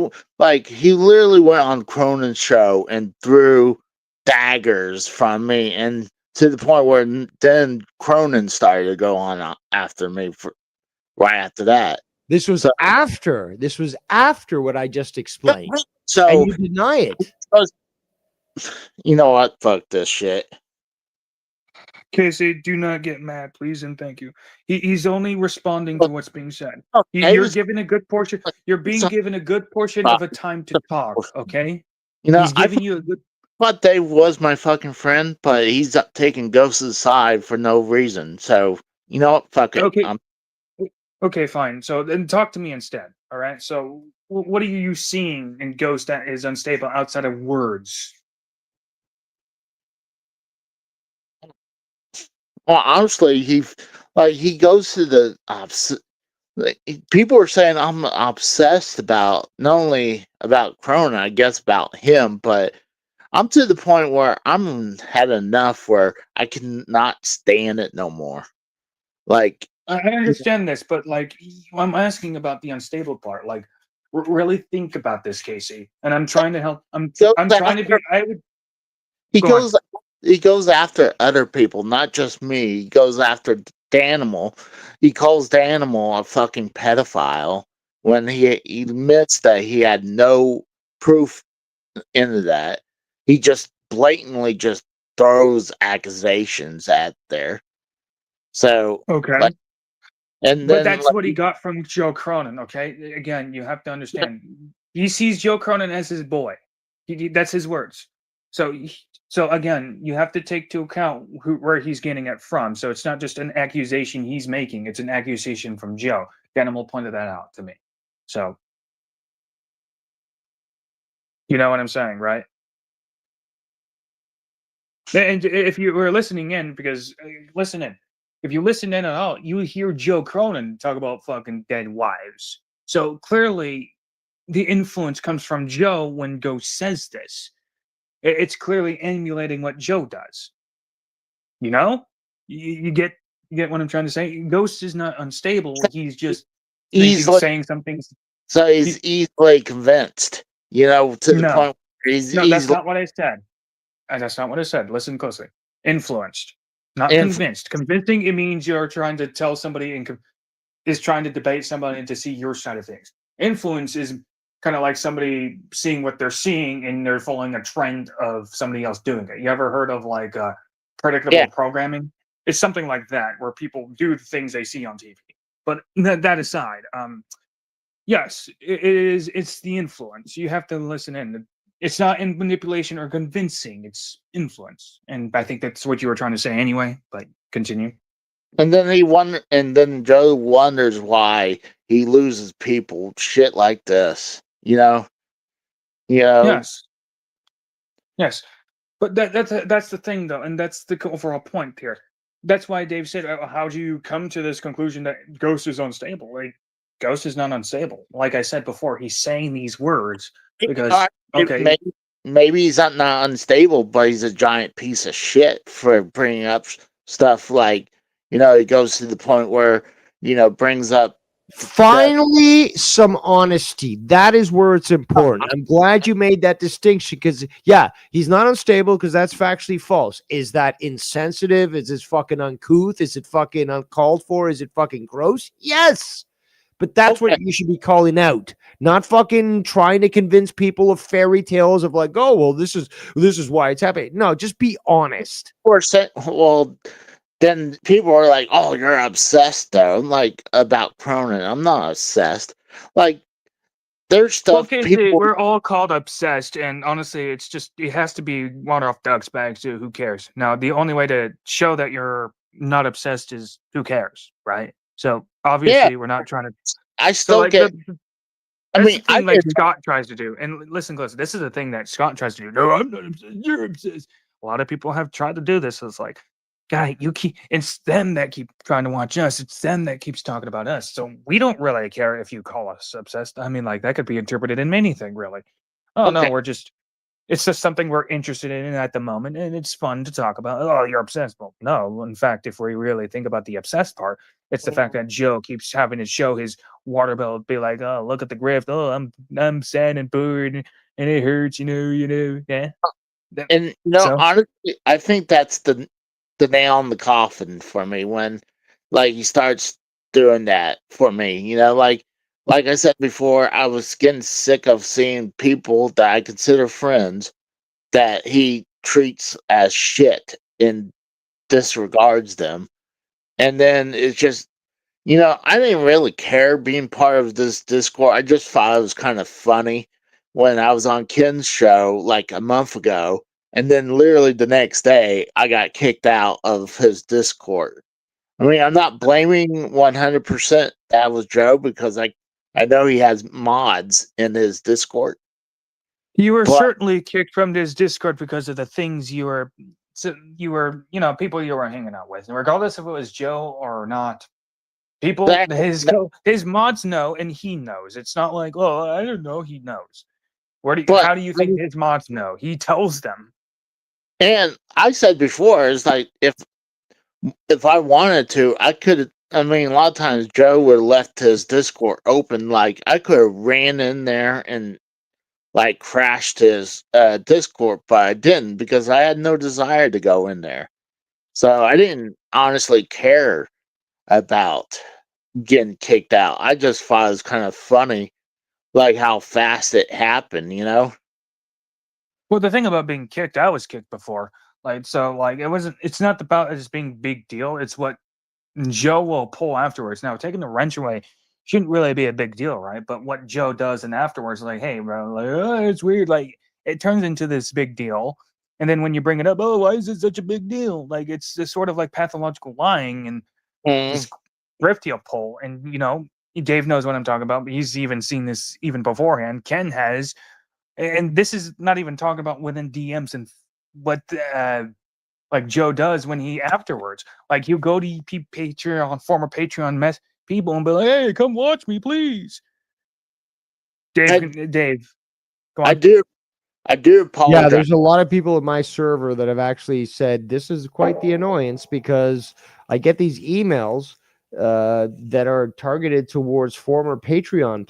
went on Cronin's show and threw daggers from me, and to the point where then Cronin started to go on after me right after that. This was after what I just explained. So, and you deny it. You know what? Fuck this shit. Casey, do not get mad, please and thank you. He's only responding to what's being said. Okay, You're given a good portion. You're being given a good portion of a time to talk. Okay. You know, he's giving you a good. But Dave was my fucking friend, but he's taking Ghost's side for no reason. So you know what? Fuck it. Okay. Okay, fine. So then talk to me instead. All right. So what are you seeing in Ghost that is unstable outside of words? Well, honestly, he goes to the people are saying I'm obsessed about not only about Cronin, I guess about him, but I'm to the point where I'm had enough where I cannot stand it no more. Like I understand this, but like I'm asking about the unstable part. Like, really think about this, Casey. And I'm trying to help. I'm trying to be. I would. He goes after other people, not just me. He goes after Danimal. He calls Danimal a fucking pedophile when he admits that he had no proof into that. He just blatantly just throws accusations at there. So okay. And but that's what he got from Joe Cronin. Okay, again, you have to understand. He sees Joe Cronin as his boy. That's his words. So again, you have to take to account where he's getting it from. So it's not just an accusation he's making; it's an accusation from Joe. Danimal pointed that out to me. So you know what I'm saying, right? And if you were listening in, because listen in, if you listen in at all, you hear Joe Cronin talk about fucking dead wives. So clearly, the influence comes from Joe when Ghost says this. It's clearly emulating what Joe does. You know, you get what I'm trying to say. Ghost is not unstable. He's just saying some things. So he's easily convinced. You know, to the point where he's that's not what I said. That's not what I said. Listen closely. Influenced, not convinced. Convincing, it means you're trying to tell somebody and is trying to debate somebody and to see your side of things. Influence is kind of like somebody seeing what they're seeing and they're following a trend of somebody else doing it. You ever heard of like predictable programming? It's something like that where people do the things they see on TV. But that aside, yes, it is. It's the influence. You have to listen in. It's not in manipulation or convincing. It's influence, and I think that's what you were trying to say anyway. But continue. And then then Joe wonders why he loses people shit like this. You know. Yes. But that's the thing though, and that's the overall point here. That's why Dave said, "How do you come to this conclusion that Ghost is unstable?" Like, Ghost is not unstable. Like I said before, he's saying these words because maybe he's not unstable, but he's a giant piece of shit for bringing up stuff like, he goes to the point where, brings up Finally, some honesty. That is where it's important. I'm glad you made that distinction because, yeah, he's not unstable because that's factually false. Is that insensitive? Is it fucking uncouth? Is it fucking uncalled for? Is it fucking gross? Yes. But that's Okay. what you should be calling out, not fucking trying to convince people of fairy tales of like, oh, well, this is why it's happening. No, just be honest. Well, then people are like, "Oh, you're obsessed, though." I'm like, about Cronin. I'm not obsessed. Like, there's Well, stuff Casey, people. we're all called obsessed, and honestly, it has to be water off duck's back. So who cares? Now, the only way to show that you're not obsessed is who cares, right? So Yeah, obviously, we're not trying to. I So still like get. I that's the mean, I thing like did. Scott tries to do. And listen close. This is the thing that Scott tries to do. No, I'm not obsessed. You're obsessed. A lot of people have tried to do this. So it's like, guy, it's them that keep trying to watch us. It's them that keeps talking about us. So we don't really care if you call us obsessed. I mean, like that could be interpreted in anything, really. Oh no, Okay. it's just something we're interested in at the moment, and it's fun to talk about. Oh, you're obsessed. Well, no. In fact, if we really think about the obsessed part, it's the fact that Joe keeps having to show his water bill, be like, "Oh, look at the grift. Oh, I'm sad and bored, and it hurts. Yeah." And So honestly, I think that's the nail in the coffin for me when, like, he starts doing that for me. Like I said before, I was getting sick of seeing people that I consider friends that he treats as shit and disregards them. And then it's just, I didn't really care being part of this Discord. I just thought it was kind of funny when I was on Ken's show like a month ago. And then literally the next day, I got kicked out of his Discord. I mean, I'm not blaming 100% that was Joe because I know he has mods in his Discord. you were But certainly kicked from this Discord because of the things people you were hanging out with, regardless if it was Joe or not. People, that, that his mods know, and he knows. It's not like, oh, I don't know. He knows. but How do you think his mods know? He tells them. and I said before, it's like if I wanted to, I could. I mean, a lot of times Joe would have left his Discord open. Like I could have ran in there and like crashed his Discord, but I didn't because I had no desire to go in there. So I didn't honestly care about getting kicked out. I just thought it was kind of funny, like how fast it happened. Well, the thing about being kicked, I was kicked before. Like, so, like, it wasn't. It's not about it just being big deal. It's what Joe will pull afterwards. Now, taking the wrench away shouldn't really be a big deal, right? But what Joe does and afterwards, like, hey, bro, like, oh, it's weird. Like, it turns into this big deal. And then when you bring it up, oh, why is it such a big deal? Like, it's this sort of like pathological lying and Mm. this grift he'll pull. And, Dave knows what I'm talking about. But he's even seen this even beforehand. Ken has. And this is not even talking about within DMs and what like Joe does when he afterwards. Like he'll go to Patreon, former Patreon mess people and be like, "Hey, come watch me, please." I, Dave, go I on. do. I do Yeah, apologize. there's a lot of people in my server that have actually said this is quite the annoyance because I get these emails that are targeted towards former Patreon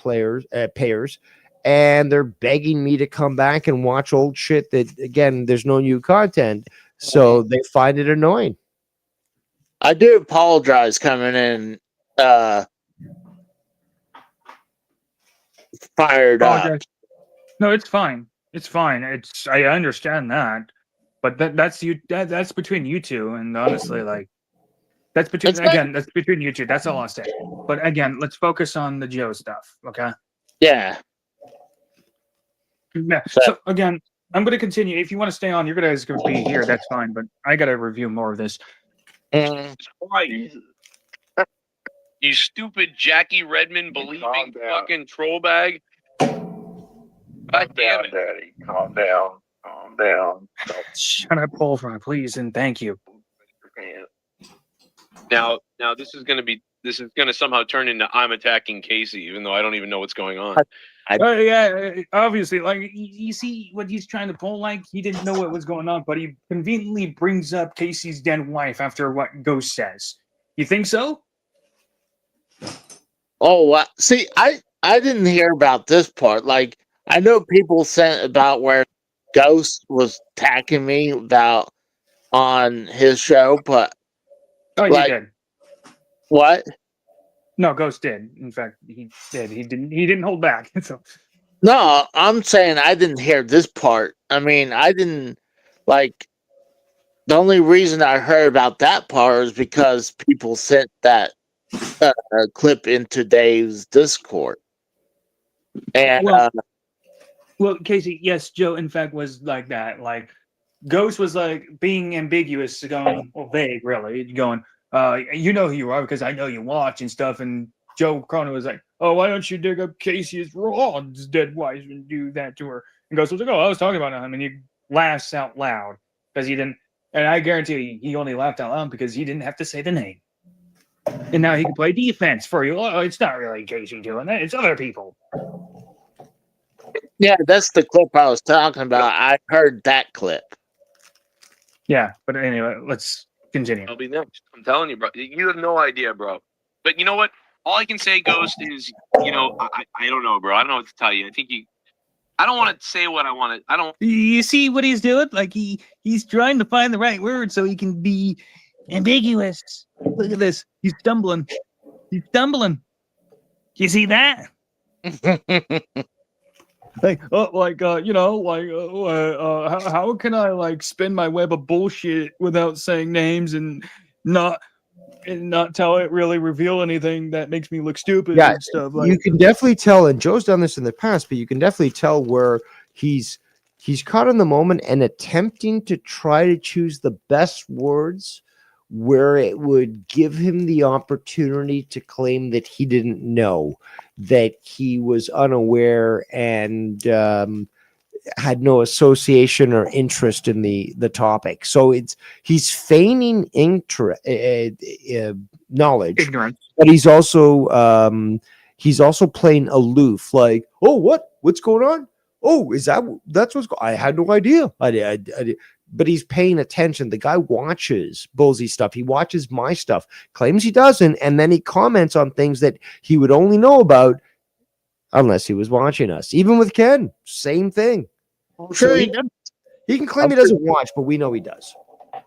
payers, and they're begging me to come back and watch old shit that, again, there's no new content, so they find it annoying. I do apologize coming in fired up. Apologize. No, it's fine. It's fine. I understand that, but that's between you two, and honestly, like that's between It's not, again that's between you two. That's all I'll say. But again, let's focus on the Joe stuff, okay? yeah. Yeah. So, So again, I'm going to continue. If you want to stay on, you're going to be here. That's fine. But I got to review more of this. mm, Right. You stupid Jackie Redmond believing fucking troll bag. God damn it. Daddy. Calm down. Calm down. Shut up, Paul, please, and thank you. Now this is going to be this is going to somehow turn into I'm attacking Casey, even though I don't even know what's going on. Yeah, obviously, like you see what he's trying to pull. Like he didn't know what was going on, but he conveniently brings up Casey's dead wife after what Ghost says. You think so? Oh, see, I didn't hear about this part. Like, I know people sent about where Ghost was attacking me about on his show, but Oh, you like, did. what? No, Ghost did. In fact, he did. He didn't. He didn't hold back. So No, I'm saying I didn't hear this part. I mean, I didn't like. The only reason I heard about that part is because people sent that clip into Dave's Discord, and well, Casey, yes, Joe, in fact, was like that. Like Ghost was like being ambiguous, going vague, really, going, you know who you are because I know you watch and stuff. And Joe Cronin was like, oh, why don't you dig up Casey's Ron's dead wife and do that to her? And Ghost was like, oh, I was talking about him, and he laughs out loud because he didn't. And I guarantee you, he only laughed out loud because he didn't have to say the name. And now he can play defense for you. Oh, it's not really Casey doing that; it's other people. yeah, that's the clip I was talking about. I heard that clip. Yeah, but anyway, let's continue. I'll be next. I'm telling you, bro. You have no idea, bro. But you know what? All I can say, Ghost, is I don't know, bro. I don't know what to tell you. I think I don't want to say what I want to. I don't. You see what he's doing? Like he's trying to find the right word so he can be ambiguous. Look at this. He's stumbling. He's stumbling. You see that? Like, how can I like spin my web of bullshit without saying names and not tell it really reveal anything that makes me look stupid and stuff. Like you can definitely tell, and Joe's done this in the past, but you can definitely tell where he's caught in the moment and attempting to try to choose the best words where it would give him the opportunity to claim that he didn't know, that he was unaware and had no association or interest in the topic. So he's feigning knowledge, ignorance, but he's also playing aloof. Like, oh, what's going on? Oh, that's what's going? I had no idea. I but he's paying attention. The guy watches Bullseye stuff. He watches my stuff. Claims he doesn't, and then he comments on things that he would only know about unless he was watching us. Even with Ken, same thing. I'm sure he can claim he doesn't watch, but we know he does.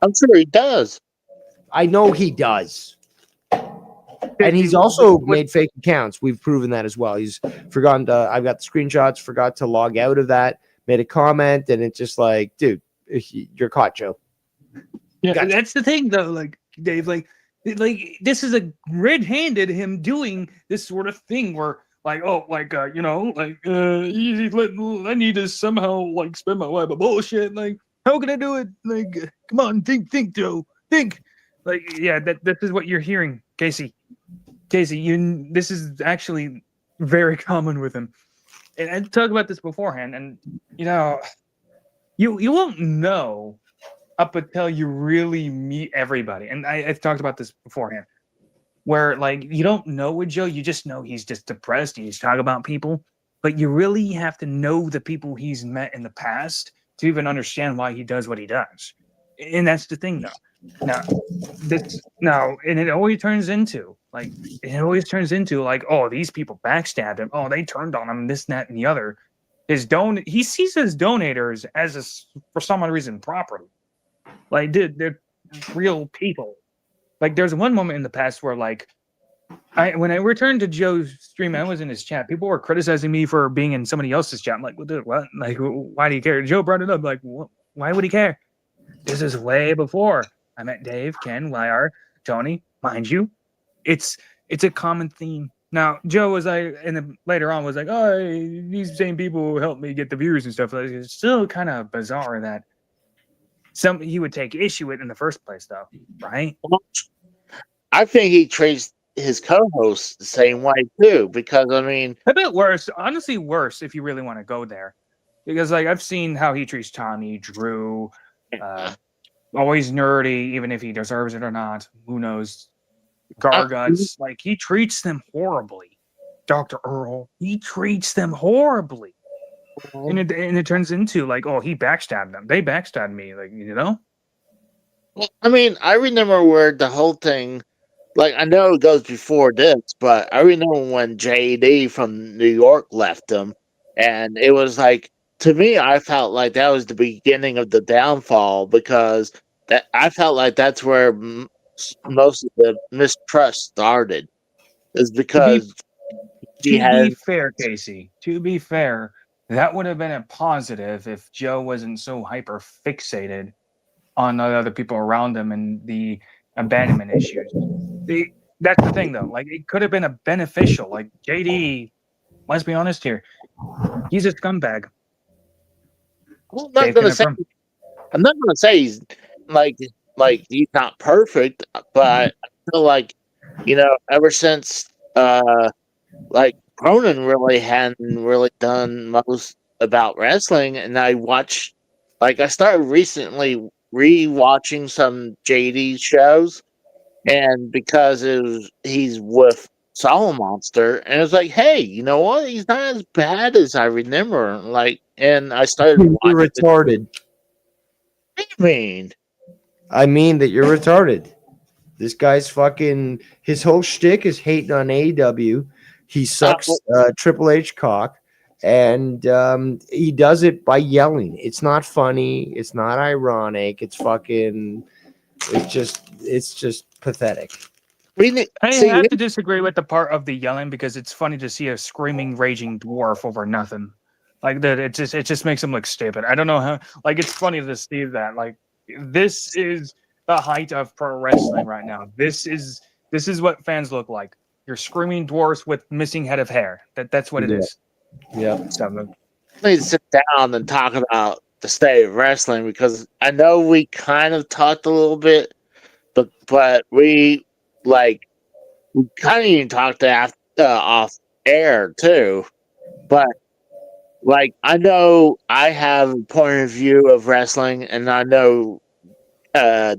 I'm sure he does. I know he does. And he's also made fake accounts. We've proven that as well. He's forgotten to, I've got the screenshots, forgot to log out of that, made a comment, and it's just like, dude, you're caught, Joe. Yeah, gotcha. That's the thing, though. Like, Dave, like this is a red-handed him doing this sort of thing where, like, I need to somehow like spin my web of bullshit. Like, how can I do it? Like, come on, think, Joe, think. Like, yeah, this is what you're hearing, Casey. This is actually very common with him. And I talked about this beforehand, and you won't know up until you really meet everybody. And I've talked about this beforehand, where like you don't know with Joe, you just know he's just depressed. He's talking about people, but you really have to know the people he's met in the past to even understand why he does what he does. And that's the thing, though. And it always turns into like, oh, these people backstabbed him. Oh, they turned on him. This, that, and the other. He sees his donators as for some reason property. Like, dude, they're real people. Like, there's one moment in the past where, like, when I returned to Joe's stream, I was in his chat. People were criticizing me for being in somebody else's chat. I'm like, well, dude, what? Like, why do you care? Joe brought it up. Like, why would he care? This is way before I met Dave, Ken, YR, Tony. Mind you, it's a common theme. Now, Joe was later on was like, oh, these same people helped me get the views and stuff. It's still kind of bizarre that he would take issue with in the first place, though, right? I think he treats his co-hosts the same way too, because I mean, a bit worse. Honestly, worse if you really want to go there, because like I've seen how he treats Tommy, Drew, always nerdy, even if he deserves it or not. Who knows? Gargots, like he treats them horribly. Dr. Earl, he treats them horribly. And it turns into like, oh, he backstabbed them. They backstabbed me, like, you know? Well, I mean, I remember where the whole thing, like, I know it goes before this, but I remember when JD from New York left them, and it was like, to me, I felt like that was the beginning of the downfall because that I felt like that's where most of the mistrust started, is To be because he to be had, fair, Casey, to be fair, that would have been a positive if Joe wasn't so hyper fixated on the other people around him and the abandonment issues. That's the thing, though. Like, it could have been a beneficial. Like, JD, let's be honest here, he's a scumbag. I'm not Dave gonna can say, affirm. I'm not gonna say he's like he's not perfect, but I feel like, ever since like Cronin really hadn't really done most about wrestling, and I started recently rewatching some JD shows, and because he's with Solid Monster, and it's like, hey, you know what? He's not as bad as I remember. Like, and I started You're watching it. retarded. What do you mean? I mean that you're retarded. This guy's fucking. His whole shtick is hating on AEW. He sucks Triple H cock, and he does it by yelling. It's not funny. It's not ironic. It's fucking. It's just pathetic. I have to disagree with the part of the yelling because it's funny to see a screaming, raging dwarf over nothing. Like that, it just makes him look stupid. I don't know how. Like, it's funny to see that. Like, this is the height of pro wrestling right now. This is what fans look like. You're screaming dwarfs with missing head of hair. That's what it is. Yeah. So, need to sit down and talk about the state of wrestling because I know we kind of talked a little bit, but we kind of even talked off air too. But I know I have a point of view of wrestling, and I know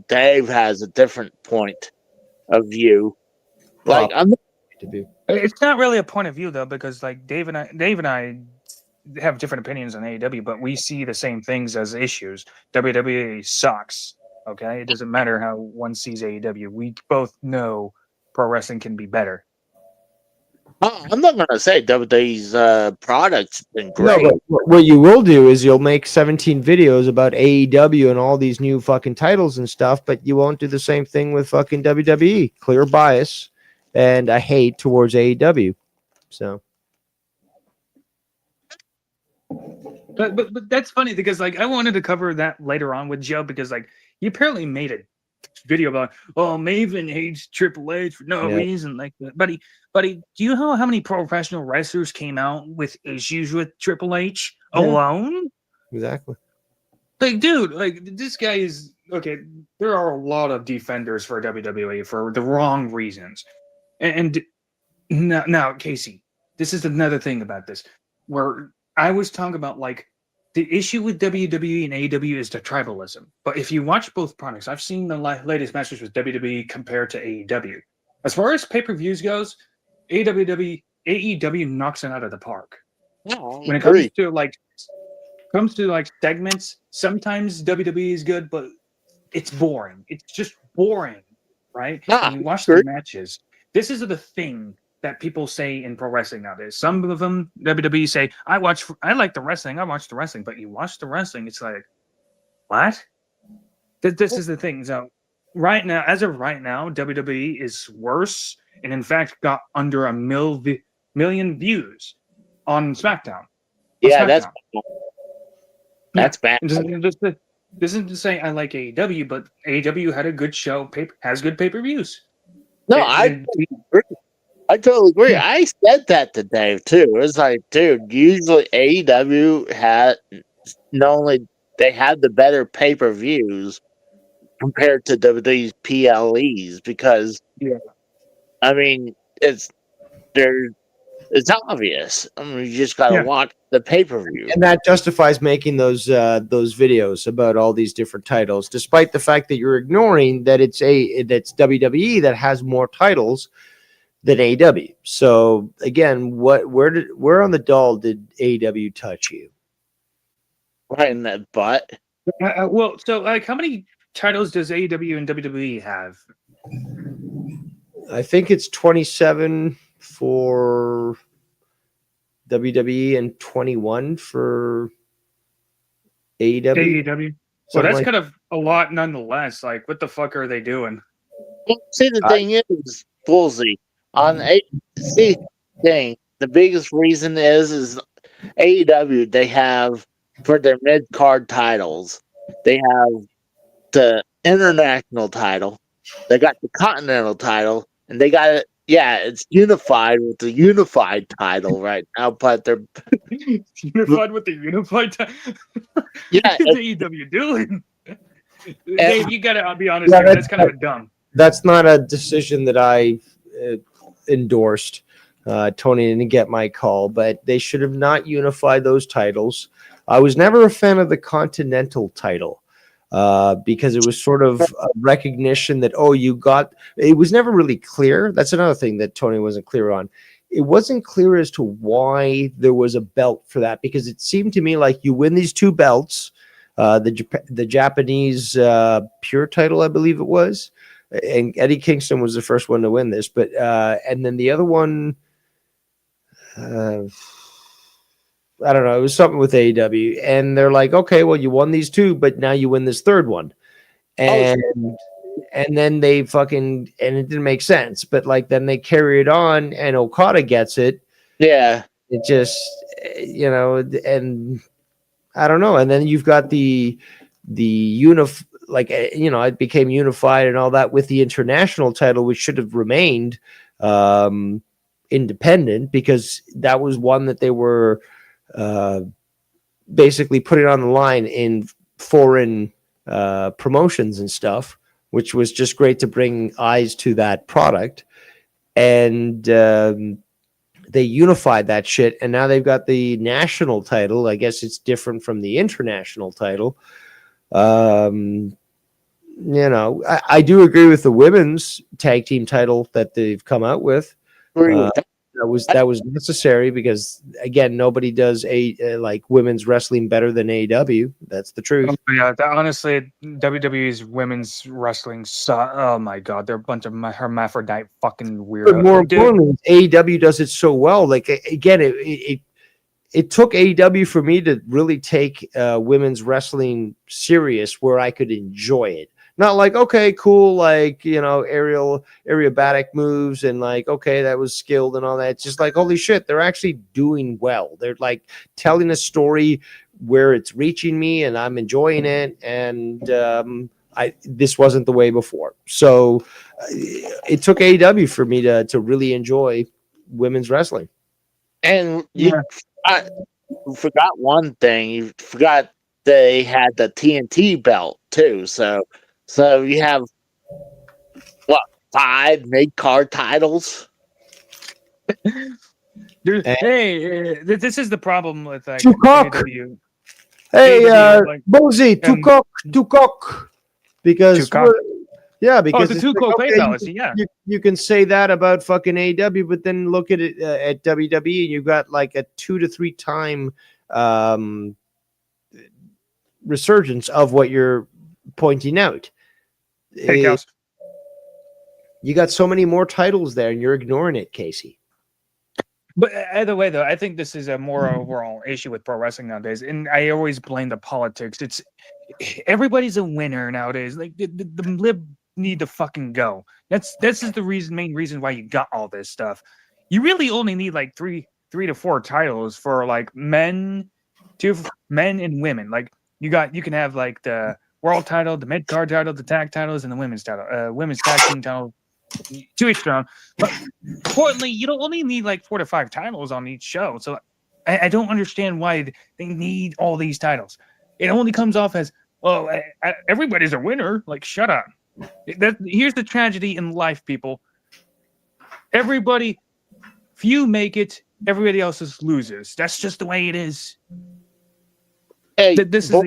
Dave has a different point of view. Like I'm To be. it's not really a point of view though, because like Dave and I have different opinions on AEW, but we see the same things as issues. WWE sucks. Okay, it doesn't matter how one sees AEW. We both know pro wrestling can be better. I'm not gonna say WWE's product's been No, great. but what you will do is you'll make 17 videos about AEW and all these new fucking titles and stuff, but you won't do the same thing with fucking WWE. Clear bias and a hate towards AEW. So, But that's funny because like I wanted to cover that later on with Joe because like he apparently made a video about Maven hates Triple H for no reason like that. But do you know how many professional wrestlers came out with issues with Triple H alone? exactly. Like, dude, like this guy is okay. There are a lot of defenders for WWE for the wrong reasons, and now Casey, this is another thing about this where I was talking about like the issue with WWE and AEW is the tribalism. But if you watch both products, I've seen the latest matches with WWE compared to AEW. As far as pay-per-views goes, AEW knocks it out of the park. When it comes to like segments, sometimes WWE is good, but it's boring. It's just boring, right? When you watch the matches, this is the thing that people say in pro wrestling nowadays. Some of them, WWE say, I like the wrestling, I watch the wrestling, but you watch the wrestling, it's like, what? This is the thing. So right now, as of right now, WWE is worse, and in fact got under a million views on SmackDown. That's bad. This isn't to say I like AEW, but AEW had a good show, has good pay-per-views. No, I totally agree. Yeah. I said that to Dave too. It was like, dude, usually AEW had not only they had the better pay-per-views compared to WWE's PLEs because I mean it's It's obvious. I mean, you just got to Yeah. watch the pay-per-view. And that justifies making those videos about all these different titles, despite the fact that you're ignoring that that's WWE that has more titles than AEW. So again, where on the doll did AEW touch you? Right in that butt. Well, so like, how many titles does AEW and WWE have? I think it's 27 for WWE and 21 for AEW. AEW. Well, Something that's like kind of a lot nonetheless. Like, what the fuck are they doing? Well, see, the thing is, Bullsy, on see, thing, the biggest reason is AEW, they have, for their mid-card titles, they have the international title, they got the continental title, and they got it, yeah, it's unified with the unified title right now, but they're Unified with the unified Yeah, what is AEW doing? Dave, you gotta be honest Yeah, here. That's kind of a dumb. that's not a decision that I endorsed. Tony didn't get my call, but they should have not unified those titles. I was never a fan of the Continental title because it was sort of a recognition that, oh, it was never really clear. That's another thing that Tony wasn't clear on. It wasn't clear as to why there was a belt for that, because it seemed to me like you win these two belts, the Japanese pure title, I believe it was, and Eddie Kingston was the first one to win this, but and then the other one, I don't know, it was something with AEW, and they're like, okay, well, you won these two, but now you win this third one, and then they and it didn't make sense, but like then they carry it on, and Okada gets it. yeah. It just, and I don't know, and then you've got the it became unified and all that with the international title, which should have remained independent, because that was one that they were basically putting on the line in foreign promotions and stuff, which was just great to bring eyes to that product. And they unified that shit, and now they've got the national title. I guess it's different from the international title. I do agree with the women's tag team title that they've come out with. That was necessary because, again, nobody does like women's wrestling better than AEW. That's the truth. Oh, yeah, honestly, WWE's women's wrestling. Oh my god, they're a bunch of hermaphrodite fucking weirdos. But more importantly, AEW does it so well. Like, again, it took AEW for me to really take women's wrestling serious, where I could enjoy it. Not like, okay, cool, like, aerobatic moves and like, okay, that was skilled and all that. It's just like, holy shit, they're actually doing well. They're like telling a story where it's reaching me and I'm enjoying it. And this wasn't the way before. So it took AEW for me to really enjoy women's wrestling. And you forgot one thing. You forgot they had the TNT belt too. So you have what, 5 mid-card titles? This is the problem with like AEW. Hey, Bozy, two cock. Because because the two cock fallacy. Yeah, you can say that about fucking AEW, but then look at it at WWE, and you've got like a 2 to 3 time resurgence of what you're pointing out. You got so many more titles there, and you're ignoring it, Casey. But either way, though, I think this is a more overall issue with pro wrestling nowadays, and I always blame the politics. It's everybody's a winner nowadays. Like the lib need to fucking go. This is the main reason why you got all this stuff. You really only need like three to 4 titles for like men and women. Like you can have like the world title, the mid card title, the tag titles, and the women's title, women's tag team title. To each round, but importantly, you don't only need like 4 to 5 titles on each show. So I don't understand why they need all these titles. It only comes off as, well, everybody's a winner. Like, shut up. Here's the tragedy in life, people. Few make it, everybody else is losers. That's just the way it is. Hey, This is boy,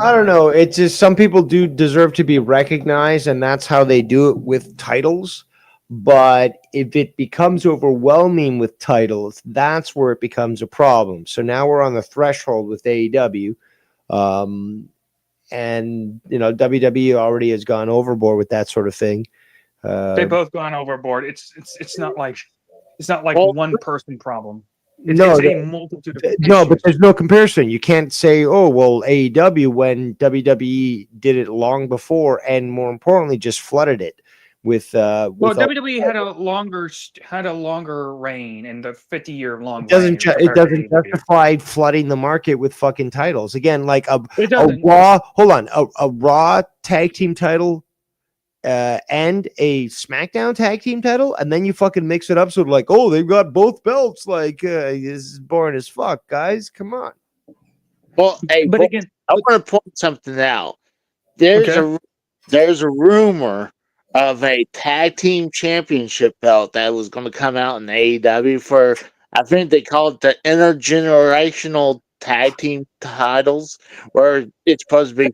I don't know. It's just some people do deserve to be recognized, and that's how they do it with titles. But if it becomes overwhelming with titles, that's where it becomes a problem. So now we're on the threshold with AEW. And WWE already has gone overboard with that sort of thing. They've both gone overboard. It's not like well, one person problem. It's no, a multitude of no, but issues. there's no comparison. You can't say, "Oh, well, AEW," when WWE did it long before, and more importantly, just flooded it with. Well, With all, WWE had a longer reign in the 50-year long it doesn't reign it compared to doesn't AEW. justify flooding the market with fucking titles again. Like It a doesn't. Raw. Hold on, a Raw tag team title. And a SmackDown tag team title, and then you fucking mix it up. So like, oh, they've got both belts. Like, this is boring as fuck, guys. Come on. well, hey, But boy, again, I want to point something out. There's okay. there's a rumor of a tag team championship belt that was going to come out in AEW for, I think they call it the intergenerational tag team titles, where it's supposed to be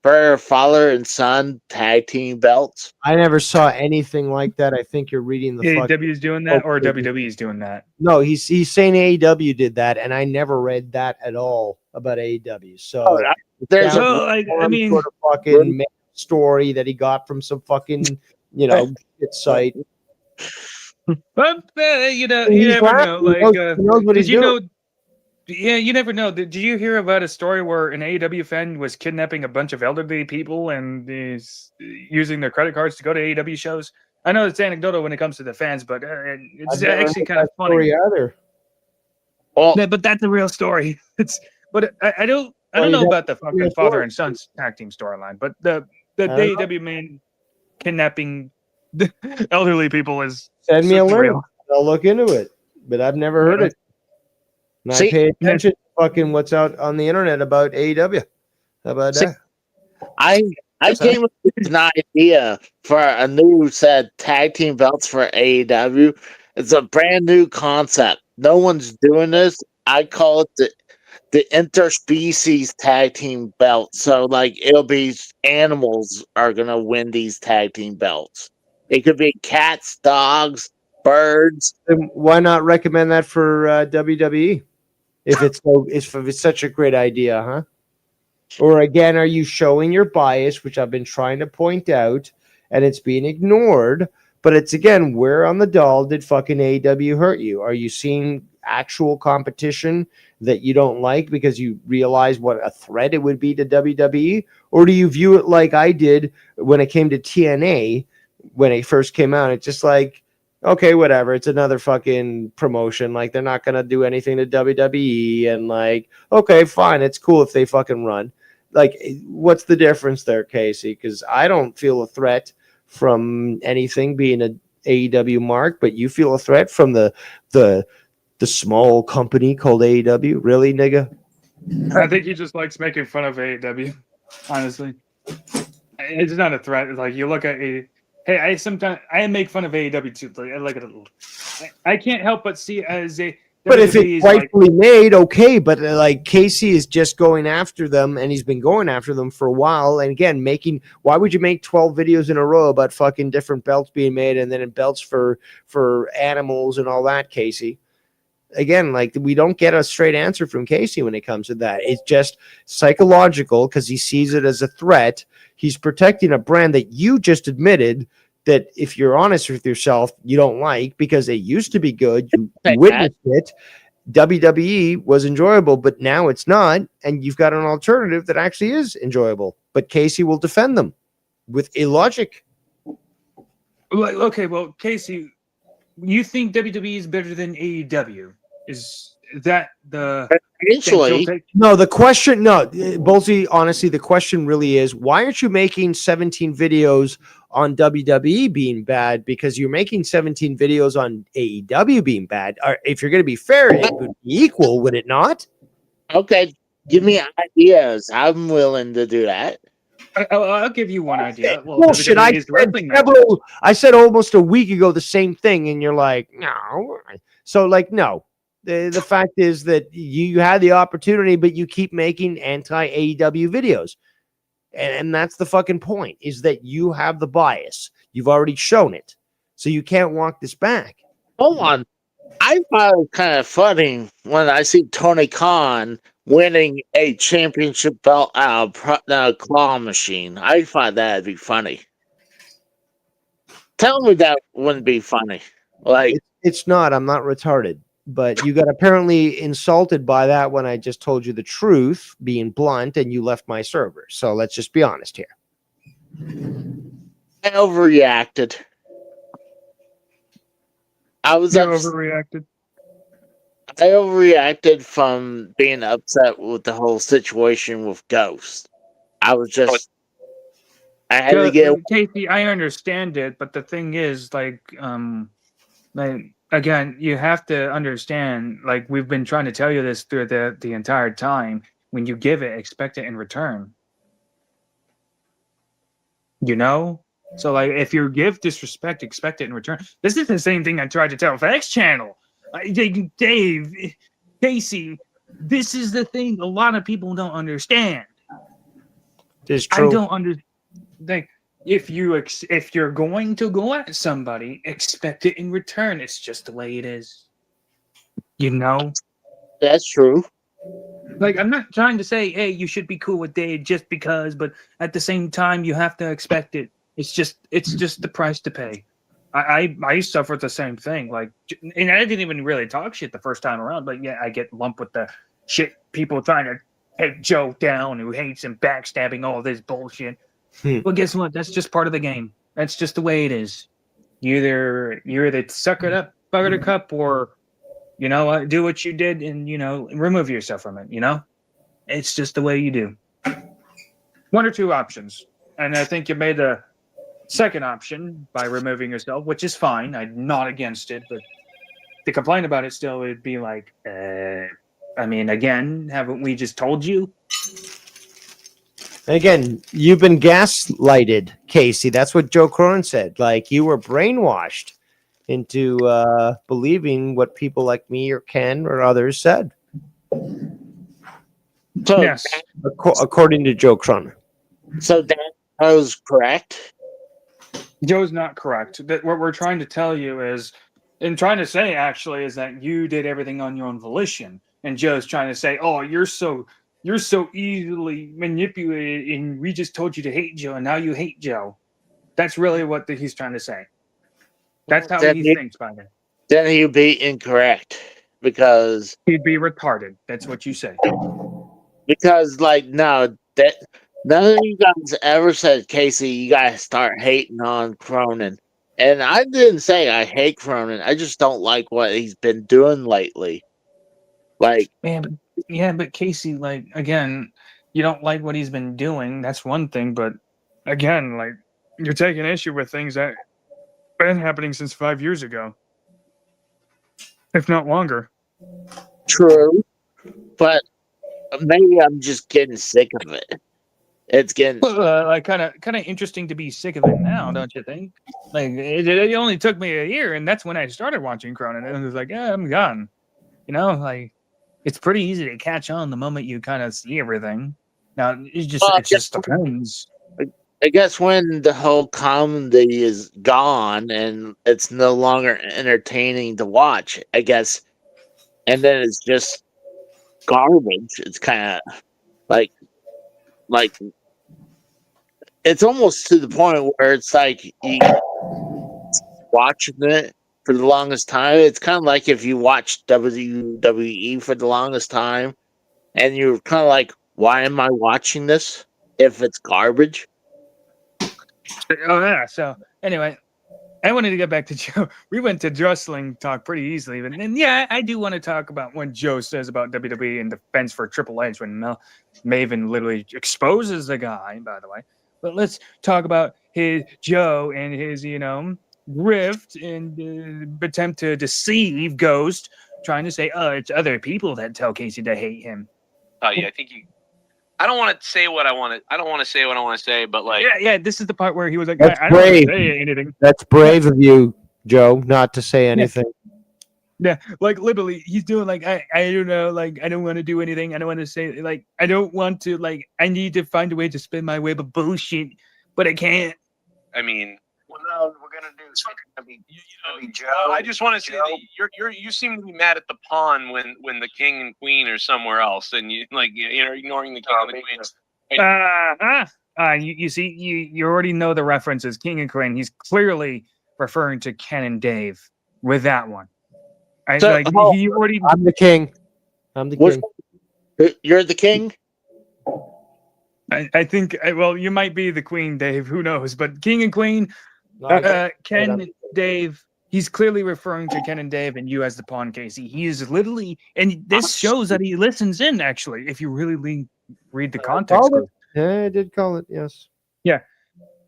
for a father and son tag team belts. I never saw anything like that. I think you're reading the fuck. AEW is doing that, or WWE is doing that. No, he's saying AEW did that, and I never read that at all about AEW. So There's a Well, I mean, sort of fucking story that he got from some fucking shit site. but you He's never laughing. know. He Like, knows what did he's you doing. know? Yeah, you never know. Did you hear about a story where an AEW fan was kidnapping a bunch of elderly people and is using their credit cards to go to AEW shows? I know it's anecdotal when it comes to the fans, but it's I've never actually heard kind of that funny. story either. well, Yeah, but that's a real story. But I don't Well, know you about the real fucking father story. and son's tag team storyline. But the I don't know. AEW man kidnapping the elderly people is Send me a certainly link. real. I'll look into it. But I've never heard it. And I See- pay attention to fucking what's out on the internet about AEW. How about See- that? I came up with an idea for a new set of tag team belts for AEW. It's a brand new concept. No one's doing this. I call it the interspecies tag team belt. So like it'll be animals are gonna win these tag team belts. It could be cats, dogs, birds. Then why not recommend that for WWE? If it's such a great idea, huh? Or again, are you showing your bias, which I've been trying to point out, and it's being ignored? But it's again, where on the doll did fucking AEW hurt you? Are you seeing actual competition that you don't like because you realize what a threat it would be to WWE? Or do you view it like I did when it came to TNA when it first came out? It's just like, okay, whatever. It's another fucking promotion. Like, they're not gonna do anything to WWE, and like, okay, fine. It's cool if they fucking run. Like, what's the difference there, Casey? Because I don't feel a threat from anything being a AEW mark, but you feel a threat from the small company called AEW. Really, nigga? I think he just likes making fun of AEW. Honestly, it's not a threat. It's like you look at a. Hey, I make fun of AEW too. Like I can't help but see it as a. But if WWE it's is like, rightfully made, okay. But like Casey is just going after them, and he's been going after them for a while. And again, why would you make 12 videos in a row about fucking different belts being made, and then belts for animals and all that, Casey? Again, like, we don't get a straight answer from Casey when it comes to that. It's just psychological because he sees it as a threat. He's protecting a brand that you just admitted that, if you're honest with yourself, you don't like because it used to be good. You witnessed it. WWE was enjoyable, but now it's not. And you've got an alternative that actually is enjoyable. But Casey will defend them with illogic. okay, well, Casey, you think WWE is better than AEW? Is that the Actually, No, the question, no, Bolsey, honestly, the question really is, why aren't you making 17 videos on WWE being bad? Because you're making 17 videos on AEW being bad. If you're going to be fair, it would be equal, would it not? okay, give me ideas. I'm willing to do that. I'll give you one idea. Well, Bullshit. WWE is wrestling matches. I said almost a week ago the same thing, and you're like, no. So, like, no. The fact is that you had the opportunity, but you keep making anti-AEW videos. And that's the fucking point, is that you have the bias. You've already shown it. So you can't walk this back. Hold on. I find it kind of funny when I see Tony Khan winning a championship belt out of a claw machine. I find that'd be funny. Tell me that wouldn't be funny. Like, It's not. I'm not retarded. But you got apparently insulted by that when I just told you the truth, being blunt, and you left my server. So let's just be honest here. I overreacted. I was You ups- overreacted. I overreacted from being upset with the whole situation with Ghost. I was just I had to get Casey, I understand it, but the thing is, like again, you have to understand, like we've been trying to tell you this through the entire time. When you give it, expect it in return. You know? So like if you give disrespect, expect it in return. This is the same thing I tried to tell Facts Channel. Dave, Casey, this is the thing a lot of people don't understand. It's true. I don't understand. Like, if you're going to go at somebody, expect it in return. It's just the way it is. You know? That's true. Like, I'm not trying to say, hey, you should be cool with Dave just because, but at the same time, you have to expect it. It's just the price to pay. I suffered the same thing. Like, and I didn't even really talk shit the first time around, but yeah, I get lumped with the shit people trying to take Joe down, who hates him, backstabbing, all this bullshit. Well, guess what? That's just part of the game. That's just the way it is. You either suck it up, buttercup, or you know what, do what you did and remove yourself from it. It's just the way you do. One or two options, and I think you made the second option by removing yourself, which is fine. I'm not against it, but to complain about it still would be like, I mean, again, haven't we just told you? Again, you've been gaslighted, Casey. That's what Joe Cronin said. Like, you were brainwashed into believing what people like me or Ken or others said. So, Yes. According to Joe Cronin. So that was correct. Joe's not correct. What we're trying to tell you is, and trying to say actually, is that you did everything on your own volition. And Joe's trying to say, oh, you're so easily manipulated, and we just told you to hate Joe, and now you hate Joe. That's really what he's trying to say. That's how he thinks by it. Then he'd be incorrect because he'd be retarded. That's what you say. Because no, that none of you guys ever said, Casey, you gotta start hating on Cronin. And I didn't say I hate Cronin. I just don't like what he's been doing lately. Like, but Casey, like, again, you don't like what he's been doing. That's one thing, but again, like, you're taking issue with things that been happening since 5 years ago, if not longer. True, but maybe I'm just getting sick of it. It's getting like kind of interesting to be sick of it now, don't you think? Like, it only took me a year, and that's when I started watching Cronin, and it was like, yeah, I'm gone. Like, it's pretty easy to catch on the moment you kind of see everything. Now, it just depends. I guess when the whole comedy is gone and it's no longer entertaining to watch, I guess, and then it's just garbage. It's kind of like it's almost to the point where it's like you watching it for the longest time. It's kind of like if you watched WWE for the longest time, and you're kind of like, why am I watching this if it's garbage? Oh yeah. So anyway, I wanted to get back to Joe. We went to wrestling talk pretty easily, and yeah, I do want to talk about what Joe says about WWE in defense for Triple H when Maven literally exposes the guy. By the way, but let's talk about his Joe and his rift and attempt to deceive Ghost, trying to say, oh, it's other people that tell Casey to hate him. Oh yeah, I think you. I don't want to say what I want to. I don't want to say what I want to say, but like, yeah. This is the part where he was like, That's I don't brave. want to say anything. That's brave of you, Joe, not to say anything. Yeah, like literally, he's doing like I don't know, like I don't want to do anything. I don't want to say like I don't want to like I need to find a way to spin my web of bullshit, but I can't. I mean, Well, no, we're gonna do. It's gonna be, Joe. I just want to say that you seem to be mad at the pawn when the king and queen are somewhere else, and you're ignoring the king and the queen. You see, you already know the references. King and Queen. He's clearly referring to Ken and Dave with that one. So, He already. I'm the king. I'm the Which- king. You're the king? I think. Well, you might be the queen, Dave. Who knows? But King and Queen, No, I can't- Ken, Dave. He's clearly referring to Ken and Dave, and you as the pawn, Casey. He is literally, and this shows that he listens in. Actually, if you really read the context. called it. Yeah, I did call it. Yes.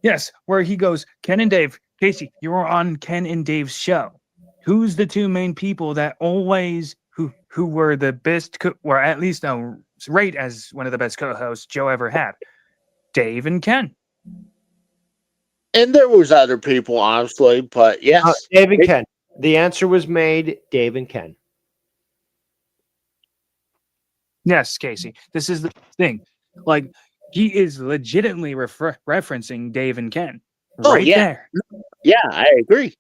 Yes, where he goes, Ken and Dave. Casey, you were on Ken and Dave's show. Who's the two main people that always who were the best, or at least rate as one of the best co-hosts Joe ever had? Dave and Ken. And there was other people, honestly, but yes. Dave and Ken. The answer was made. Dave and Ken. Yes, Casey. This is the thing. Like he is legitimately referencing Dave and Ken. Oh, right yeah. there. Yeah, I agree.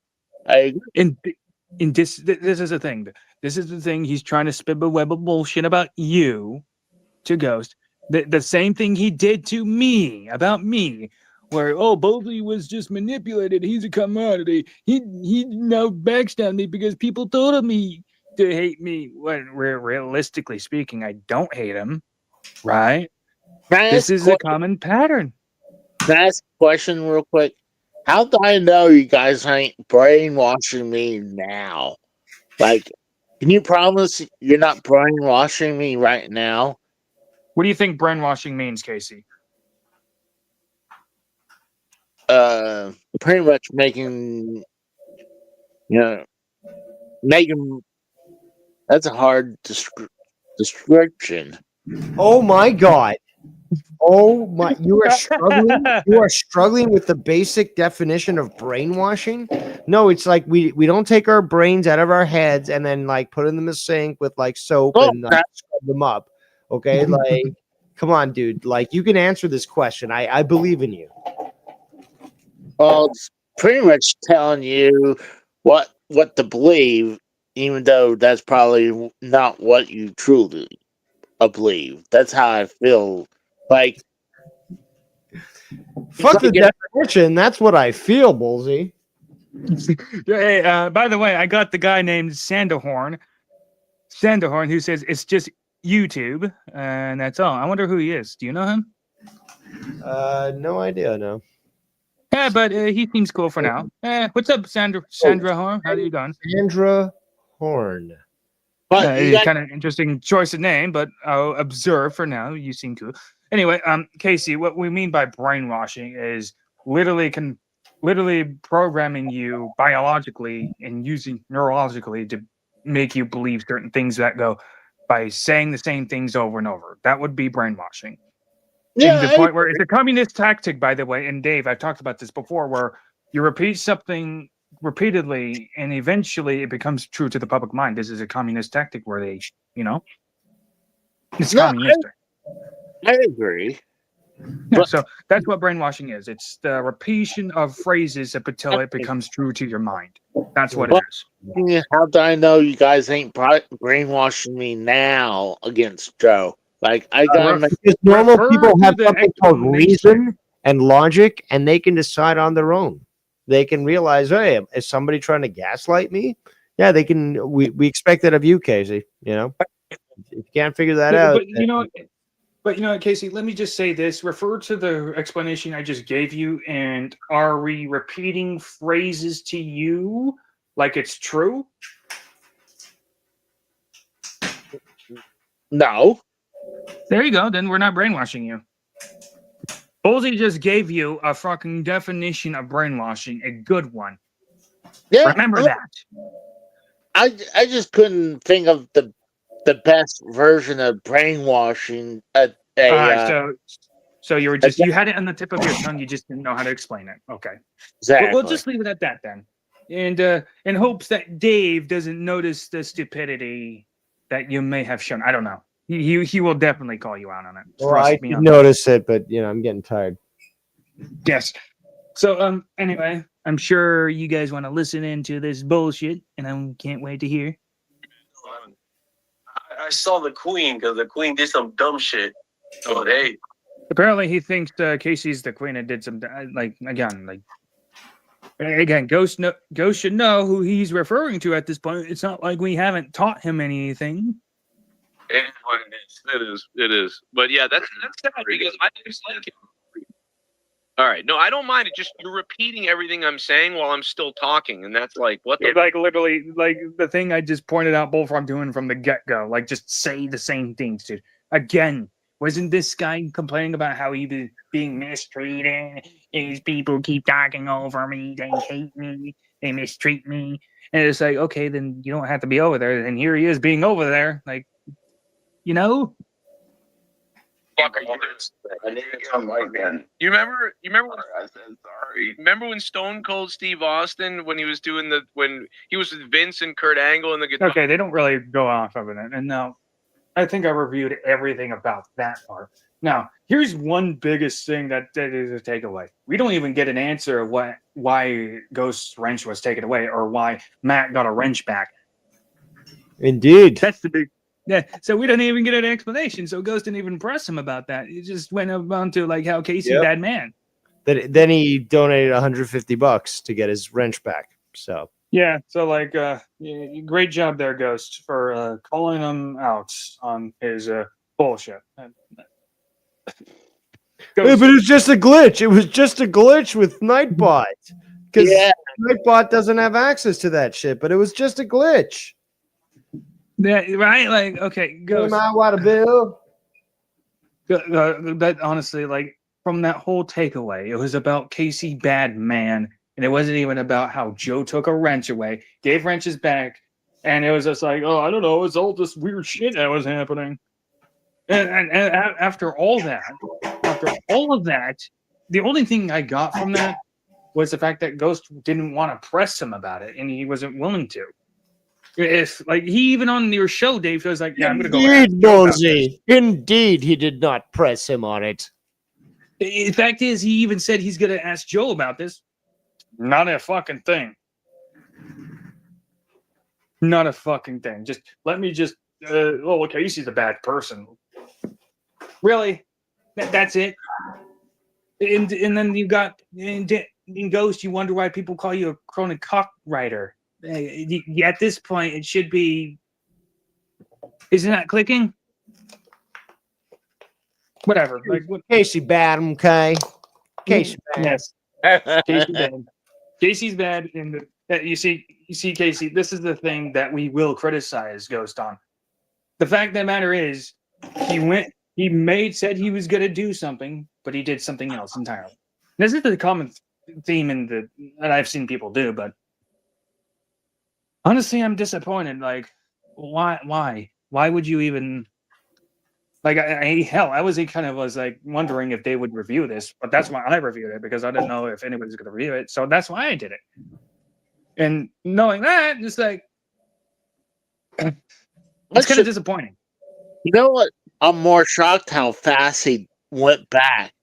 And this is the thing. This is the thing. He's trying to spit a web of bullshit about you to Ghost. The same thing he did to me about me, where Bovey was just manipulated. He's a commodity. He now backstabbed me because people told me to hate me. When realistically speaking, I don't hate him. Right? This is a common pattern. Can I ask a question real quick? How do I know you guys ain't brainwashing me now? Like, can you promise you're not brainwashing me right now? What do you think brainwashing means, Casey? Pretty much making, making. That's a hard description. Oh my God. Oh my! You are struggling. You are struggling with the basic definition of brainwashing. No, it's like we don't take our brains out of our heads and then like put them in the sink with like soap and scrub them up. Okay, like come on, dude. Like you can answer this question. I believe in you. Well, it's pretty much telling you what to believe, even though that's probably not what you truly believe. That's how I feel. Like, fuck the definition. That's what I feel, Bullsy. Hey, by the way, I got the guy named Sanderhorn, who says it's just YouTube, and that's all. I wonder who he is. Do you know him? No idea. No. Yeah, but he seems cool for now. What's up, Sandra Horn? How are you doing? Sandra Horn. But kind of interesting choice of name, but I'll observe for now. You seem cool. Anyway, Casey, what we mean by brainwashing is literally programming you biologically and using neurologically to make you believe certain things that go by saying the same things over and over. That would be brainwashing. Yeah, to the point where it's a communist tactic, by the way. And Dave, I've talked about this before, where you repeat something repeatedly and eventually it becomes true to the public mind. This is a communist tactic where they, it's communistic. I agree. Yeah, so that's what brainwashing is. It's the repetition of phrases until it becomes true to your mind. That's what it is. How do I know you guys ain't brainwashing me now against Joe? Like, I got because normal people have something called reason and logic, and they can decide on their own. They can realize, hey, is somebody trying to gaslight me? Yeah, they can. We expect that of you, Casey. If you can't figure that out. But Casey, let me just say this. Refer to the explanation I just gave you, and are we repeating phrases to you like it's true? No. There you go. Then we're not brainwashing you. Bolsey just gave you a fucking definition of brainwashing, a good one. Yeah, remember that. I just couldn't think of the best version of brainwashing. So you were just you had it on the tip of your tongue. You just didn't know how to explain it. Okay. Exactly. We'll just leave it at that then. and in hopes that Dave doesn't notice the stupidity that you may have shown. I don't know. He will definitely call you out on it. Well, Trust I me did on that. notice it, but I'm getting tired. Yes. So anyway, I'm sure you guys want to listen into this bullshit, and I can't wait to hear. I saw the queen because the queen did some dumb shit. So hey, Apparently, he thinks Casey's the queen and did some again. Ghost should know who he's referring to at this point. It's not like we haven't taught him anything. it is what it is. It is. But yeah, that's sad because I just like him. All right. No, I don't mind it. Just you're repeating everything I'm saying while I'm still talking, and that's like what the Like literally, like the thing I just pointed out, Bullfrog doing from the get go. Like just say the same things, dude. Again, wasn't this guy complaining about how he was being mistreated? These people keep talking over me. They hate me. They mistreat me. And it's like, okay, then you don't have to be over there. And here he is being over there, like, you know. fuck are you doing? I need to come like that. You remember when I said sorry. Remember when Stone Cold Steve Austin, when he was doing when he was with Vince and Kurt Angle and the guitar? Okay, they don't really go off of it. And now, I think I reviewed everything about that part. Now, here's one biggest thing that is a takeaway. We don't even get an answer of why Ghost's wrench was taken away or why Matt got a wrench back. Indeed. That's the big. Yeah, so we don't even get an explanation. So Ghost didn't even press him about that. It just went on to like how Casey bad man. Then he donated $150 to get his wrench back. So Yeah, so like, great job there, Ghost, for calling him out on his bullshit. Yeah, but it's just a glitch. It was just a glitch with Nightbot because Nightbot doesn't have access to that shit. But it was just a glitch. Yeah, right. Like, okay, Ghost. Water bill. But honestly, like from that whole takeaway, it was about Casey bad man, and it wasn't even about how Joe took a wrench away, gave wrenches back, and it was just like, oh, I don't know, it's all this weird shit that was happening. And after all of that, the only thing I got from that was the fact that Ghost didn't want to press him about it, and he wasn't willing to. If like he even on your show, Dave was like, "Yeah, I'm gonna go." Indeed, Ballsy. Indeed, he did not press him on it. The fact is, he even said he's gonna ask Joe about this. Not a fucking thing. Not a fucking thing. Just let me just. Oh, okay, Casey's a bad person. Really? That's it. And then you got in Ghost. You wonder why people call you a chronic cock writer. At this point, it should be. Isn't that clicking? Whatever. Like what? Casey bad, okay? Casey bad. Yes. Casey's bad. Casey's bad, and you see, Casey. This is the thing that we will criticize Ghost on. The fact of the matter is, he said he was going to do something, but he did something else entirely. This is the common theme that I've seen people do, but. Honestly, I'm disappointed. Like, why would you even? Like, I was like wondering if they would review this, but that's why I reviewed it because I didn't know if anybody's going to review it. So that's why I did it. And knowing that, just like, it's kind of disappointing. You know what? I'm more shocked how fast he went back.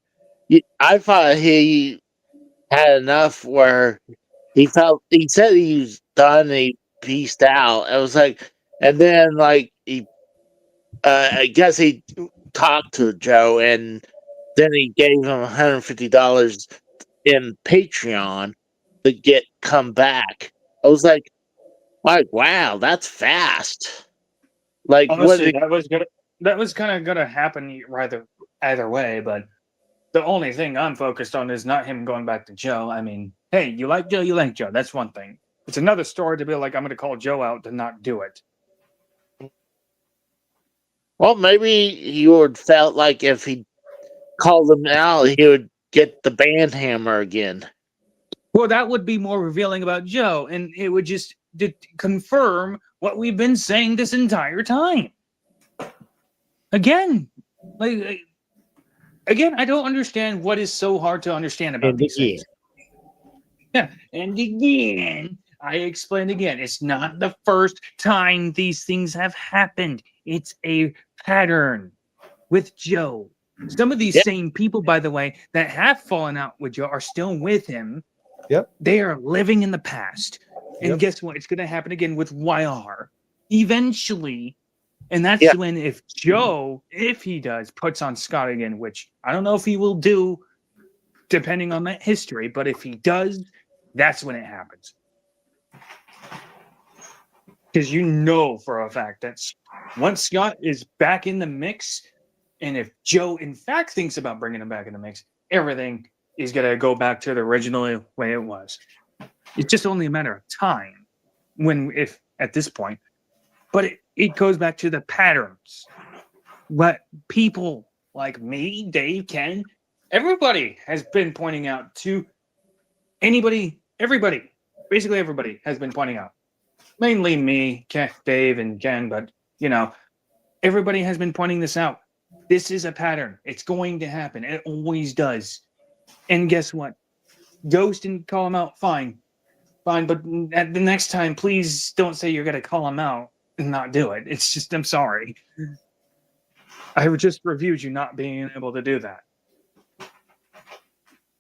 I thought he had enough where he said he was done. He pieced out. It was like, and then like I guess he talked to Joe, and then he gave him $150 in Patreon to come back. I was like, wow, that's fast. Like, honestly, that was kind of gonna happen either way. But the only thing I'm focused on is not him going back to Joe. I mean, hey, you like Joe, you like Joe. That's one thing. It's another story to be like, I'm going to call Joe out to not do it. Well, maybe he would felt like if he called him out, he would get the band hammer again. Well, that would be more revealing about Joe, and it would just confirm what we've been saying this entire time. Again, I don't understand what is so hard to understand about these things. Yeah, and again, I explained again, it's not the first time these things have happened. It's a pattern with Joe. Some of these Yeah. same people, by the way, that have fallen out with Joe are still with him. Yep. They are living in the past. And Yep. guess what? It's going to happen again with YR eventually. And that's Yeah. when, if Joe, if he does, puts on Scott again, which I don't know if he will do, depending on that history, but if he does, that's when it happens. Because you know for a fact that once Scott is back in the mix, and if Joe in fact thinks about bringing him back in the mix, everything is going to go back to the original way it was. It's just only a matter of time if at this point, but it goes back to the patterns. What people like me, Dave, Ken, everybody has been pointing out to everybody, basically everybody has been pointing out. Mainly me, Dave, and Ken, but everybody has been pointing this out. This is a pattern. It's going to happen. It always does. And guess what? Ghost didn't call him out. Fine. But at the next time, please don't say you're going to call him out and not do it. It's just, I'm sorry. I just reviewed you not being able to do that. At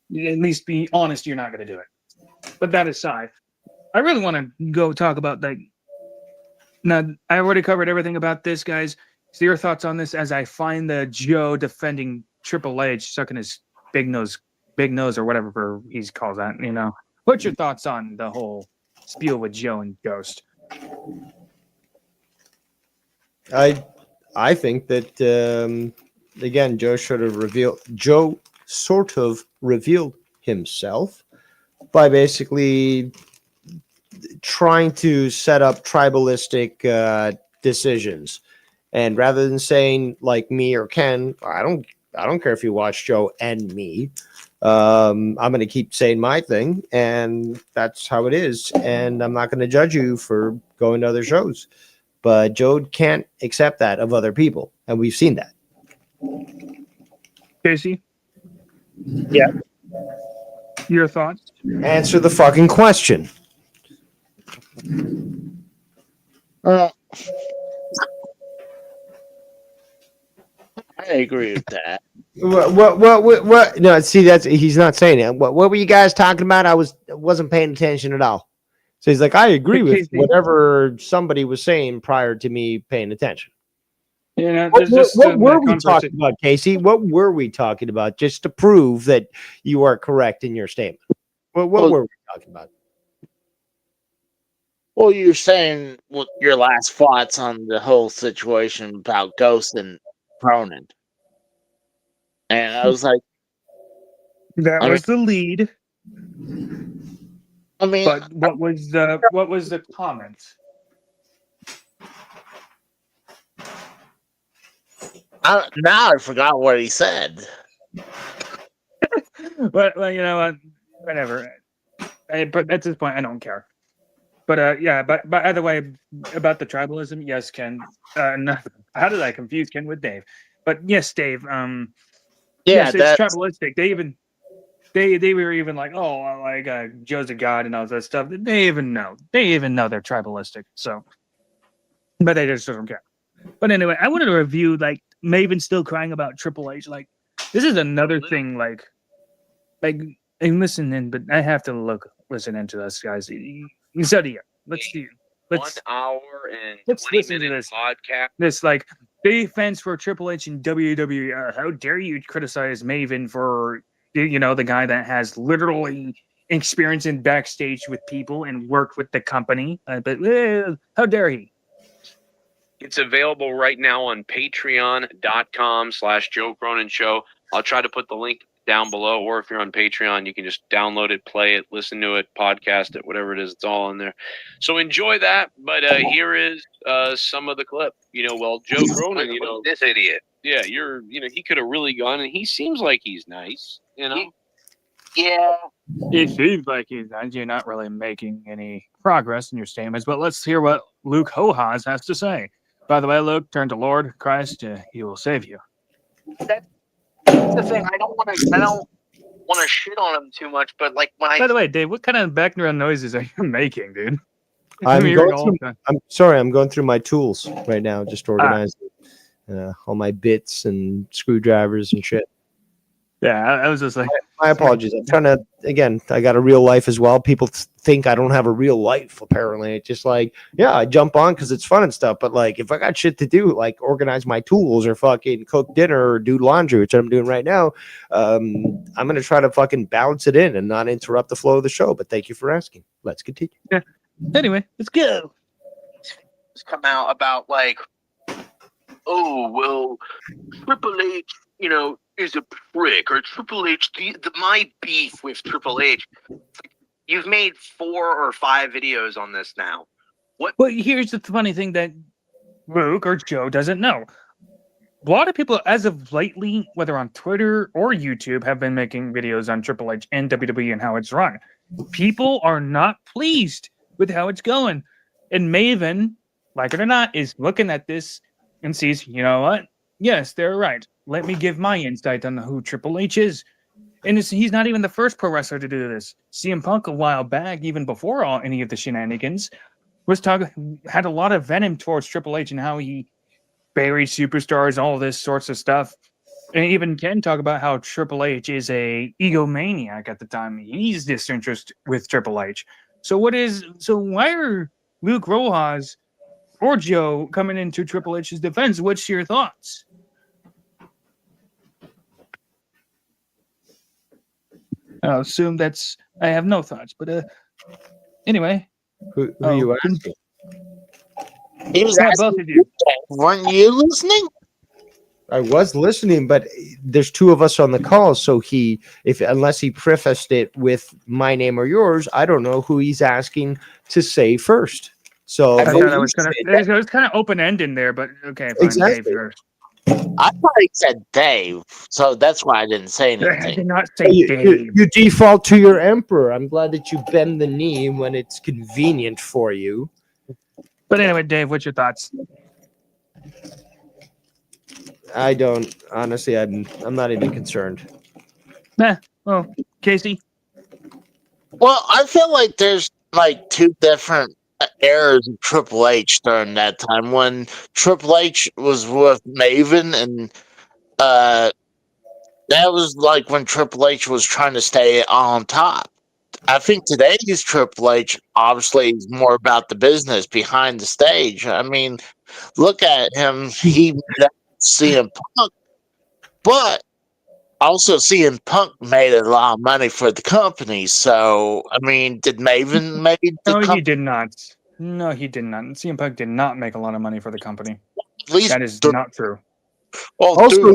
least be honest, you're not going to do it. But that aside, I really want to go talk about that. Now, I already covered everything about this, guys. So your thoughts on this as I find the Joe defending Triple H sucking his big nose or whatever he calls that, What's your thoughts on the whole spiel with Joe and Ghost? I think that again, Joe sort of revealed himself by basically trying to set up tribalistic decisions. And rather than saying like me or Ken, I don't care if you watch Joe and me. I'm going to keep saying my thing, and that's how it is. And I'm not going to judge you for going to other shows. But Joe can't accept that of other people, and we've seen that. Casey? Yeah. Your thoughts? Answer the fucking question. I agree with that. What? No, see, he's not saying it. What were you guys talking about? I wasn't paying attention at all. So he's like, I agree with whatever somebody was saying prior to me paying attention. What were we talking about, Casey? What were we talking about? Just to prove that you are correct in your statement. What were we talking about? Well, you're saying your last thoughts on the whole situation about Ghost and Cronin. And I was like, that was the lead. I mean, but what was the comment? Now I forgot what he said. Well, you know what? Whatever. But at this point, I don't care. But yeah. But either way, about the tribalism, yes, Ken. No, how did I confuse Ken with Dave? But yes, Dave. Yes, it's tribalistic. They were even like, oh, like Joe's a god and all that stuff. They even know they're tribalistic. So, but they just don't care. But anyway, I wanted to review like Maven still crying about Triple H. Like this is another thing. Like and listen in, but I have to listen into this, guys. So do you. Let's 1 hour and let's 20 listen to minute this podcast. This like defense for Triple H and WWE. How dare you criticize Maven for the guy that has literally experience in backstage with people and worked with the company? But how dare he? It's available right now on patreon.com/Joe Cronin Show. I'll try to put the link down below, or if you're on Patreon, you can just download it, play it, listen to it, podcast it, whatever it is. It's all in there. So enjoy that. But here is some of the clip. Joe Cronin, this idiot. Yeah, he could have really gone, and he seems like he's nice, Yeah. It seems like you're not really making any progress in your statements, but let's hear what Luke Hohas has to say. By the way, Luke, turn to Lord Christ, he will save you. That's the thing. I don't want to shit on him too much, but like when By the way, Dave, what kind of background noises are you making, dude? I'm hearing going all through, the time. I'm sorry, I'm going through my tools right now, just organizing all my bits and screwdrivers and shit. Yeah, I was just like, My apologies. I'm trying to, again, I got a real life as well. People think I don't have a real life, apparently. It's just like, yeah, I jump on because it's fun and stuff. But like, if I got shit to do, like organize my tools or fucking cook dinner or do laundry, which I'm doing right now, I'm going to try to fucking balance it in and not interrupt the flow of the show. But thank you for asking. Let's continue. yeah. Anyway, let's go. come out about like, oh well, Triple H, is a prick, or Triple H, my beef with Triple H. You've made 4 or 5 videos on this now. Well, here's the funny thing that Luke or Joe doesn't know. A lot of people, as of lately, whether on Twitter or YouTube, have been making videos on Triple H and WWE and how it's run. People are not pleased with how it's going. And Maven, like it or not, is looking at this and sees, you know what? Yes, they're right. Let me give my insight on who Triple H is. And he's not even the first pro wrestler to do this. CM Punk, a while back, even before any of the shenanigans, had a lot of venom towards Triple H and how he buried superstars, all this sorts of stuff. And even Ken talk about how Triple H is a egomaniac at the time. He's disinterested with Triple H. So why are Luke Rojas or Joe coming into Triple H's defense? What's your thoughts? I'll assume I have no thoughts, but anyway. Who are you asking? He was Yeah, asking both of you. Weren't you listening? I was listening, but there's 2 of us on the call, so unless he prefaced it with my name or yours, I don't know who he's asking to say first. So I thought it was kind of open ended there, but okay, fine. Exactly. Dave first. I thought he said Dave, so that's why I didn't say I did anything. not say Dave. you default to your emperor. I'm glad that you bend the knee when it's convenient for you. But anyway, Dave, what's your thoughts? I don't honestly. I'm not even concerned. Well, Casey. Well, I feel like there's like 2 different eras of Triple H during that time. When Triple H was with Maven, and that was like when Triple H was trying to stay on top. I think today's Triple H obviously is more about the business behind the stage. I mean, look at him. He made CM Punk, but also CM Punk made a lot of money for the company. So, I mean, did Maven make the company? He did not. No, he did not. CM Punk did not make a lot of money for the company. At least that is not true. Well, Also,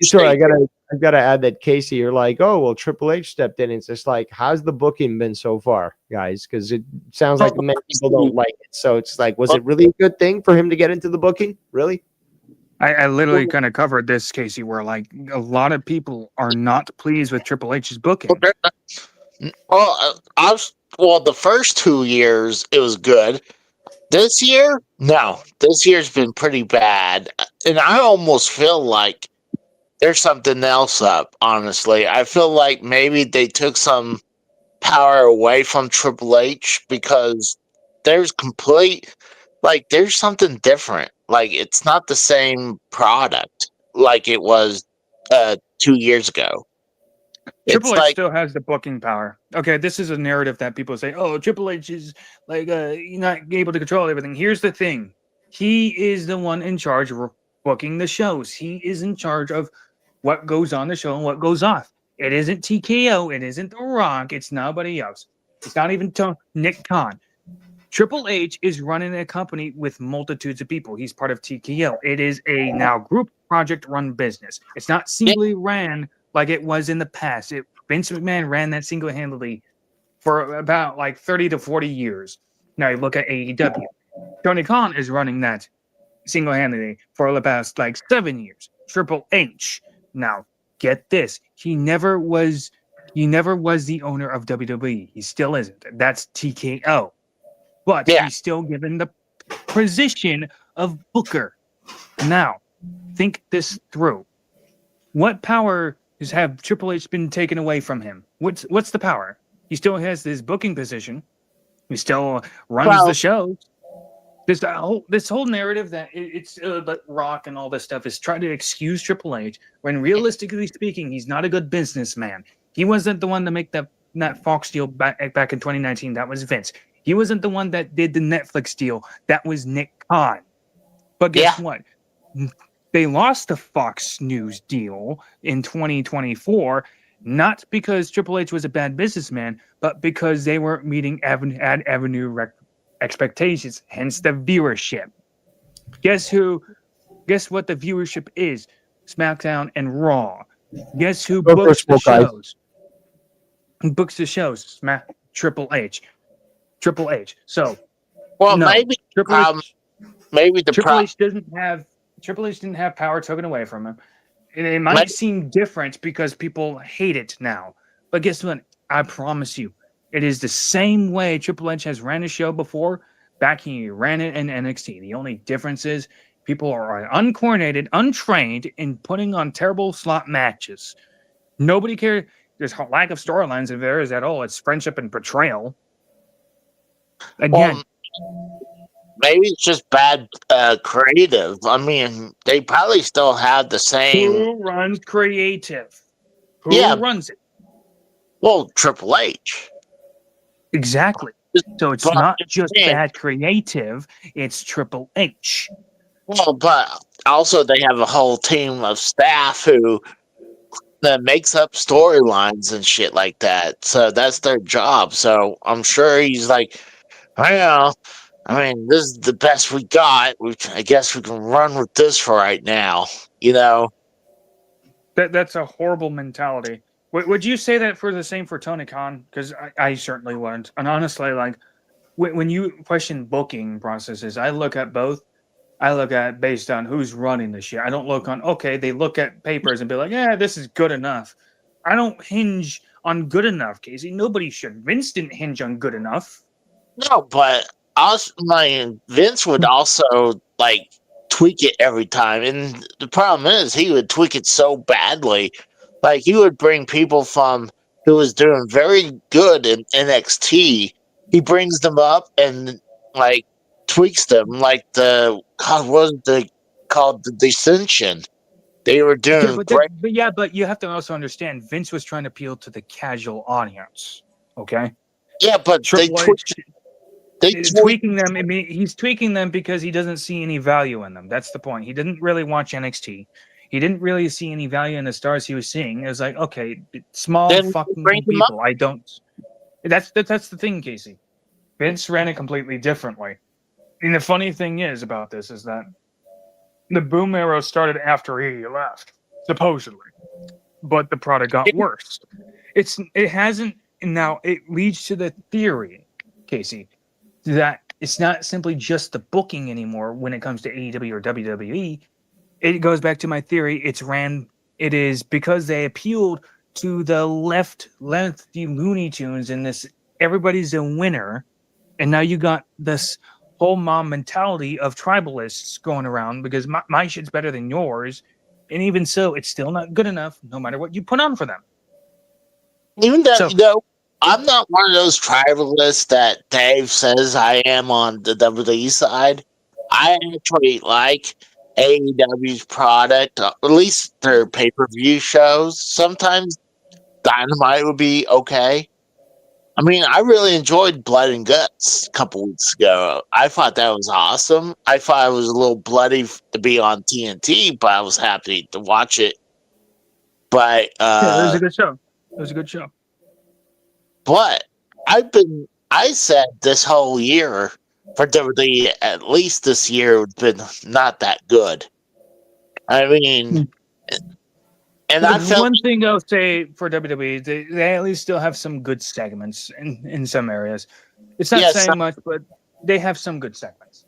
sorry, I gotta add that Casey, you're like, oh well, Triple H stepped in. It's just like, how's the booking been so far, guys? Because it sounds like many people don't like it. So it's like, was it really a good thing for him to get into the booking? Really? I literally kind of covered this, Casey, where like a lot of people are not pleased with Triple H's booking. Well, the first 2 years it was good. This year, no. This year's been pretty bad, and I almost feel like there's something else up. Honestly, I feel like maybe they took some power away from Triple H because there's there's something different. Like, it's not the same product like it was 2 years ago. Triple H still has the booking power. Okay, this is a narrative that people say, oh, Triple H is like not able to control everything. Here's the thing. He is the one in charge of booking the shows. He is in charge of what goes on the show and what goes off. It isn't TKO. It isn't The Rock. It's nobody else. It's not even Nick Khan. Triple H is running a company with multitudes of people. He's part of TKO. It is a now group project run business. It's not singly ran like it was in the past. Vince McMahon ran that single-handedly for about like 30 to 40 years. Now you look at AEW. Tony Khan is running that single-handedly for the past like 7 years. Triple H. Now, get this. He never was the owner of WWE. He still isn't. That's TKO. But he's still given the position of booker. Now, think this through. What power Is have Triple H been taken away from him? What's the power? He still has his booking position. He still runs the Well, show. This whole narrative that it's but Rock and all this stuff is trying to excuse Triple H when realistically speaking, he's not a good businessman. He wasn't the one to make that Fox deal back in 2019. That was Vince. He wasn't the one that did the Netflix deal. That was Nick Khan. But guess yeah. what? They lost the Fox News deal in 2024, not because Triple H was a bad businessman, but because they weren't meeting ad expectations, hence the viewership. Guess what the viewership is? SmackDown and Raw. Guess who Go books first, the Smoke Eye. shows? Who books the shows? Triple H. Triple H. So Well, no, maybe Triple problem. H. Maybe the Triple problem. H didn't have power taken away from him. And it might seem different because people hate it now. But guess what? I promise you, it is the same way Triple H has ran a show before. Back he ran it in NXT. The only difference is people are uncoordinated, untrained in putting on terrible slot matches. Nobody cares. There's a lack of storylines if there is at all. It's friendship and betrayal. Again, Maybe it's just bad creative. I mean, they probably still have the same. who runs creative? Who Yeah, runs it? well, Triple H. Exactly. So it's But I'm not just just saying, bad creative, it's Triple H. well, but also they have a whole team of staff who that makes up storylines and shit like that. So that's their job. So I'm sure he's like, well, I mean, this is the best we got. I guess we can run with this for right now. You know? That's a horrible mentality. Would you say that for the same for Tony Khan? Because I certainly wouldn't. And honestly, like when you question booking processes, I look at both. I look at based on who's running the shit. I don't look on okay. They look at papers and be like, yeah, this is good enough. I don't hinge on good enough, Casey. Nobody should. Vince didn't hinge on good enough. No, but also, like, Vince would also like tweak it every time, and the problem is he would tweak it so badly. Like he would bring people from who was doing very good in NXT. He brings them up and like tweaks them. Like the God, what was the called the Dissension? They were Yeah, doing great. but you have to also understand Vince was trying to appeal to the casual audience. Okay, Yeah, but they Triple H tweaked. tweaking them. I mean, he's tweaking them because he doesn't see any value in them. That's the point. He didn't really watch NXT. He didn't really see any value in the stars he was seeing. It was like, okay, small Then bring fucking them up. people. I don't. That's the thing, Casey. Vince ran it completely differently. And the funny thing is about this is that the boom arrow started after he left, supposedly, but the product got worse. It hasn't. Now it leads to the theory, Casey, that it's not simply just the booking anymore when it comes to AEW or WWE. It goes back to my theory. It is because they appealed to the lefty Looney Tunes and this everybody's a winner, and now you got this whole mom mentality of tribalists going around because my shit's better than yours, and even so, it's still not good enough no matter what you put on for them. Even though, So I'm not one of those tribalists that Dave says I am on the WWE side. I actually like AEW's product, at least their pay-per-view shows. Sometimes Dynamite would be okay. I mean, I really enjoyed Blood and Guts a couple weeks ago. I thought that was awesome. I thought it was a little bloody to be on TNT, but I was happy to watch it. But yeah, it was a good show. It was a good show. But I said this whole year for WWE, at least this year, has been not that good. I mean, and I felt One thing I'll say for WWE, they at least still have some good segments in some areas. It's not saying much, but they have some good segments.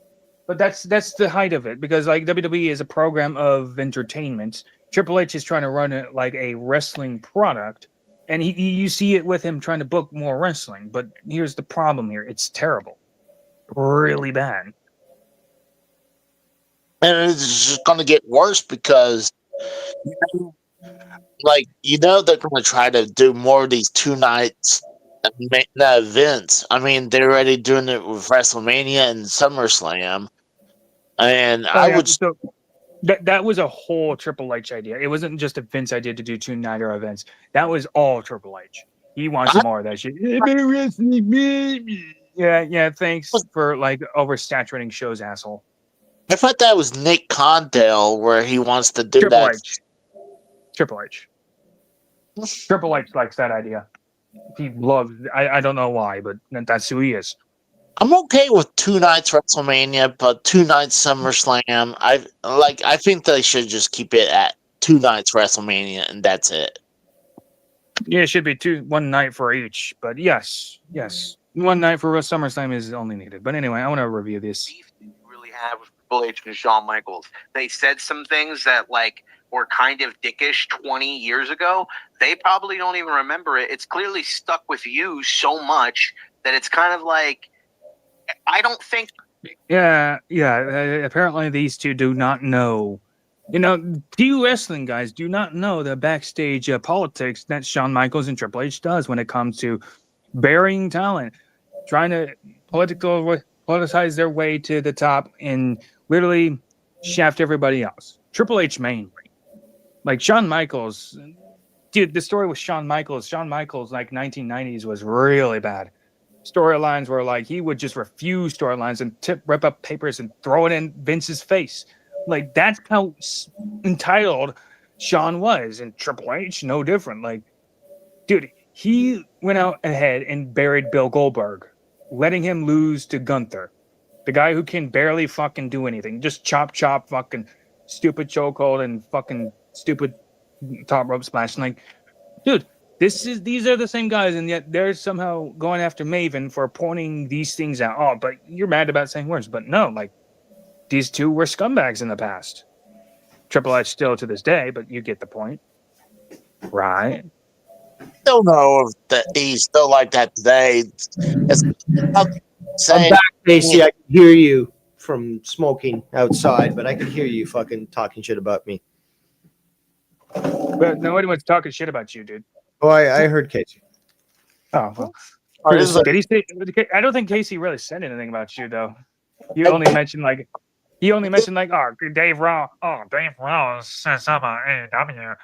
But that's the height of it because like WWE is a program of entertainment. Triple H is trying to run it like a wrestling product, and you see it with him trying to book more wrestling. But here's the problem here: it's terrible, really bad. and it's just going to get worse because Like, they're going to try to do more of these 2 nights events. I mean, they're already doing it with WrestleMania and SummerSlam. And Oh I yeah, would, so that was a whole Triple H idea. It wasn't just a Vince idea to do 2-nighter events. That was all Triple H. He wants I more of that shit. Yeah. Thanks for like oversaturating shows, asshole. I thought that was Nick Condell where he wants to do Triple that. H. Triple H. Triple H likes that idea. He loves. I don't know why, but that's who he is. I'm okay with 2 nights WrestleMania, but 2 nights SummerSlam. I think they should just keep it at 2 nights WrestleMania, and that's it. Yeah, it should be 1 night for each. But yes, 1 night for SummerSlam is only needed. But anyway, I want to review this. Beef that you really have with Triple H and Shawn Michaels. They said some things that like were kind of dickish 20 years ago. They probably don't even remember it. It's clearly stuck with you so much that it's kind of like, I don't think. Yeah. Apparently, these two do not know. You wrestling guys do not know the backstage politics that Shawn Michaels and Triple H does when it comes to burying talent, trying to politicize their way to the top and literally shaft everybody else. Triple H mainly. Like Shawn Michaels, dude, the story with Shawn Michaels, like 1990s was really bad. Storylines were like he would just refuse storylines and rip up papers and throw it in Vince's face. Like that's how entitled Shawn was, and Triple H no different. Like, dude, he went out ahead and buried Bill Goldberg, letting him lose to Gunther, the guy who can barely fucking do anything, just chop, fucking stupid chokehold and fucking stupid top rope splash. And like, dude, these are the same guys, and yet they're somehow going after Maven for pointing these things out. Oh, but you're mad about saying words, but no, like these two were scumbags in the past. Triple H still to this day, but you get the point, right? Don't know if that he's still like that today. I'm back, Casey. I can hear you from smoking outside, but I can hear you fucking talking shit about me. But nobody was talking shit about you, dude. Oh, I heard Casey. Oh, well. Did he say? I don't think Casey really said anything about you, though. He only mentioned like, oh, Dave Ross. Oh, Dave Ross says I'm a AEW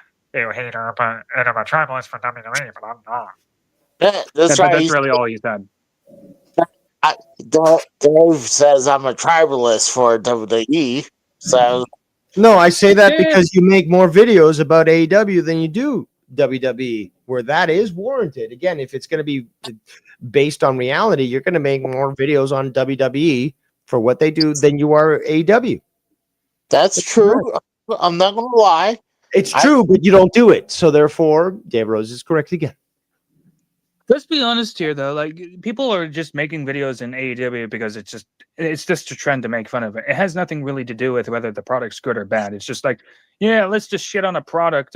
hater, but and I'm a tribalist for WWE, but I'm not. That's But right. that's really all he said. Dave says I'm a tribalist for WWE. So no, I say that because you make more videos about AEW than you do WWE, where that is warranted. Again, if it's going to be based on reality, you're going to make more videos on WWE for what they do than you are AEW. That's true. I'm not going to lie. It's true, but you don't do it. So therefore, Dave Rose is correct again. Let's be honest here, though. Like, people are just making videos in AEW because it's just a trend to make fun of it. It has nothing really to do with whether the product's good or bad. It's just like, yeah, let's just shit on a product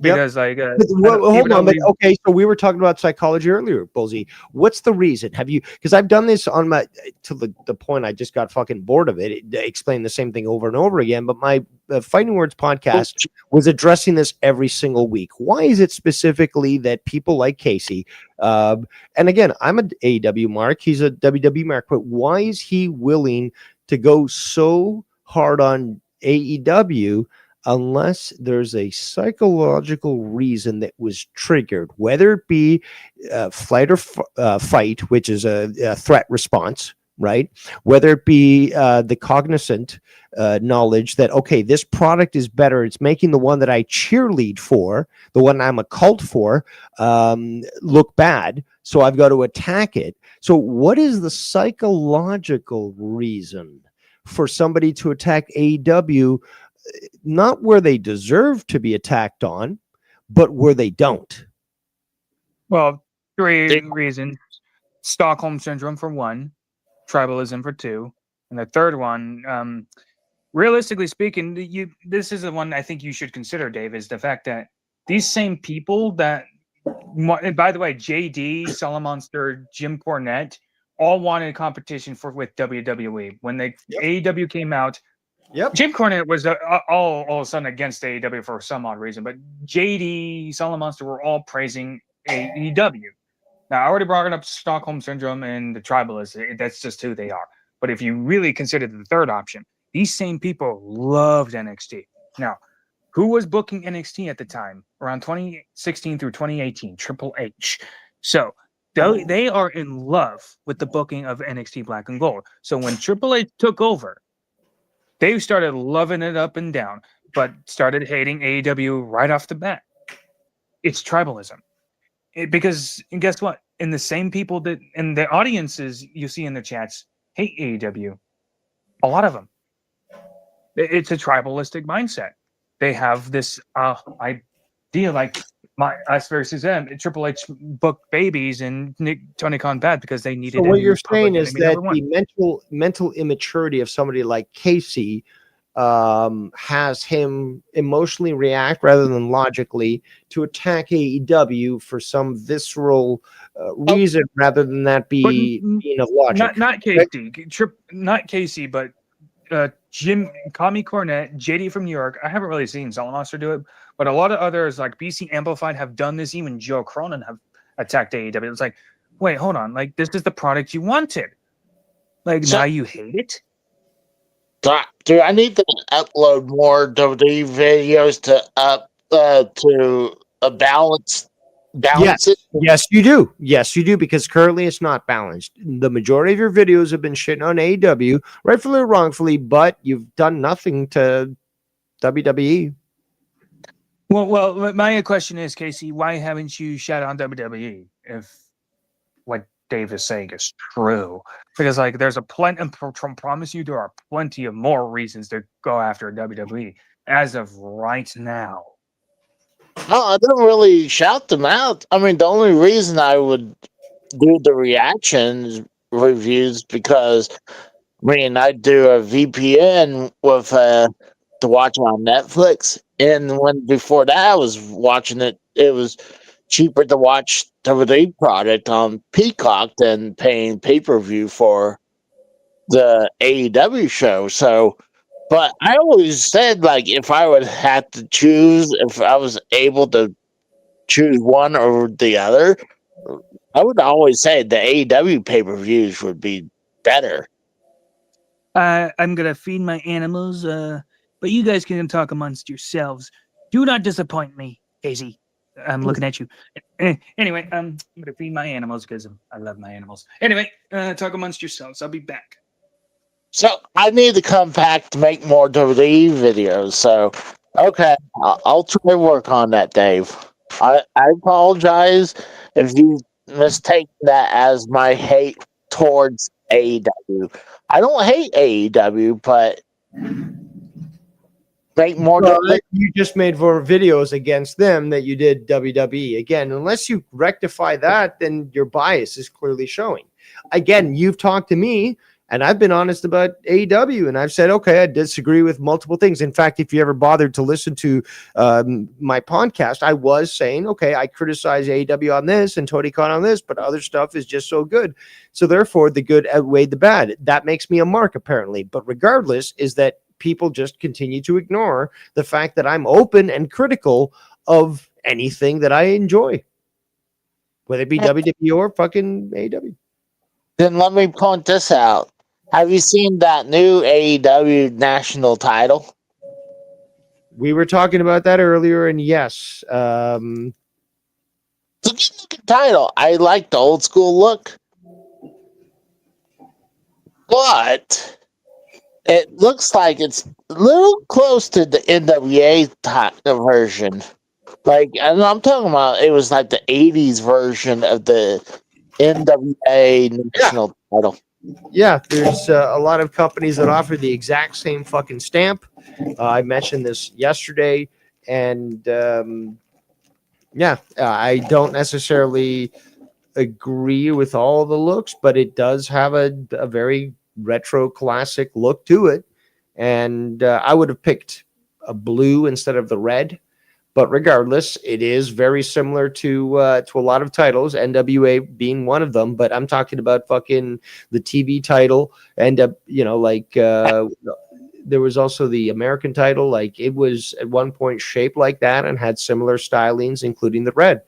because, like, hold on. But okay, so we were talking about psychology earlier, Bullsy. What's the reason? Have you? Because I've done this on my to the point I just got fucking bored of it. Explain the same thing over and over again. But my Fighting Words podcast was addressing this every single week. Why is it specifically that people like Casey? And again, I'm an AEW mark. He's a WWE mark. But why is he willing to go so hard on AEW? Unless there's a psychological reason that was triggered, whether it be flight or fight, which is a threat response, right? Whether it be the cognizant knowledge that, okay, this product is better. It's making the one that I cheerlead for, the one I'm a cult for, look bad. So I've got to attack it. So what is the psychological reason for somebody to attack AEW? Not where they deserve to be attacked on, but where they don't. Well, 3 reasons: Stockholm syndrome for 1, tribalism for 2, and the third one, realistically speaking, this is the one I think you should consider, Dave, is the fact that these same people that, and by the way, JD, Monster, Jim Cornette, all wanted competition with WWE. When AEW came out, Yep. Jim Cornette was all of a sudden against AEW for some odd reason, but JD, Solid Monster were all praising AEW. Now, I already brought up Stockholm Syndrome and the Tribalists. That's just who they are. But if you really consider the third option, these same people loved NXT. Now, who was booking NXT at the time? Around 2016 through 2018, Triple H. So they are in love with the booking of NXT Black and Gold. So when Triple H took over, they started loving it up and down, but started hating AEW right off the bat. It's tribalism. Because and guess what? In the same people that in the audiences you see in the chats hate AEW, a lot of them. It's a tribalistic mindset. They have this idea like us versus them. Triple H booked babies and Tony Khan bad because they needed. So what you're saying public is enemy that number one. the mental immaturity of somebody like Casey has him emotionally react rather than logically to attack AEW for some visceral reason rather than that being of logic. Not Casey, not Casey, but Jim, Kami Cornette, JD from New York. I haven't really seen Solid Monster do it, but a lot of others like BC Amplified have done this. Even Joe Cronin have attacked AEW. It's like, wait, hold on. Like, this is the product you wanted. Like, now you hate it? Do I need to upload more WWE videos to balance Yes. it? Yes, you do. Yes, you do, because currently it's not balanced. The majority of your videos have been shitting on AEW, rightfully or wrongfully, but you've done nothing to WWE. Well, my question is, Casey, why haven't you shot on WWE if what Dave is saying is true? Because like, there's a plenty. Promise you, there are plenty of more reasons to go after WWE as of right now. No, I don't really shout them out. I mean, the only reason I would do the reactions reviews because I do a VPN with to watch it on Netflix, and when before that I was watching it, it was cheaper to watch WWE product on Peacock than paying pay-per-view for the AEW show. So, but I always said, like, if I would have to choose, if I was able to choose one or the other, I would always say the AEW pay-per-views would be better. I'm gonna feed my animals, but you guys can talk amongst yourselves. Do not disappoint me, Casey. I'm looking at you. Anyway, I'm gonna feed my animals because I love my animals. Anyway, talk amongst yourselves. I'll be back. So I need to come back to make more WWE videos. So, okay, I'll try to work on that, Dave. I apologize if you mistake that as my hate towards AEW. I don't hate AEW, but make more. You just made more videos against them that you did WWE. Again, unless you rectify that, then your bias is clearly showing. Again, you've talked to me, and I've been honest about AEW, and I've said, okay, I disagree with multiple things. In fact, if you ever bothered to listen to my podcast, I was saying, okay, I criticize AEW on this and Tony Khan on this, but other stuff is just so good. So therefore, the good outweighed the bad. That makes me a mark, apparently. But regardless, is that people just continue to ignore the fact that I'm open and critical of anything that I enjoy, whether it be WWE or fucking AEW. Then let me point this out. Have you seen that new AEW national title? We were talking about that earlier, and yes, it's a good looking title. I like the old school look, but it looks like it's a little close to the NWA version. Like, and I'm talking about, it was like the '80s version of the NWA national title. Yeah, there's a lot of companies that offer the exact same fucking stamp. I mentioned this yesterday, and I don't necessarily agree with all the looks, but it does have a very retro classic look to it. And I would have picked a blue instead of the red. But regardless, it is very similar to a lot of titles, NWA being one of them. But I'm talking about fucking the TV title, and there was also the American title. Like it was at one point shaped like that and had similar stylings, including the red.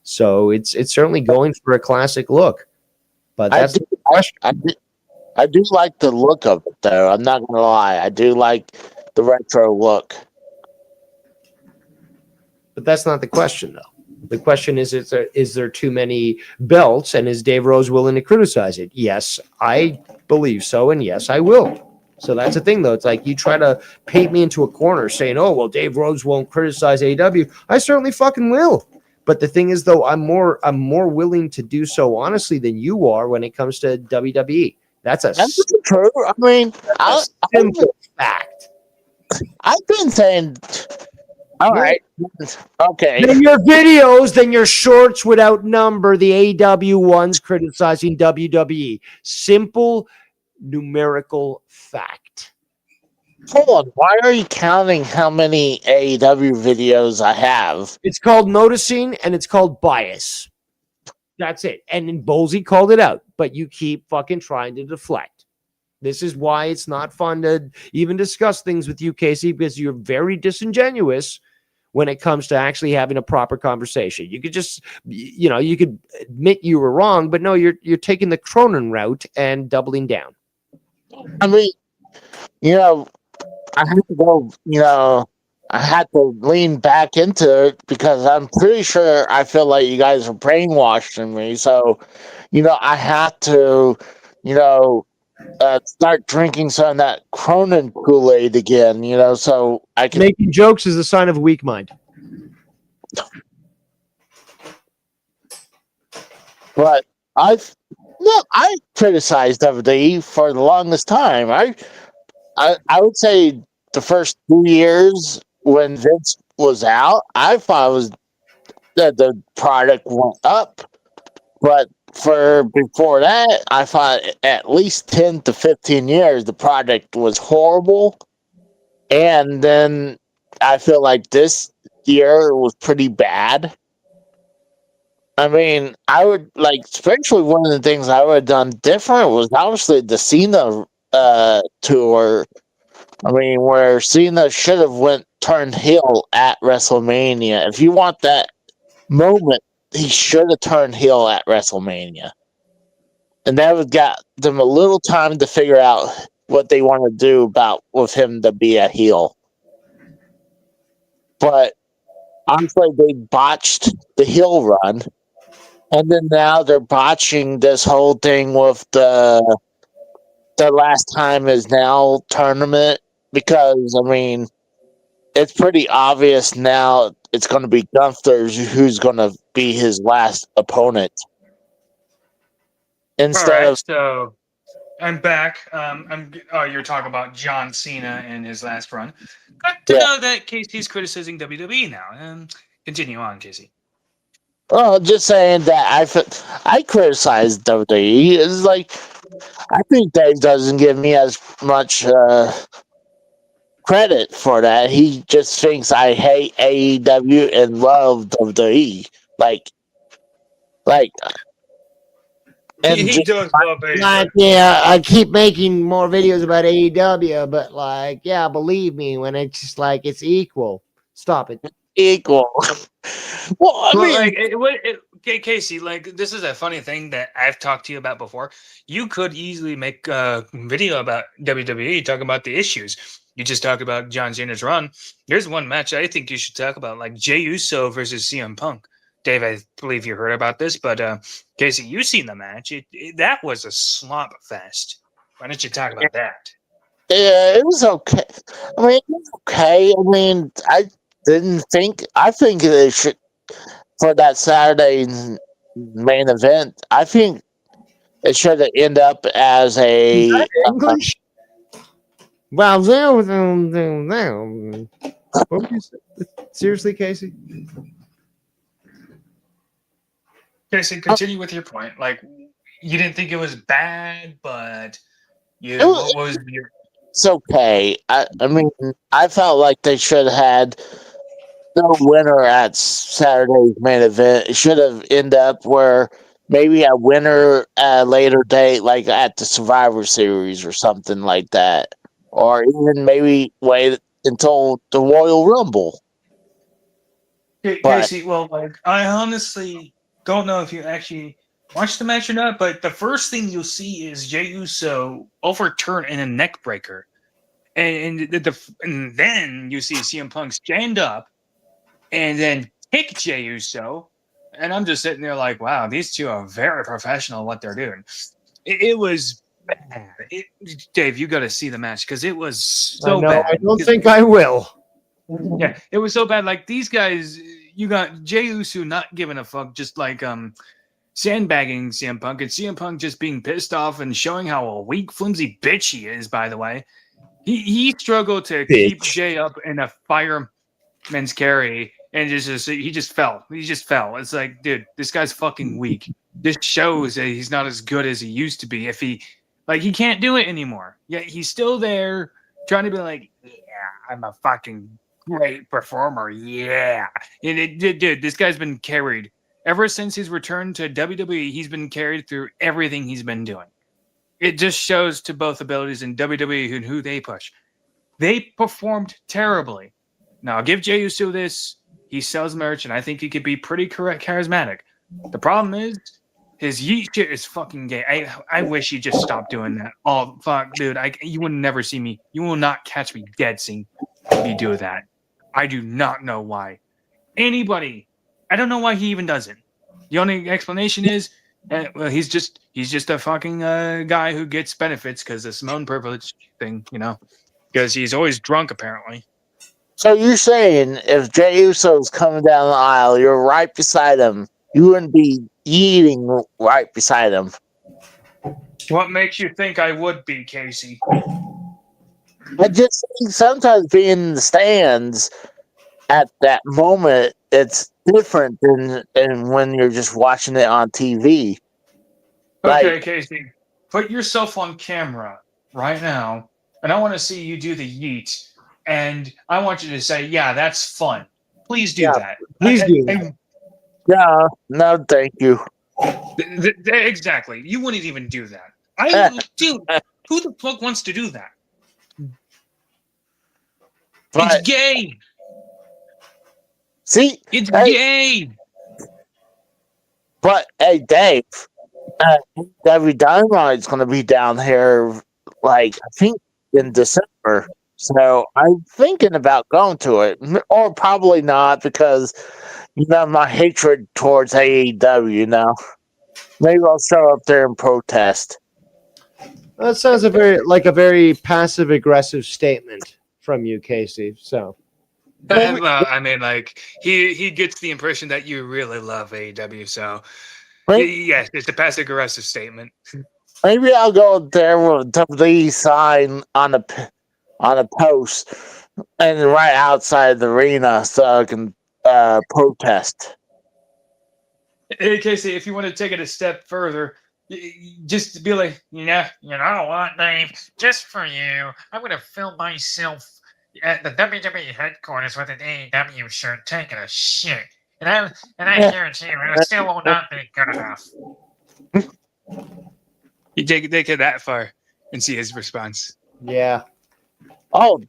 So it's certainly going for a classic look. But I that's do, the question. I do like the look of it, though. I'm not gonna lie. I do like the retro look. But that's not the question, though. The question is there too many belts, and is Dave Rose willing to criticize it? Yes, I believe so, and yes, I will. So that's the thing, though. It's like you try to paint me into a corner saying, oh, well, Dave Rose won't criticize AEW. I certainly fucking will. But the thing is, though, I'm more willing to do so honestly than you are when it comes to WWE. That's That's true. I mean, simple fact. I've been saying, all right, okay. Then your videos, then your shorts would outnumber the AEW ones criticizing WWE. Simple numerical fact. Hold on. Why are you counting how many AEW videos I have? It's called noticing and it's called bias. That's it. And then Bolsey called it out, but you keep fucking trying to deflect. This is why it's not fun to even discuss things with you, Casey, because you're very disingenuous when it comes to actually having a proper conversation. You could just, you could admit you were wrong, but no, you're taking the Cronin route and doubling down. I mean, I have to go, I had to lean back into it because I'm pretty sure I feel like you guys are brainwashing me. So, I have to, start drinking some of that Cronin Kool-Aid again, so I can. Making jokes is a sign of a weak mind. But I criticized WWE for the longest time. I would say the first 2 years when Vince was out, I thought it was that the product went up. But for before that, I thought at least 10 to 15 years the product was horrible. And then I feel like this year was pretty bad. I mean, I would especially one of the things I would have done different was obviously the Cena tour. I mean, where Cena should have turned heel at WrestleMania. If you want that moment, he should have turned heel at WrestleMania. And that would got them a little time to figure out what they want to do with him to be a heel. But honestly, they botched the heel run. And then now they're botching this whole thing with the last time is now tournament because, I mean, it's pretty obvious now it's going to be Gunther who's going to be his last opponent. So I'm back. You're talking about John Cena and his last run. Good to know that Casey's criticizing WWE now. Continue on, Casey. Well, just saying that I criticize WWE. It's like I think Dave doesn't give me as much credit for that. He just thinks I hate AEW and love WWE. And he does love AEW. Yeah, I keep making more videos about AEW, but believe me, when it's just it's equal. Stop it. Equal. Well, I mean, Casey, this is a funny thing that I've talked to you about before. You could easily make a video about WWE talking about the issues. You just talked about John Cena's run. There's one match I think you should talk about, like Jey Uso versus CM Punk. Dave, I believe you heard about this, but Casey, you've seen the match. That was a slop fest. Why don't you talk about that? Yeah, it was okay. I mean, it was okay. I mean, I think they should, for that Saturday main event, I think it should have ended up as a English. Well, seriously, Casey. Casey, continue with your point. You didn't think it was bad, but what was your? It's okay. I mean, I felt like they should have had no winner at Saturday's main event. It should have ended up where maybe a winner at a later date, like at the Survivor Series or something like that. or even maybe wait until the Royal Rumble. But Casey, well, like I honestly don't know if you actually watched the match or not, but the first thing you'll see is Jey Uso overturn in a neck breaker, and then you see CM Punk stand up and then kick Jey Uso, and I'm just sitting there like, wow, these two are very professional at what they're doing. It was bad. Dave, you got to see the match because it was so I know. bad. I don't think I will. Yeah, it was so bad. Like these guys, you got Jey Uso not giving a fuck, just like sandbagging CM Punk, and CM Punk just being pissed off and showing how a weak, flimsy bitch he is. By the way, he struggled to keep Jay up in a fireman's carry, and he just fell. He just fell. It's like, dude, this guy's fucking weak. This shows that he's not as good as he used to be. If he can't do it anymore. Yet he's still there trying to be like, yeah, I'm a fucking great performer. Yeah. And dude, this guy's been carried ever since his return to WWE. He's been carried through everything he's been doing. It just shows to both abilities in WWE and who they push. They performed terribly. Now, I'll give Jey Uso this. He sells merch, and I think he could be pretty charismatic. The problem is, his yeet shit is fucking gay. I wish he just stopped doing that. Oh, fuck, dude. You will never see me. You will not catch me dead seeing me do that. I do not know why. Anybody. I don't know why he even does it. The only explanation is, well, he's just a fucking guy who gets benefits because the Simone privilege thing, because he's always drunk, apparently. So you're saying if Jey Uso's coming down the aisle, you're right beside him, you wouldn't be eating right beside him. What makes you think I would be, Casey? I just think sometimes being in the stands at that moment, it's different than when you're just watching it on TV. Okay, Casey, put yourself on camera right now, and I want to see you do the yeet, and I want you to say, yeah, that's fun. Please do that. Please do that. No, thank you. Exactly. You wouldn't even do that. Dude, who the fuck wants to do that? It's gay. See? It's gay. But, hey, Dave, Debbie Dynamite's going to be down here, I think, in December. So I'm thinking about going to it. Or probably not, because, my hatred towards AEW, Maybe I'll show up there and protest. That sounds a very passive-aggressive statement from you, Casey. So, I mean, he gets the impression that you really love AEW. So, yes, it's a passive-aggressive statement. Maybe I'll go there with the sign on a post and right outside the arena so I can protest. Hey, Casey, if you want to take it a step further, just be like, you know what, Dave? Just for you, I'm going to film myself at the WWE headquarters with an AEW shirt taking a shit. And I guarantee you, it still will not be good enough. You take it that far and see his response. Yeah. Oh,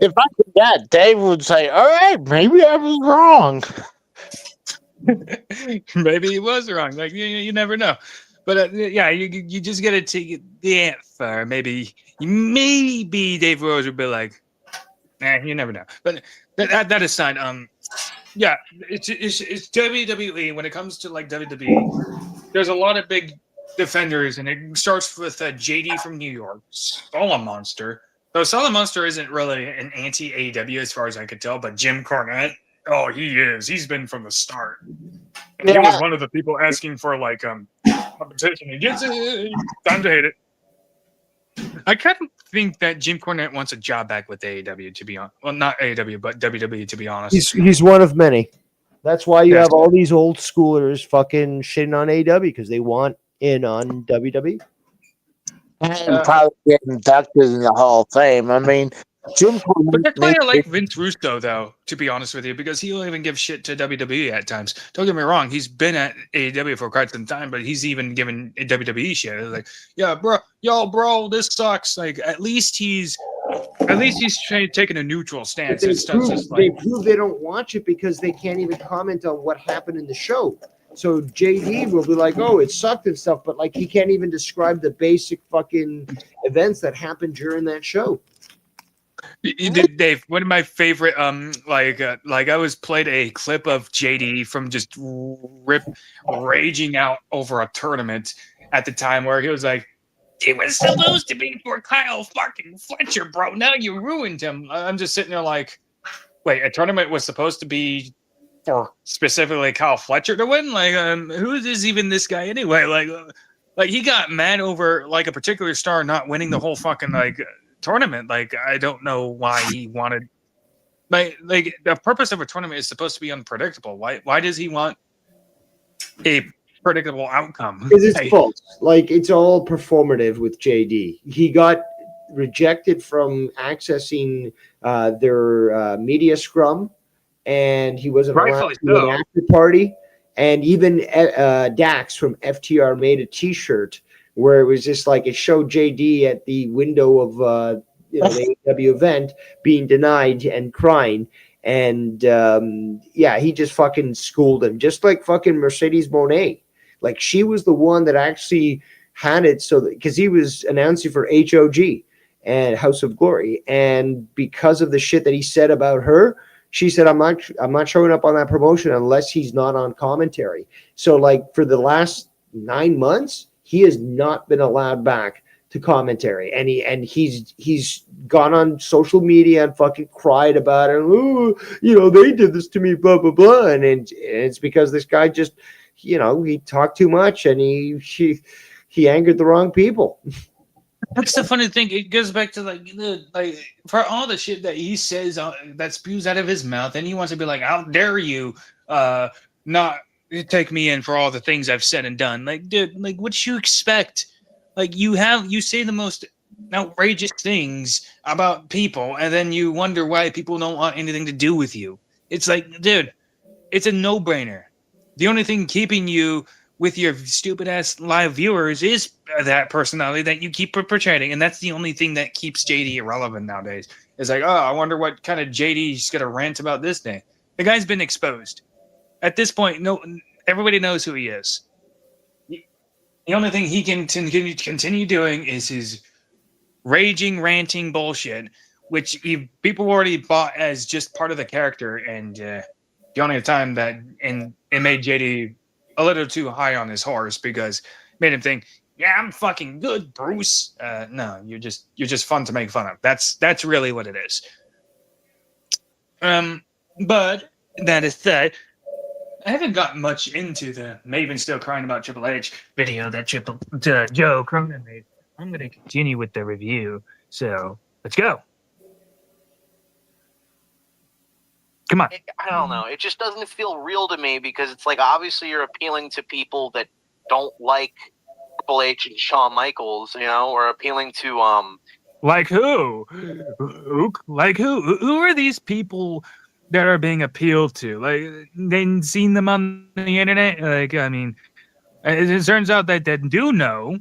if I did that, Dave would say, all right, maybe I was wrong. Maybe he was wrong. You never know. But you just gotta take it that far. Maybe Dave Rose would be like, you never know. But that aside, it's WWE. When it comes to WWE, there's a lot of big defenders, and it starts with JD from New York, Solid Monster. Though Solid Monster isn't really an anti-AEW as far as I could tell, but Jim Cornette. Oh, he is. He's been from the start. And he was one of the people asking for competition. He gets it. Time to hate it. I kind of think that Jim Cornette wants a job back with AEW, to be honest. Well, not AEW, but WWE, to be honest. He's one of many. That's why you have all these old schoolers fucking shitting on AEW because they want in on WWE. And probably get inducted in the Hall of Fame. I mean, but that's why I like Vince Russo, though, to be honest with you, because he'll even give shit to WWE at times. Don't get me wrong, he's been at AEW for quite some time, but he's even given WWE shit. Like, yeah, bro, this sucks. Like, at least he's At least he's taking a neutral But stance. they It's just they like prove they don't watch it because they can't even comment on what happened in the show. So JD will be like, "Oh, it sucked and stuff," but like he can't even describe the basic fucking events that happened during that show. Dave. One of my favorite, like I was played a clip of JD from just raging out over a tournament at the time where he was like, "He was supposed to be for Kyle fucking Fletcher, bro. Now you ruined him." I'm just sitting there like, wait, a tournament was supposed to be for specifically Kyle Fletcher to win? Like, who is even this guy anyway? Like he got mad over like a particular star not winning the whole fucking like tournament. Like, I don't know why he wanted. Like the purpose of a tournament is supposed to be unpredictable. Why does he want a predictable outcome? Because it's Like, false. Like it's all performative with JD. He got rejected from accessing their media scrum, and he wasn't allowed rightfully to an so. after party. And even Dax from FTR made a T-shirt where it was just like it showed JD at the window of the AEW event being denied and crying. And yeah, he just fucking schooled him, just like fucking Mercedes Moné. Like she was the one that actually had it so that because he was announcing for HOG and House of Glory, and because of the shit that he said about her, she said, I'm not showing up on that promotion unless he's not on commentary. So like for the last 9 months, he has not been allowed back to commentary, and he's gone on social media and fucking cried about it. Oh, they did this to me, blah blah blah, and it's because this guy just, he talked too much and he angered the wrong people. That's the funny thing. It goes back to like for all the shit that he says that spews out of his mouth, and he wants to be like, "How dare you not take me in for all the things I've said and done?" Like, dude, like what you expect? Like you say the most outrageous things about people, and then you wonder why people don't want anything to do with you. It's like, dude, it's a no-brainer. The only thing keeping you with your stupid ass live viewers is that personality that you keep portraying, and that's the only thing that keeps JD irrelevant nowadays. It's like, oh, I wonder what kind of JD's gonna rant about this day. The guy's been exposed. At this point, no, everybody knows who he is. The only thing he can continue doing is his raging, ranting bullshit, which people already bought as just part of the character, and the only time that and it made JD a little too high on his horse because it made him think, yeah, I'm fucking good, Bruce. No, you're just fun to make fun of. That's really what it is. But that is said, I haven't gotten much into the Maven still crying about Triple H video that Joe Cronin made. I'm going to continue with the review. So let's go. Come on. I don't know. It just doesn't feel real to me because it's like obviously you're appealing to people that don't like Triple H and Shawn Michaels, or appealing to Like who? Like who? Who are these people that are being appealed to? Like they've seen them on the internet. Like I mean, it turns out that they do know.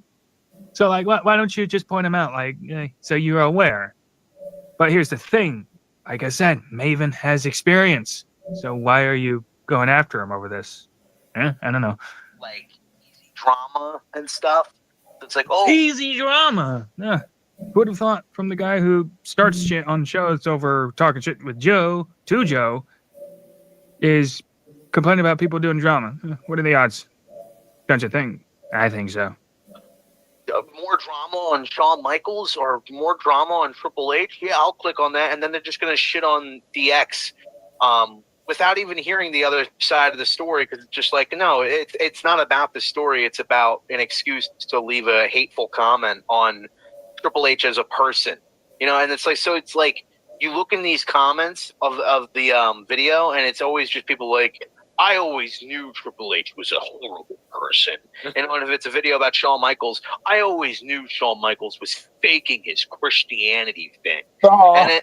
So like, why don't you just point them out? Like, so you're aware. But here's the thing. Like I said, Maven has experience. So why are you going after him over this? I don't know. like easy drama and stuff. It's like, oh, Easy drama. Yeah. Who would have thought from the guy who starts shit on shows over talking shit with Joe to Joe is complaining about people doing drama? What are the odds? Don't you think? I think so. more drama on Shawn Michaels or more drama on Triple H, yeah, I'll click on that. And then they're just going to shit on DX without even hearing the other side of the story because it's just like, no, it's not about the story. It's about an excuse to leave a hateful comment on Triple H as a person, and it's like, so it's like you look in these comments of the video and it's always just people like, I always knew Triple H was a horrible person. And if it's a video about Shawn Michaels, I always knew Shawn Michaels was faking his Christianity thing. And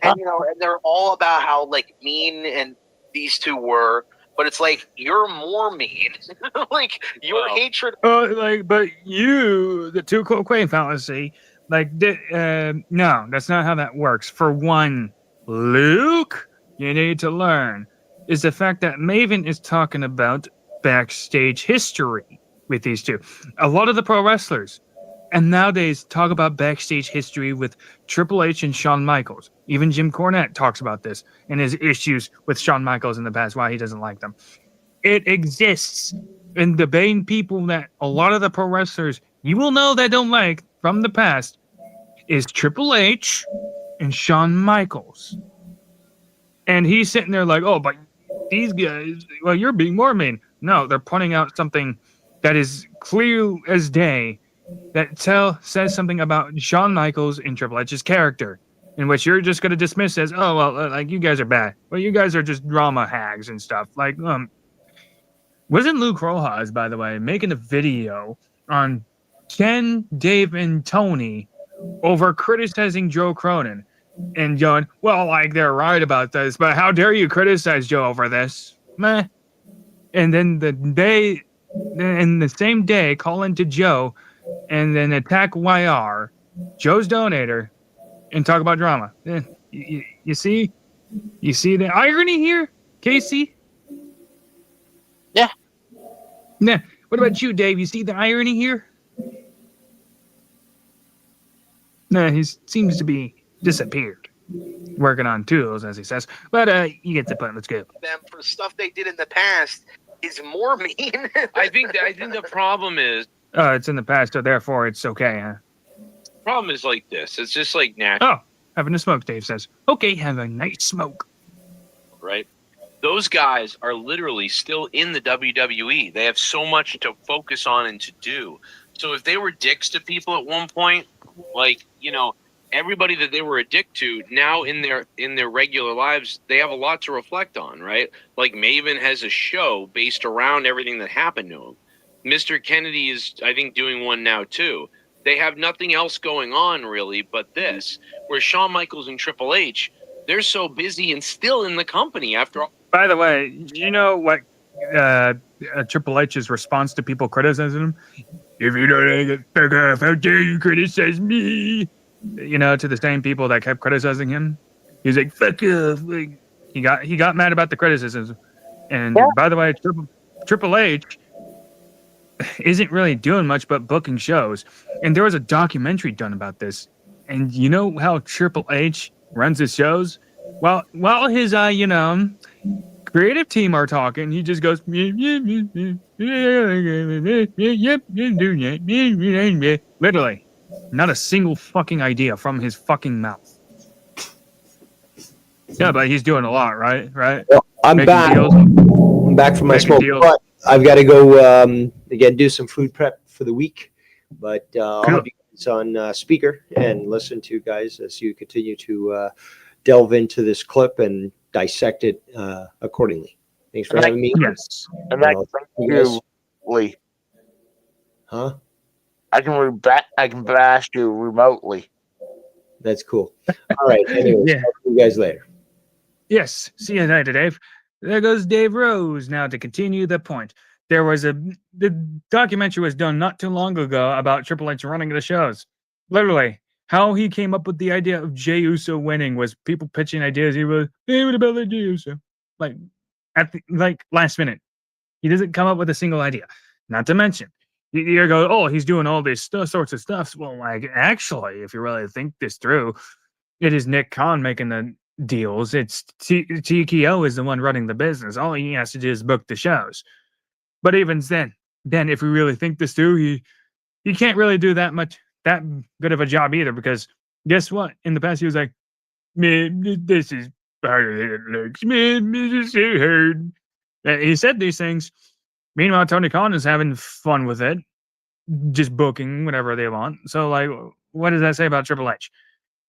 they're all about how like mean and these two were, but it's like you're more mean. Like your hatred. But you, the two Quay fallacy, No, that's not how that works. For one, Luke, you need to learn is the fact that Maven is talking about backstage history with these two. A lot of the pro wrestlers and nowadays talk about backstage history with Triple H and Shawn Michaels. Even Jim Cornette talks about this and his issues with Shawn Michaels in the past, why he doesn't like them. It exists. And the main people that a lot of the pro wrestlers you will know that don't like from the past is Triple H and Shawn Michaels. And he's sitting there like, oh, but these guys, well, you're being more mean. No, they're pointing out something that is clear as day that says something about Shawn Michaels and Triple H's character, in which you're just going to dismiss as, oh, well, like, you guys are bad. Well, you guys are just drama hags and stuff. Like, wasn't Luke Rojas, by the way, making a video on Ken, Dave, and Tony over criticizing Joe Cronin and going, well, like, they're right about this, but how dare you criticize Joe over this? Meh. And then in the same day, call into Joe and then attack YR, Joe's donator, and talk about drama. You see the irony here, Casey? Yeah. Nah. What about you, Dave? You see the irony here? Nah, he seems to be disappeared. Working on tools, as he says. But you get the point. Let's go. Them for stuff they did in the past is more mean. I think the problem is It's in the past, so therefore it's okay, huh? problem is like this. It's just like natural, Oh, having a smoke, Dave says. Okay, have a nice smoke. right? Those guys are literally still in the WWE. They have so much to focus on and to do. So if they were dicks to people at one point, like, everybody that they were a dick to now in their regular lives, they have a lot to reflect on, right? Like Maven has a show based around everything that happened to him. Mr. Kennedy is, I think, doing one now too. They have nothing else going on really but this. Where Shawn Michaels and Triple H, they're so busy and still in the company after all. By the way, do you know what Triple H's response to people criticizing him? If you don't like it, fuck off. How dare you criticize me? To the same people that kept criticizing him. He's like, fuck off. Like, he got mad about the criticisms. And by the way, Triple H isn't really doing much but booking shows. And there was a documentary done about this. And you know how Triple H runs his shows? Well, while his creative team are talking, he just goes literally not a single fucking idea from his fucking mouth. Yeah, but he's doing a lot, right? Well, I'm Making back. deals. I'm back from my Making smoke. deals. But I've got to go again do some food prep for the week. But I'll Cool. have you guys on speaker and listen to you guys as you continue to delve into this clip and dissect it accordingly. Thanks for having me. Yes. And I Well, can you guys- Lee. Huh? I can blast you remotely. That's cool. All right. Anyways, Yeah. talk to you guys later. Yes. See you later, Dave. There goes Dave Rose. Now to continue the point. The documentary was done not too long ago about Triple H running the shows. Literally, how he came up with the idea of Jey Uso winning was people pitching ideas. He was, hey, what about that Jey Uso? Like, last minute. He doesn't come up with a single idea. Not to mention, you go, oh, he's doing all this sorts of stuff. Well, like, actually, if you really think this through, it is Nick Khan making the deals. It's TKO is the one running the business. All he has to do is book the shows. But even then, if we really think this through, he can't really do that good of a job either, because guess what? In the past, he was like, man, this is harder than it looks. Man, this is so hard. He said these things. Meanwhile, Tony Khan is having fun with it, just booking whatever they want. So, like, what does that say about Triple H?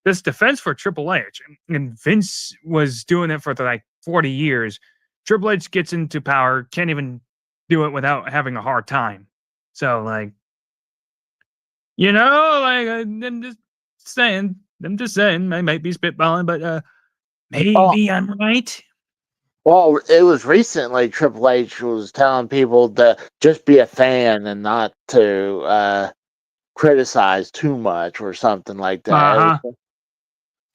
This defense for Triple H, and Vince was doing it for like 40 years. Triple H gets into power, can't even do it without having a hard time. So, like, I'm just saying, I might be spitballing, but maybe I'm right. Well, it was recently Triple H was telling people to just be a fan and not to criticized too much or something like that. Uh-huh.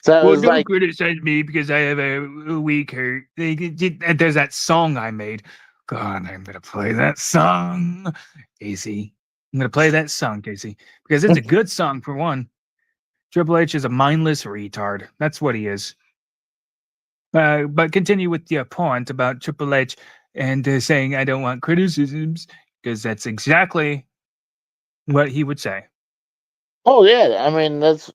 So it Well, was don't like, criticize me because I have a weak heart. There's that song I made. God, I'm gonna play that song, Casey. I'm gonna play that song, Casey, because it's a good song for one. Triple H is a mindless retard. That's what he is. But continue with your point about Triple H and saying I don't want criticisms because that's exactly what he would say. oh yeah, I mean that's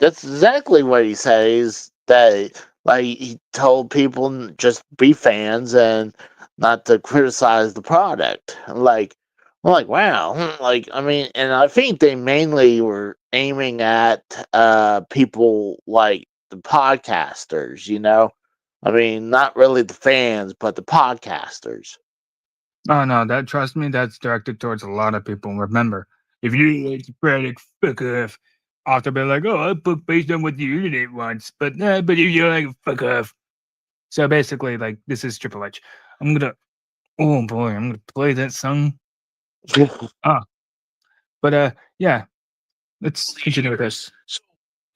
exactly what he says. That like he told people just be fans and not to criticize the product. Like I'm like wow, like I mean, and I think they mainly were aiming at people like the podcasters. I mean, not really the fans, but the podcasters. Oh no, that trust me, that's directed towards a lot of people. Remember, if you like the product, fuck off. Author be like, oh, I booked based on what the internet wants, but if you like, fuck off. So basically, like this is Triple H. I'm gonna, oh boy, I'm gonna play that song. Ah, but yeah, let's continue with this. So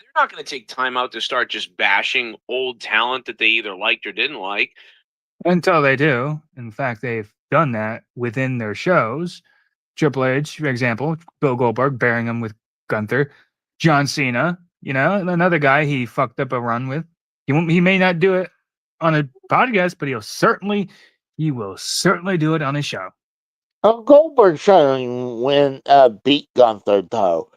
they're not going to take time out to start just bashing old talent that they either liked or didn't like. Until they do. In fact, they've done that within their shows. Triple H, for example, Bill Goldberg bearing him with Gunther, John Cena, another guy he fucked up a run with. He may not do it on a podcast, but he will certainly do it on his show. Oh, Goldberg shouldn't win, beat Gunther though.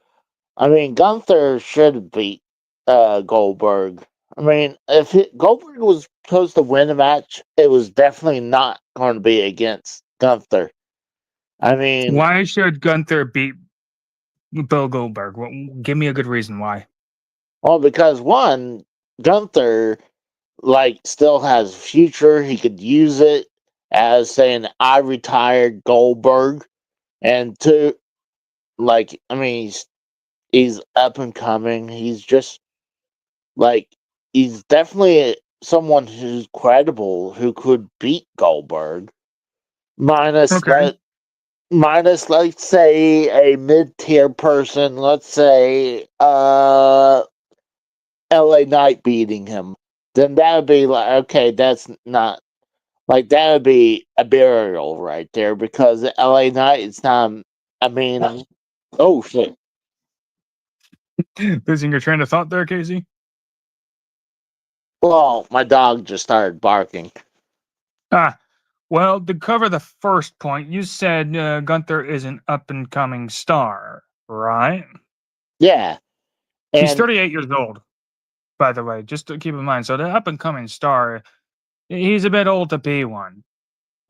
I mean, Gunther should beat Goldberg. I mean, if Goldberg was supposed to win a match, it was definitely not going to be against Gunther. I mean, Why should Gunther beat Bill Goldberg? Well, give me a good reason why. well, because one, Gunther like still has future. He could use it as saying, "I retired Goldberg," and two, like I mean, he's up and coming. He's just like he's definitely someone who's credible who could beat Goldberg. Minus Okay. let minus let's say a mid tier person, let's say LA Knight beating him. Then that would be like okay, that's not like that would be a burial right there because LA Knight it's not I mean oh shit. Losing your train of thought there, Casey? Well, my dog just started barking. Ah, well, to cover the first point, you said Gunther is an up and coming star, right? Yeah. He's And 38 years old, by the way, just to keep in mind. So the up and coming star, he's a bit old to be one.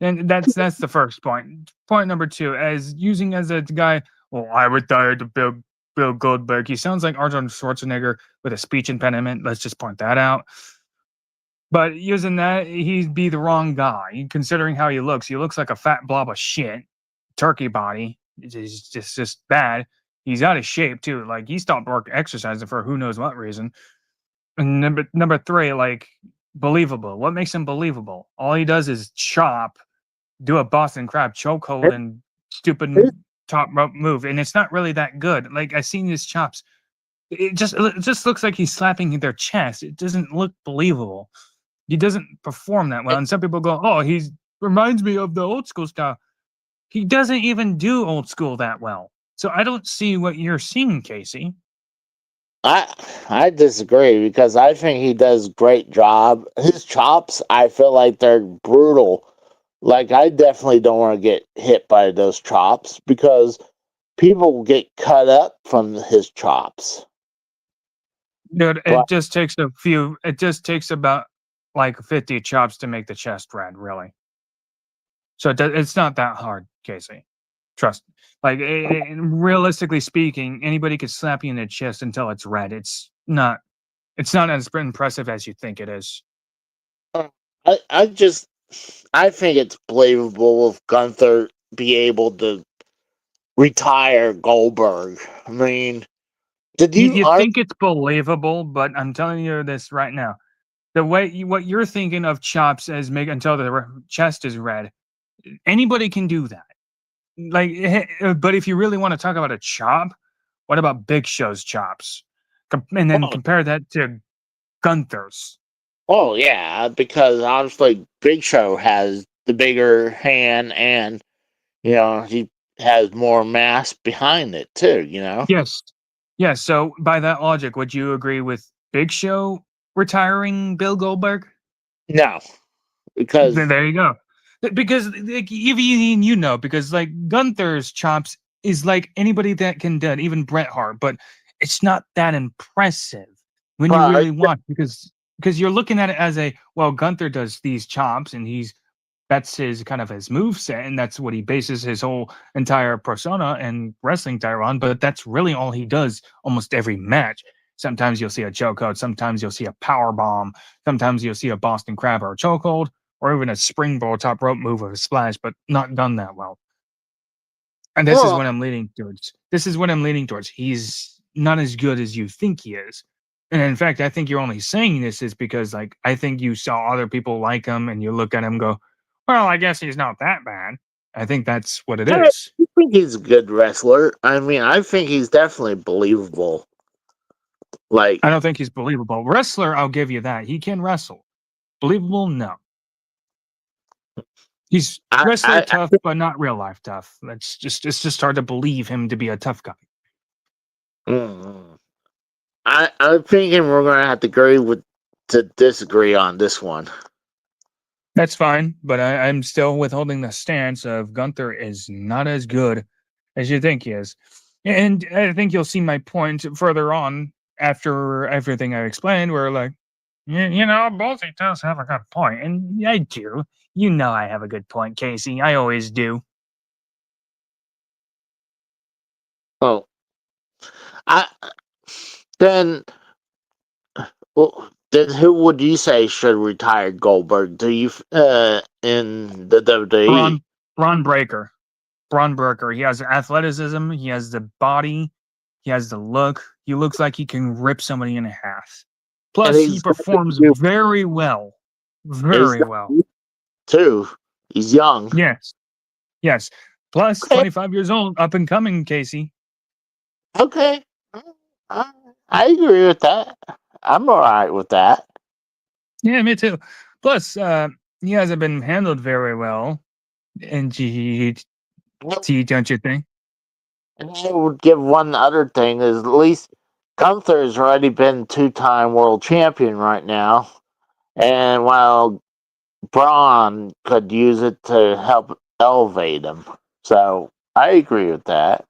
And that's the first point. Point number two, as using as a guy, well, I retired to Bill Goldberg. He sounds like Arnold Schwarzenegger with a speech impediment. Let's just point that out. But using that, he'd be the wrong guy, considering how he looks. He looks like a fat blob of shit, turkey body. It's just bad. He's out of shape too. Like he stopped exercising for who knows what reason. And number three, like believable. What makes him believable? All he does is chop, do a Boston Crab chokehold, and stupid top rope move, and it's not really that good. Like I seen his chops. It just looks like he's slapping their chest. It doesn't look believable. He doesn't perform that well. And some people go, "Oh, he reminds me of the old school style." He doesn't even do old school that well. So I don't see what you're seeing, Casey. I disagree because I think he does great job. His chops, I feel like they're brutal. Like I definitely don't want to get hit by those chops because people get cut up from his chops. Dude, But it just takes about like 50 chops to make the chest red, really. So it's not that hard, Casey. Trust. Like realistically speaking, anybody could slap you in the chest until it's red. It's not as impressive as you think it is. I think it's believable if Gunther be able to retire Goldberg. I mean, did You you think it's believable, but I'm telling you this right now. The way what you're thinking of chops as make until the chest is red, anybody can do that. Like, but if you really want to talk about a chop, What about Big Show's chops? And then Oh, compare that to Gunther's. oh yeah, because obviously Big Show has the bigger hand, and he has more mass behind it too. Yes. Yes. So by that logic, would you agree with Big Show retiring Bill Goldberg? No, because Then there you go. Because like, even you know, because like Gunther's chops is like anybody that can do it, even Bret Hart, but it's not that impressive when you well, really watch because you're looking at it as a well, Gunther does these chops and that's his kind of his move set, and that's what he bases his whole entire persona and wrestling style on. But that's really all he does almost every match. Sometimes you'll see a chokehold, sometimes you'll see a power bomb, sometimes you'll see a Boston Crab or a chokehold, or even a springboard top rope move of a splash, but not done that well. And this is well, what I'm leaning towards. This is what I'm leaning towards. He's not as good as you think he is. And in fact, I think you're only saying this is because like I think you saw other people like him and you look at him and go, well, I guess he's not that bad. I think that's what it I is. think he's a good wrestler. I mean, I think he's definitely believable. Like, I don't think he's believable. Wrestler, I'll give you that. He can wrestle. Believable, no. He's I, wrestler I, tough, but not real life tough. It's just hard to believe him to be a tough guy. mm, I'm thinking we're gonna have to to disagree on this one. That's fine, but I'm still withholding the stance of Gunther is not as good as you think he is. And I think you'll see my point further on after everything I explained, where like, Bolsey does have a good point. And I do. You know I have a good point, Casey. I always do. Oh, I then then who would you say should retire Goldberg? Do you in the WWE? Braun Braun Breaker. Braun Breaker. He has athleticism, he has the body, he has the look. He looks like he can rip somebody in half. And Plus, he performs very well. he's Very well. too. He's young. Yes. Yes. Plus, Okay. 25 years old, up and coming, Casey. Okay. I, I agree with that. I'm all right with that. Yeah, me too. Plus, he hasn't been handled very well in GT, don't you think? And I would give one other thing is at least Gunther's already been 2-time world champion right now. And while Braun could use it to help elevate him. So I agree with that.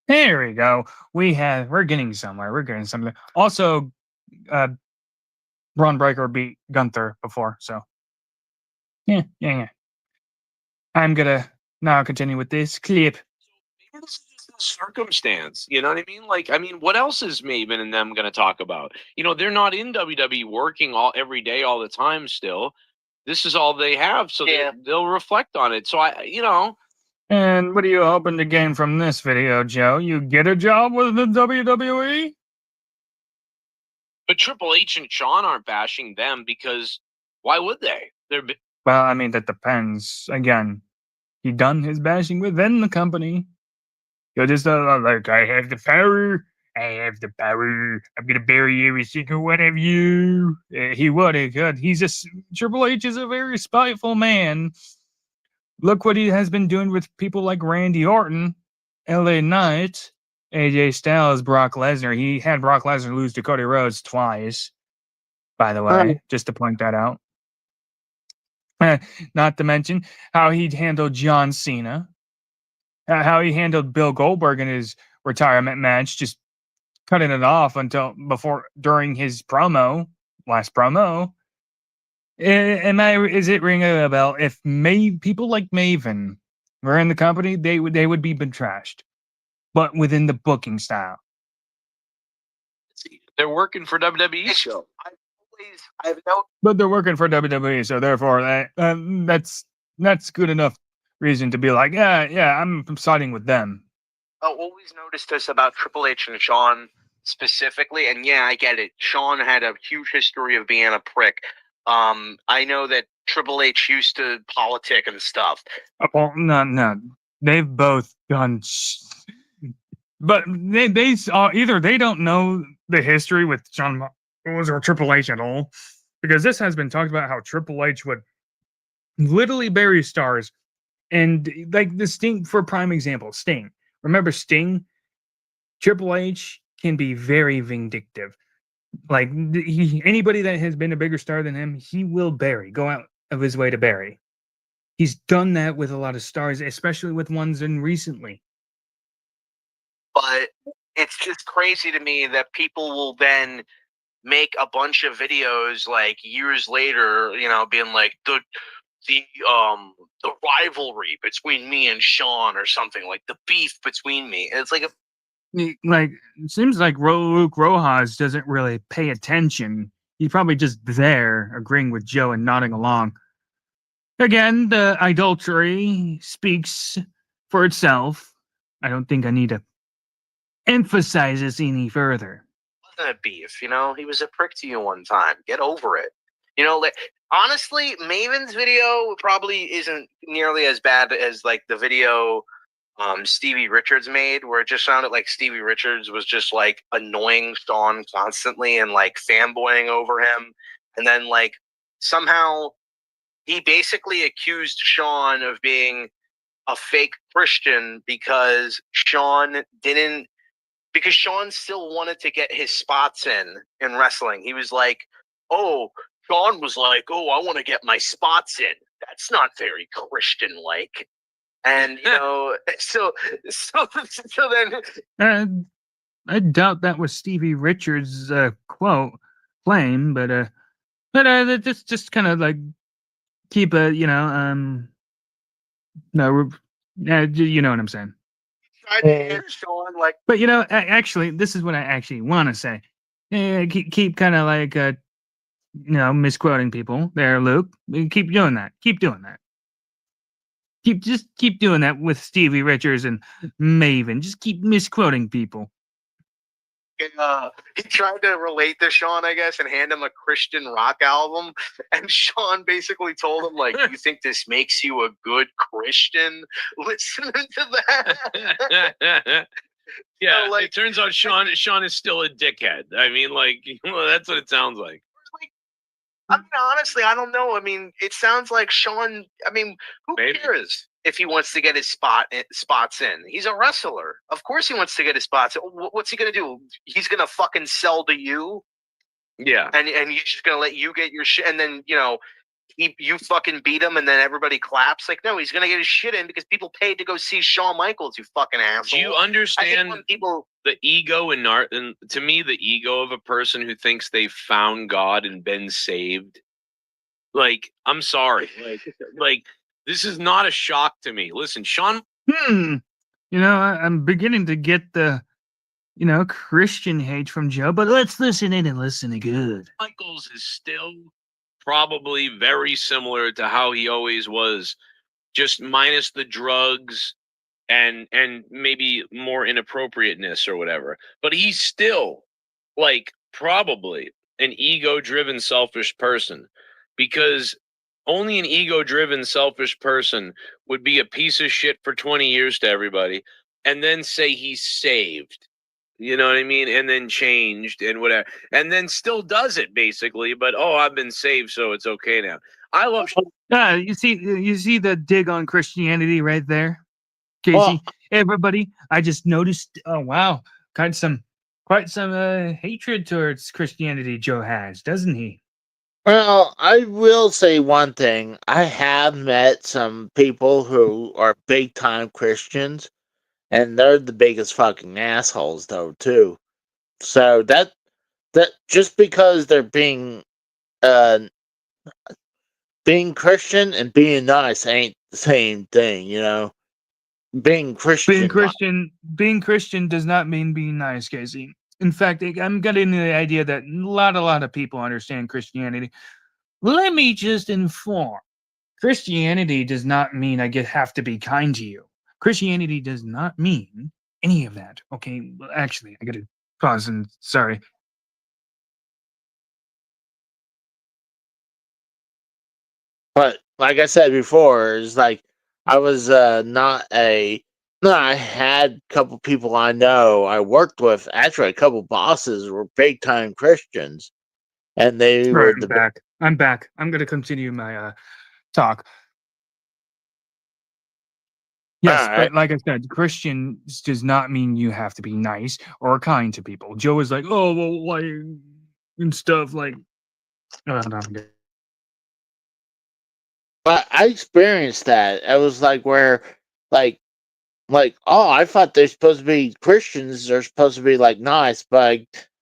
There we go. We're getting somewhere. We're getting somewhere. Also, uh, Braun Breaker beat Gunther before, so yeah. I'm gonna now continue with this clip. Maybe this is just the circumstance. You know what I mean? Like, I mean, what else is Maven and them going to talk about? They're not in WWE working every day all the time. Still, this is all they have, so they'll reflect on it. So And what are you hoping to gain from this video, Joe? You get a job with the WWE? But Triple H and Shawn aren't bashing them because why would they? Well, I mean, that depends. Again, he done his bashing within the company. You're just like, I have the power. I have the power. I'm gonna bury every single one of you. He would. He could. Triple H is a very spiteful man. Look what he has been doing with people like Randy Orton, LA Knight, AJ Styles, Brock Lesnar. He had Brock Lesnar lose to Cody Rhodes twice, by the way, just to point that out. Not to mention how he'd handled John Cena, how he handled Bill Goldberg in his retirement match, just cutting it off during his last promo. Is it ringing a bell? If people like Maven were in the company, they would be trashed, but within the booking style. They're working for WWE. So But they're working for WWE, so therefore that's good enough reason to be like, yeah, I'm siding with them. Always noticed this about Triple H and Shawn specifically, and yeah, I get it. Shawn had a huge history of being a prick. I know that Triple H used to politic and stuff. Well, no, they've both done But they either they don't know the history with Shawn Michaels or Triple H at all, because this has been talked about how Triple H would literally bury stars, and like the Sting for prime example, Sting. Remember Sting? Triple H can be very vindictive. Like anybody that has been a bigger star than him, he will bury, go out of his way to bury. He's done that with a lot of stars, especially with ones in recently. But it's just crazy to me that people will then make a bunch of videos like years later, being like the rivalry between me and Sean or something, like the beef between me. And it's like Like it seems like Luke Rojas doesn't really pay attention. He's probably just there, agreeing with Joe and nodding along. Again, the adultery speaks for itself. I don't think I need to emphasize this any further. wasn't a beef, he was a prick to you one time. Get over it. Like, honestly, Maven's video probably isn't nearly as bad as like the video Stevie Richards made, where it just sounded like Stevie Richards was just like annoying Sean constantly and like fanboying over him. And then like somehow he basically accused Sean of being a fake Christian because Sean still wanted to get his spots in wrestling. He was like, oh, Sean was like, oh, I want to get my spots in. That's not very Christian like. And so then I doubt that was Stevie Richards' quote claim, but just kind of like keep a no, you know what I'm saying. tried to hit Sean like, But actually, this is what I actually want to say. Keep kind of like misquoting people there, Luke. Keep doing that. Keep doing that. Keep doing that with Stevie Richards and Maven. Just keep misquoting people. he tried to relate to Sean, I guess, and hand him a Christian rock album. And Sean basically told him, like, you think this makes you a good Christian? Listening to that. Yeah, like, it turns out Sean is still a dickhead. I mean, like, that's what it sounds like. I mean, honestly, I don't know. I mean, it sounds like Sean. I mean, who cares if he wants to get his spots in? He's a wrestler. Of course, he wants to get his spots. What's he gonna do? He's gonna fucking sell to you. Yeah, and he's just gonna let you get your shit, and then you fucking beat him, and then everybody claps. Like, no, he's gonna get his shit in because people paid to go see Shawn Michaels. You fucking asshole. Do you understand people? The ego and to me, the ego of a person who thinks they've found God and been saved. Like, I'm sorry, like this is not a shock to me. Listen, Sean. I'm beginning to get the Christian hate from Joe, but let's listen in and listen good. Michaels is still probably very similar to how he always was, just minus the drugs and maybe more inappropriateness or whatever. But he's still like probably an ego-driven, selfish person, because only an ego-driven, selfish person would be a piece of shit for 20 years to everybody and then say he's saved. You know what I mean? And then changed and whatever. And then still does it basically, but I've been saved, so it's okay now. I love you see the dig on Christianity right there? Casey, Well, everybody, I just noticed. Oh wow, quite some hatred towards Christianity Joe has, doesn't he? well, I will say one thing. I have met some people who are big time Christians, and they're the biggest fucking assholes, though, too. So that just because they're being Christian and being nice ain't the same thing, Being Christian. Being Christian does not mean being nice, Casey. In fact, I'm getting the idea that a lot of people understand Christianity. Let me just inform. Christianity does not mean I have to be kind to you. Christianity does not mean any of that. Okay, well, actually, I gotta pause and sorry. But like I said before, it's like I was not a No, I had a couple people I know I worked with. Actually, a couple bosses were big time Christians, and they Right, were I'm the back. I'm back. I'm going to continue my talk. all Yes, right. but like I said, Christians does not mean you have to be nice or kind to people. Joe is like, oh, well, like, and stuff like, oh, no, But I experienced that. It was like where, like, oh, I thought they're supposed to be Christians. They're supposed to be like nice, but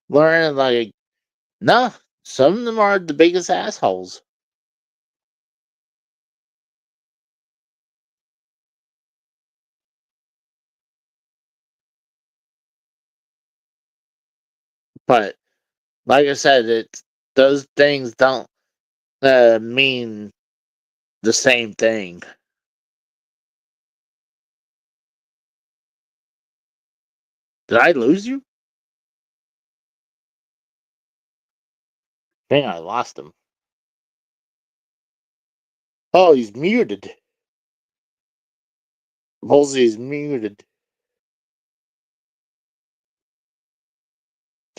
learning like, no, some of them are the biggest assholes. But like I said, those things don't mean the same thing. Did I lose you? Dang, I lost him. Oh, he's muted. Halsey's muted.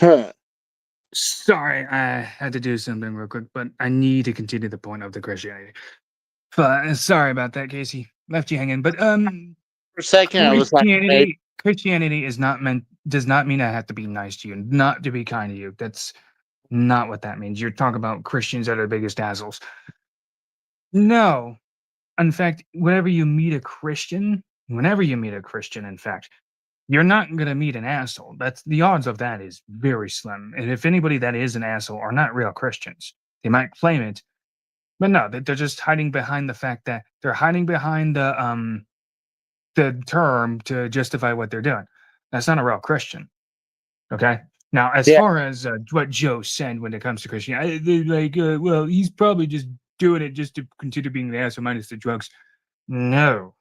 Huh. sorry, I had to do something real quick, but I need to continue the point of the Christianity. But sorry about that, Casey. Left you hanging. But For a second, I was like, maybe. Christianity is not meant does not mean I have to be nice to you, not to be kind to you. That's not what that means. You're talking about Christians that are the biggest assholes. No. In fact, whenever you meet a Christian, in fact, you're not gonna meet an asshole. That's the odds of that is very slim. And if anybody that is an asshole are not real Christians. They might claim it, but no, they're just hiding behind the fact that they're hiding behind the term to justify what they're doing. That's not a real Christian. Okay. Now, as Yeah, far as what Joe said when it comes to Christianity, they're like, well, he's probably just doing it just to continue being the asshole minus the drugs. No,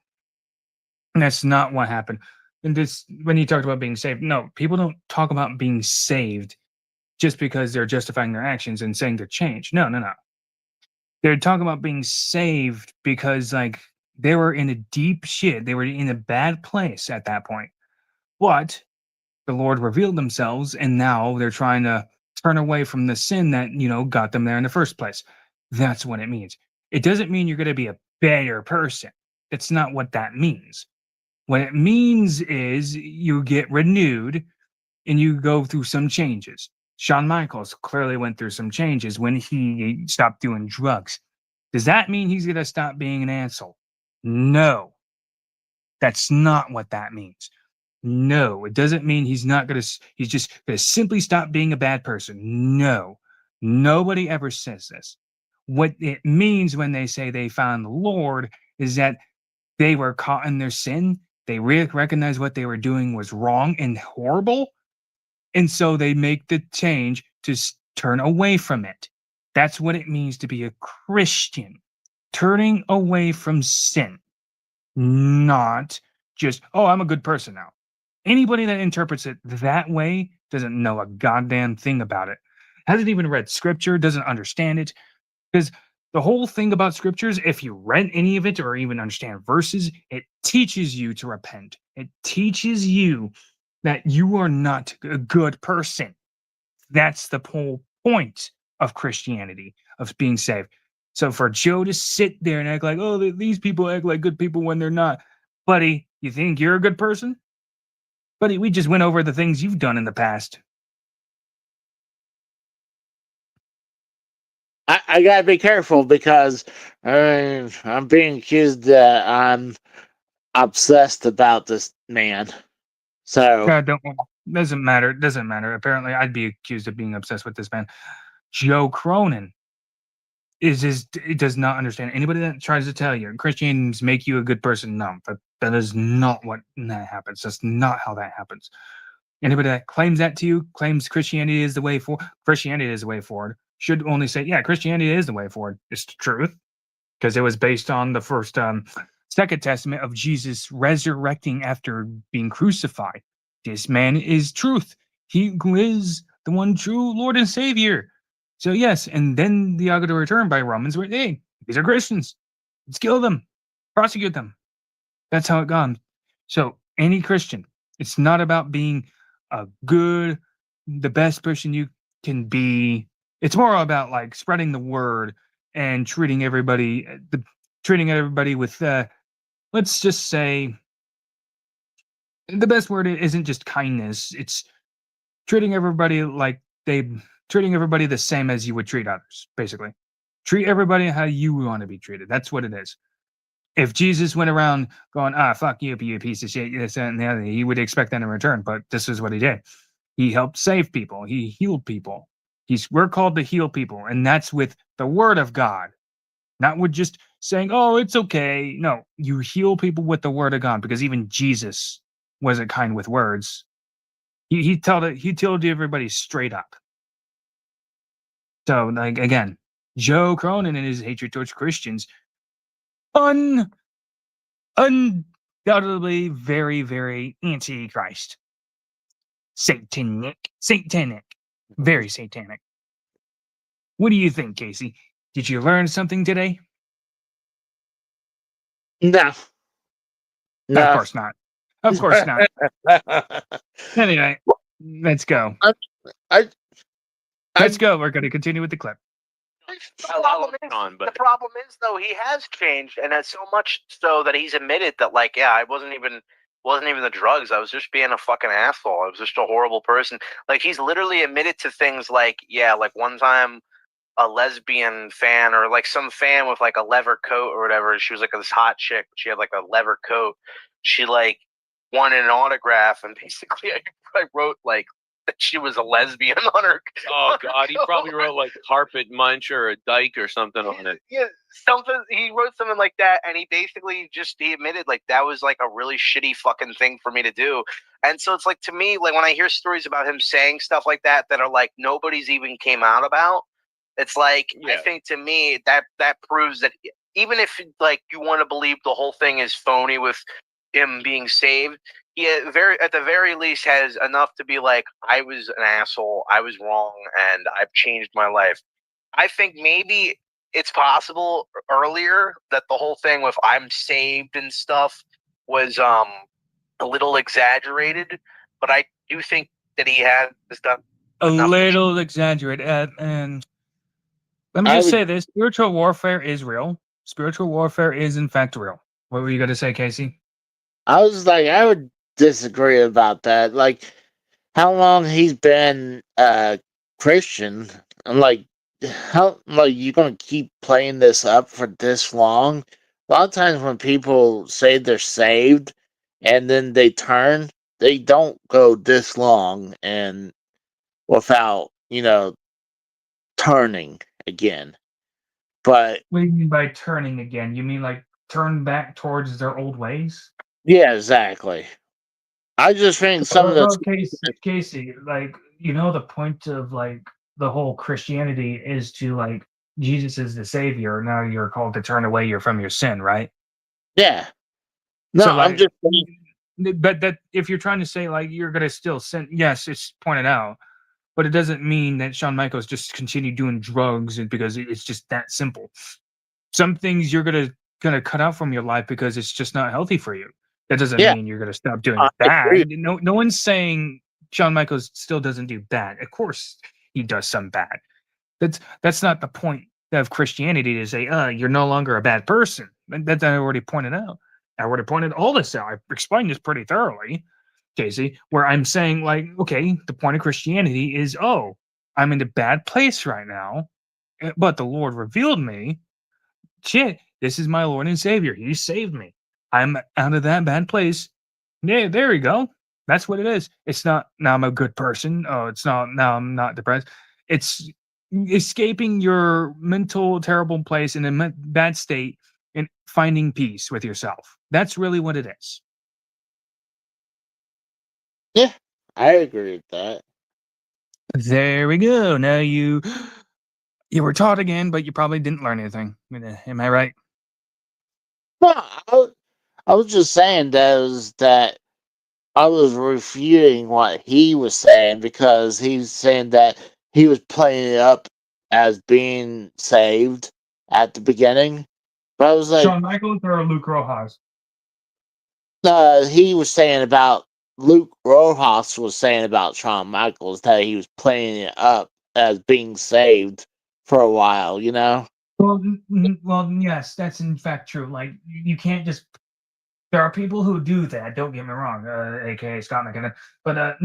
that's not what happened. And this, when you talked about being saved, no, people don't talk about being saved just because they're justifying their actions and saying they're changed. No, no, no. They're talking about being saved because, like, they were in a deep shit. They were in a bad place at that point. But the Lord revealed themselves, and now they're trying to turn away from the sin that, got them there in the first place. That's what it means. It doesn't mean you're going to be a better person. That's not what that means. What it means is you get renewed and you go through some changes. Shawn Michaels clearly went through some changes when he stopped doing drugs. Does that mean he's going to stop being an asshole? No, that's not what that means. No, it doesn't mean he's just going to simply stop being a bad person. No, nobody ever says this. What it means when they say they found the Lord is that they were caught in their sin. They recognized what they were doing was wrong and horrible. And so they make the change to turn away from it. That's what it means to be a Christian, turning away from sin, not just, oh, I'm a good person now. Anybody that interprets it that way doesn't know a goddamn thing about it, hasn't even read scripture, doesn't understand it. Because the whole thing about scriptures, if you read any of it or even understand verses, it teaches you to repent. It teaches you that you are not a good person. That's the whole point of Christianity, of being saved. So for Joe to sit there and act like, oh, these people act like good people when they're not, buddy, you think you're a good person? Buddy, we just went over the things you've done in the past. I gotta be careful because I'm being accused that I'm obsessed about this man. So God, don't doesn't matter. It doesn't matter. Apparently, I'd be accused of being obsessed with this man. Joe Cronin it does not understand anybody that tries to tell you Christians make you a good person. No, that is not what that happens. That's not how that happens. Anybody that claims that to you, claims Christianity is the way forward, should only say, yeah, Christianity is the way forward. It's the truth because it was based on the first Second Testament of Jesus resurrecting after being crucified. This man is truth. He is the one true Lord and Savior. So yes, and then the Yaga to return by Romans, where hey, these are Christians. Let's kill them, prosecute them. That's how it gone. So any Christian. It's not about being a good, the best person you can be. It's more about like spreading the word and treating everybody with, let's just say, the best word isn't just kindness. It's treating everybody like they treating everybody the same as you would treat others. Basically, treat everybody how you want to be treated. That's what it is. If Jesus went around going, fuck you piece of shit, this, that, and the other, he would expect that in return. But this is what he did. He helped save people. He healed people. We're called to heal people, and that's with the word of God, not with just saying, "Oh, it's okay." No, you heal people with the word of God, because even Jesus wasn't kind with words. He told everybody straight up. So, like again, Joe Cronin and his hatred towards Christians, undoubtedly very, very anti-Christ. Satanic, very satanic. What do you think, Casey? Did you learn something today? No. Of No. course not. Of course not. Anyway, let's go. I Let's go. We're going to continue with the clip. The problem is though, he has changed, and that's so much so that he's admitted that, like, yeah, I wasn't even the drugs. I was just being a fucking asshole. I was just a horrible person. Like, he's literally admitted to things like, yeah, like one time a lesbian fan, or like some fan with like a leather coat or whatever. She was like this hot chick, but she had like a leather coat. She like wanted an autograph, and basically I wrote like that she was a lesbian on her. Oh God, he probably wrote like carpet munch or a dyke or something on it. Yeah, something. He wrote something like that, and he basically he admitted like that was like a really shitty fucking thing for me to do. And so it's like, to me, like when I hear stories about him saying stuff like that are like nobody's even came out about, it's like, Yeah. I think to me that proves that even if like you want to believe the whole thing is phony with him being saved, he at the very least has enough to be like, I was an asshole, I was wrong, and I've changed my life. I think maybe it's possible earlier that the whole thing with I'm saved and stuff was a little exaggerated, but I do think that he has done A enough. little exaggerated. And let me just say this: spiritual warfare is real. Spiritual warfare is in fact real. What were you going to say, Casey? I was like, I would disagree about that. Like, how long he's been Christian? I'm like, how like you gonna keep playing this up for this long? A lot of times when people say they're saved and then they turn, they don't go this long and without turning again. But What do you mean by turning again? You mean like turn back towards their old ways? yeah, exactly. I just think some of the Well, Casey, like, the point of like the whole Christianity is to like Jesus is the savior. Now you're called to turn away from your sin, right? yeah. No, So I'm like, just saying, but that if you're trying to say like you're gonna still sin, yes, it's pointed out, but it doesn't mean that Shawn Michaels just continue doing drugs because it's just that simple. Some things you're gonna cut out from your life because it's just not healthy for you. That doesn't yeah, mean you're gonna stop doing I agree. bad. No one's saying Shawn Michaels still doesn't do bad. Of course he does some bad. That's not the point of Christianity to say, you're no longer a bad person. And that I already pointed out. I already pointed all this out. I explained this pretty thoroughly, Casey, where I'm saying, like, okay, the point of Christianity is, I'm in a bad place right now, but the Lord revealed me. Shit, this is my Lord and Savior. He saved me. I'm out of that bad place. Yeah, there we go. That's what it is. It's not now I'm a good person. Oh, it's not now I'm not depressed. It's escaping your mental terrible place in a bad state and finding peace with yourself. That's really what it is. Yeah, I agree with that. There we go. Now you were taught again, but you probably didn't learn anything. Am I right? Well, I was just saying that I was refuting what he was saying because he's saying that he was playing it up as being saved at the beginning. But I was like, Shawn Michaels or Luke Rojas? He was saying about Luke Rojas was saying about Shawn Michaels that he was playing it up as being saved for a while, you know? Well, yes, that's in fact true. Like, you can't just. There are people who do that. Don't get me wrong, aka Scott McKinnon. But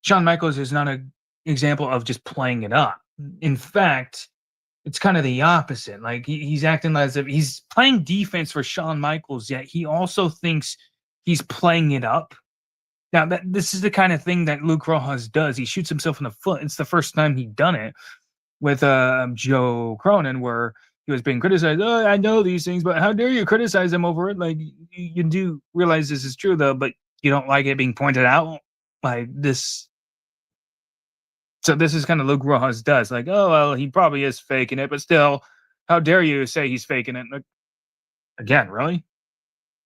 Shawn Michaels is not an example of just playing it up. In fact, it's kind of the opposite. Like, he's acting as if he's playing defense for Shawn Michaels, yet he also thinks he's playing it up. Now, this is the kind of thing that Luke Rojas does. He shoots himself in the foot. It's the first time he done it with Joe Cronin, where he was being criticized. Oh, I know these things, but how dare you criticize him over it? Like, you do realize this is true, though, but you don't like it being pointed out like this. So this is kind of Luke Rojas does. Like, oh well, he probably is faking it, but still, how dare you say he's faking it? Like, again, really?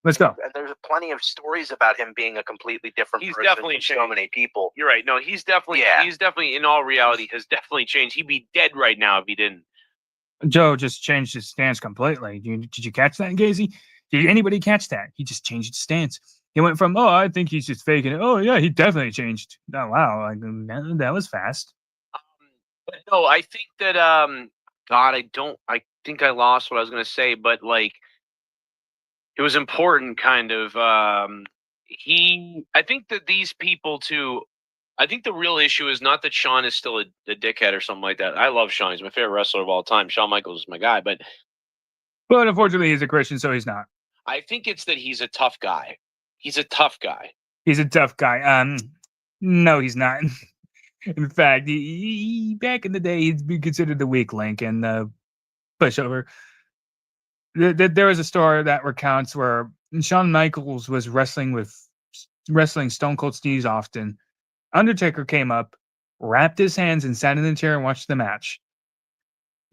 Let's go. And there's plenty of stories about him being a completely different He's person definitely from so changed. many people. You're right. No, he's definitely in all reality has definitely changed. He'd be dead right now if he didn't. Joe just changed his stance completely. Did you catch that, Gazy? Did anybody catch that? He just changed his stance. He went from, oh, I think he's just faking it. Oh, yeah, he definitely changed. Oh, wow. Like, that was fast. But no, I think that God, I think I lost what I was gonna say, but like it was important kind of I think that these people too, I think the real issue is not that Shawn is still a dickhead or something like that. I love Shawn. He's my favorite wrestler of all time. Shawn Michaels is my guy, but Unfortunately, he's a Christian, so he's not. I think it's that he's a tough guy. He's a tough guy. He's a tough guy. No, he's not. In fact, back in the day, he'd be considered the weak link and the pushover. There was a story that recounts where Shawn Michaels was wrestling Stone Cold Steve Austin. Undertaker came up, wrapped his hands, and sat in the chair and watched the match.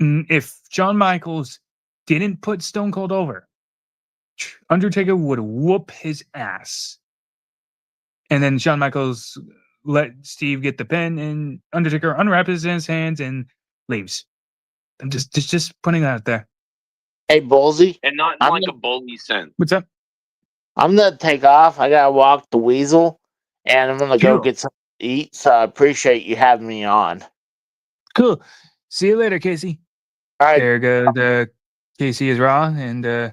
If Shawn Michaels didn't put Stone Cold over, Undertaker would whoop his ass. And then Shawn Michaels let Steve get the pin, and Undertaker unwraps his hands and leaves. I'm just putting that out there. Hey, Bullsy. And not in like a bully sense. What's up? I'm gonna take off. I gotta walk the weasel, and I'm gonna go Cool. get something to eat. So I appreciate you having me on. Cool. See you later, Casey. All right. There goes Casey is raw, and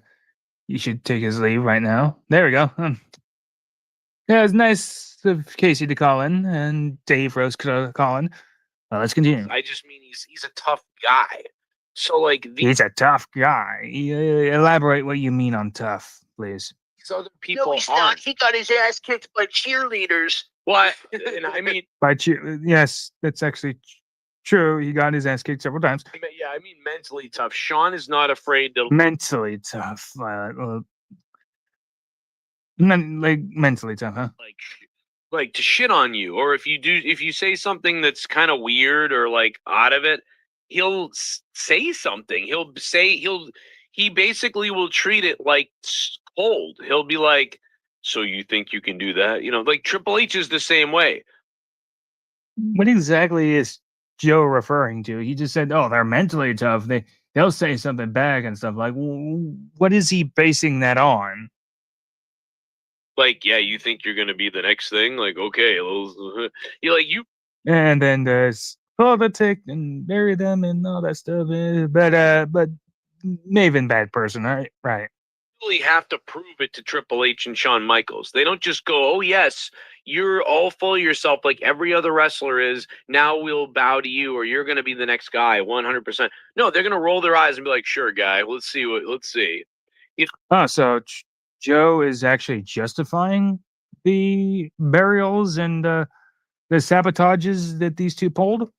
you should take his leave right now. There we go. Yeah, it's nice of Casey to call in, and Dave Rose could call in. Let's continue. I just mean he's a tough guy. So like He's a tough guy. Elaborate what you mean on tough, please. these other people No, he's not. He got his ass kicked by cheerleaders. What? And I mean, Yes, that's actually true. He got his ass kicked several times. yeah, I mean mentally tough. Shawn is not afraid to Mentally tough. Mentally tough, huh? like to shit on you, or if you say something that's kind of weird or like out of it, he'll say something. He basically will treat it like cold. He'll be like, "So you think you can do that?" You know, like Triple H is the same way. What exactly is Joe referring to? He just said, "Oh, they're mentally tough. They'll say something back and stuff." Like, what is he basing that on? Like, yeah, you think you're gonna be the next thing? Like, okay, you. And then there's politics and bury them and all that stuff. But Maven bad person, all right? Right. Really have to prove it to Triple H and Shawn Michaels. They don't just go, "Oh yes, you're all full of yourself like every other wrestler is. Now we'll bow to you, or you're going to be the next guy, 100%." No, they're going to roll their eyes and be like, "Sure, guy. Let's see." Oh, so Joe is actually justifying the burials and the sabotages that these two pulled.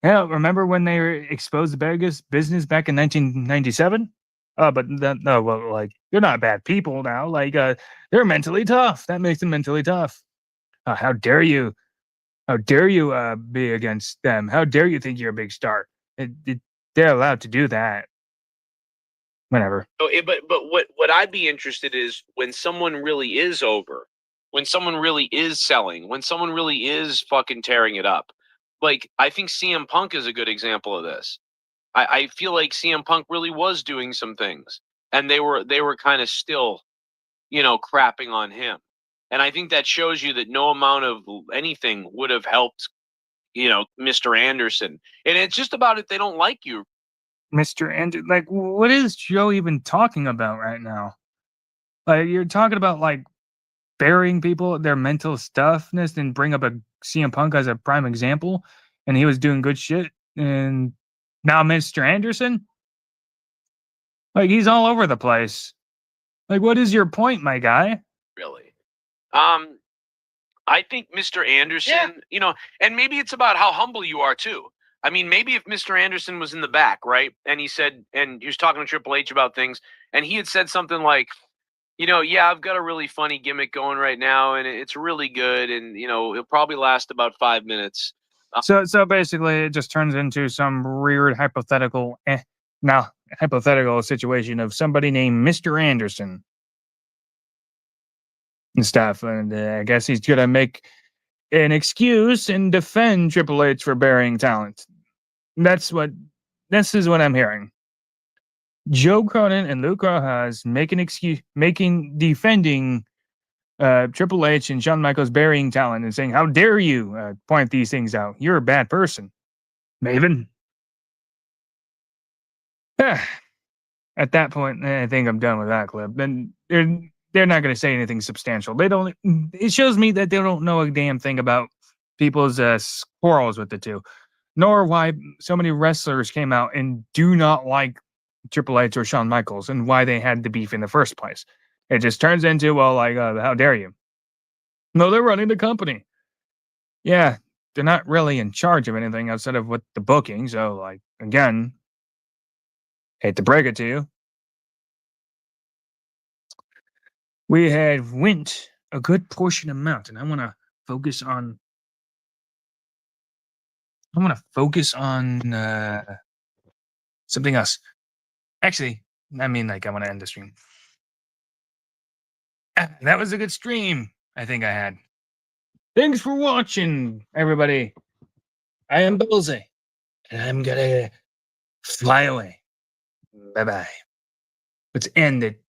Yeah, remember when they exposed the Vegas business back in 1997? But no, well, like, they're not bad people now. Like, they're mentally tough. That makes them mentally tough. How dare you? How dare you be against them? How dare you think you're a big star? They're allowed to do that. Whatever. But what I'd be interested is when someone really is over, when someone really is selling, when someone really is fucking tearing it up. Like, I think CM Punk is a good example of this. I feel like CM Punk really was doing some things, and they were kind of still crapping on him. And I think that shows you that no amount of anything would have helped, Mr. Anderson. And it's just about it. They don't like you. Mr. Anderson, like, what is Joe even talking about right now? Like, you're talking about like burying people, their mental stuffness, and bring up a CM Punk as a prime example, and he was doing good shit. And now Mr. Anderson, like, he's all over the place. Like, what is your point, my guy? Really. I think Mr. Anderson, and maybe it's about how humble you are too. I mean, maybe if Mr. Anderson was in the back, right, and he was talking to Triple H about things, and he had said something like, yeah, I've got a really funny gimmick going right now, and it's really good, and it'll probably last about 5 minutes. So basically, it just turns into some weird hypothetical situation of somebody named Mr. Anderson and stuff, and I guess he's gonna make an excuse and defend Triple H for burying talent. This is what I'm hearing. Joe Cronin and Luke Rojas defending Triple H and Shawn Michaels burying talent and saying, "How dare you point these things out? You're a bad person, Maven." At that point, I think I'm done with that clip. And they're not going to say anything substantial. They don't. It shows me that they don't know a damn thing about people's quarrels with the two, nor why so many wrestlers came out and do not like Triple H or Shawn Michaels and why they had the beef in the first place. It just turns into, well, like, how dare you? No, they're running the company. Yeah, they're not really in charge of anything outside of what the booking. So, like, again, hate to break it to you, we had went a good portion amount, and I want to focus on. Something else. Actually, I mean, like, I want to end the stream. That was a good stream, I think I had. Thanks for watching, everybody. I am Bullseye, and I'm gonna fly away. Bye-bye. Let's end it.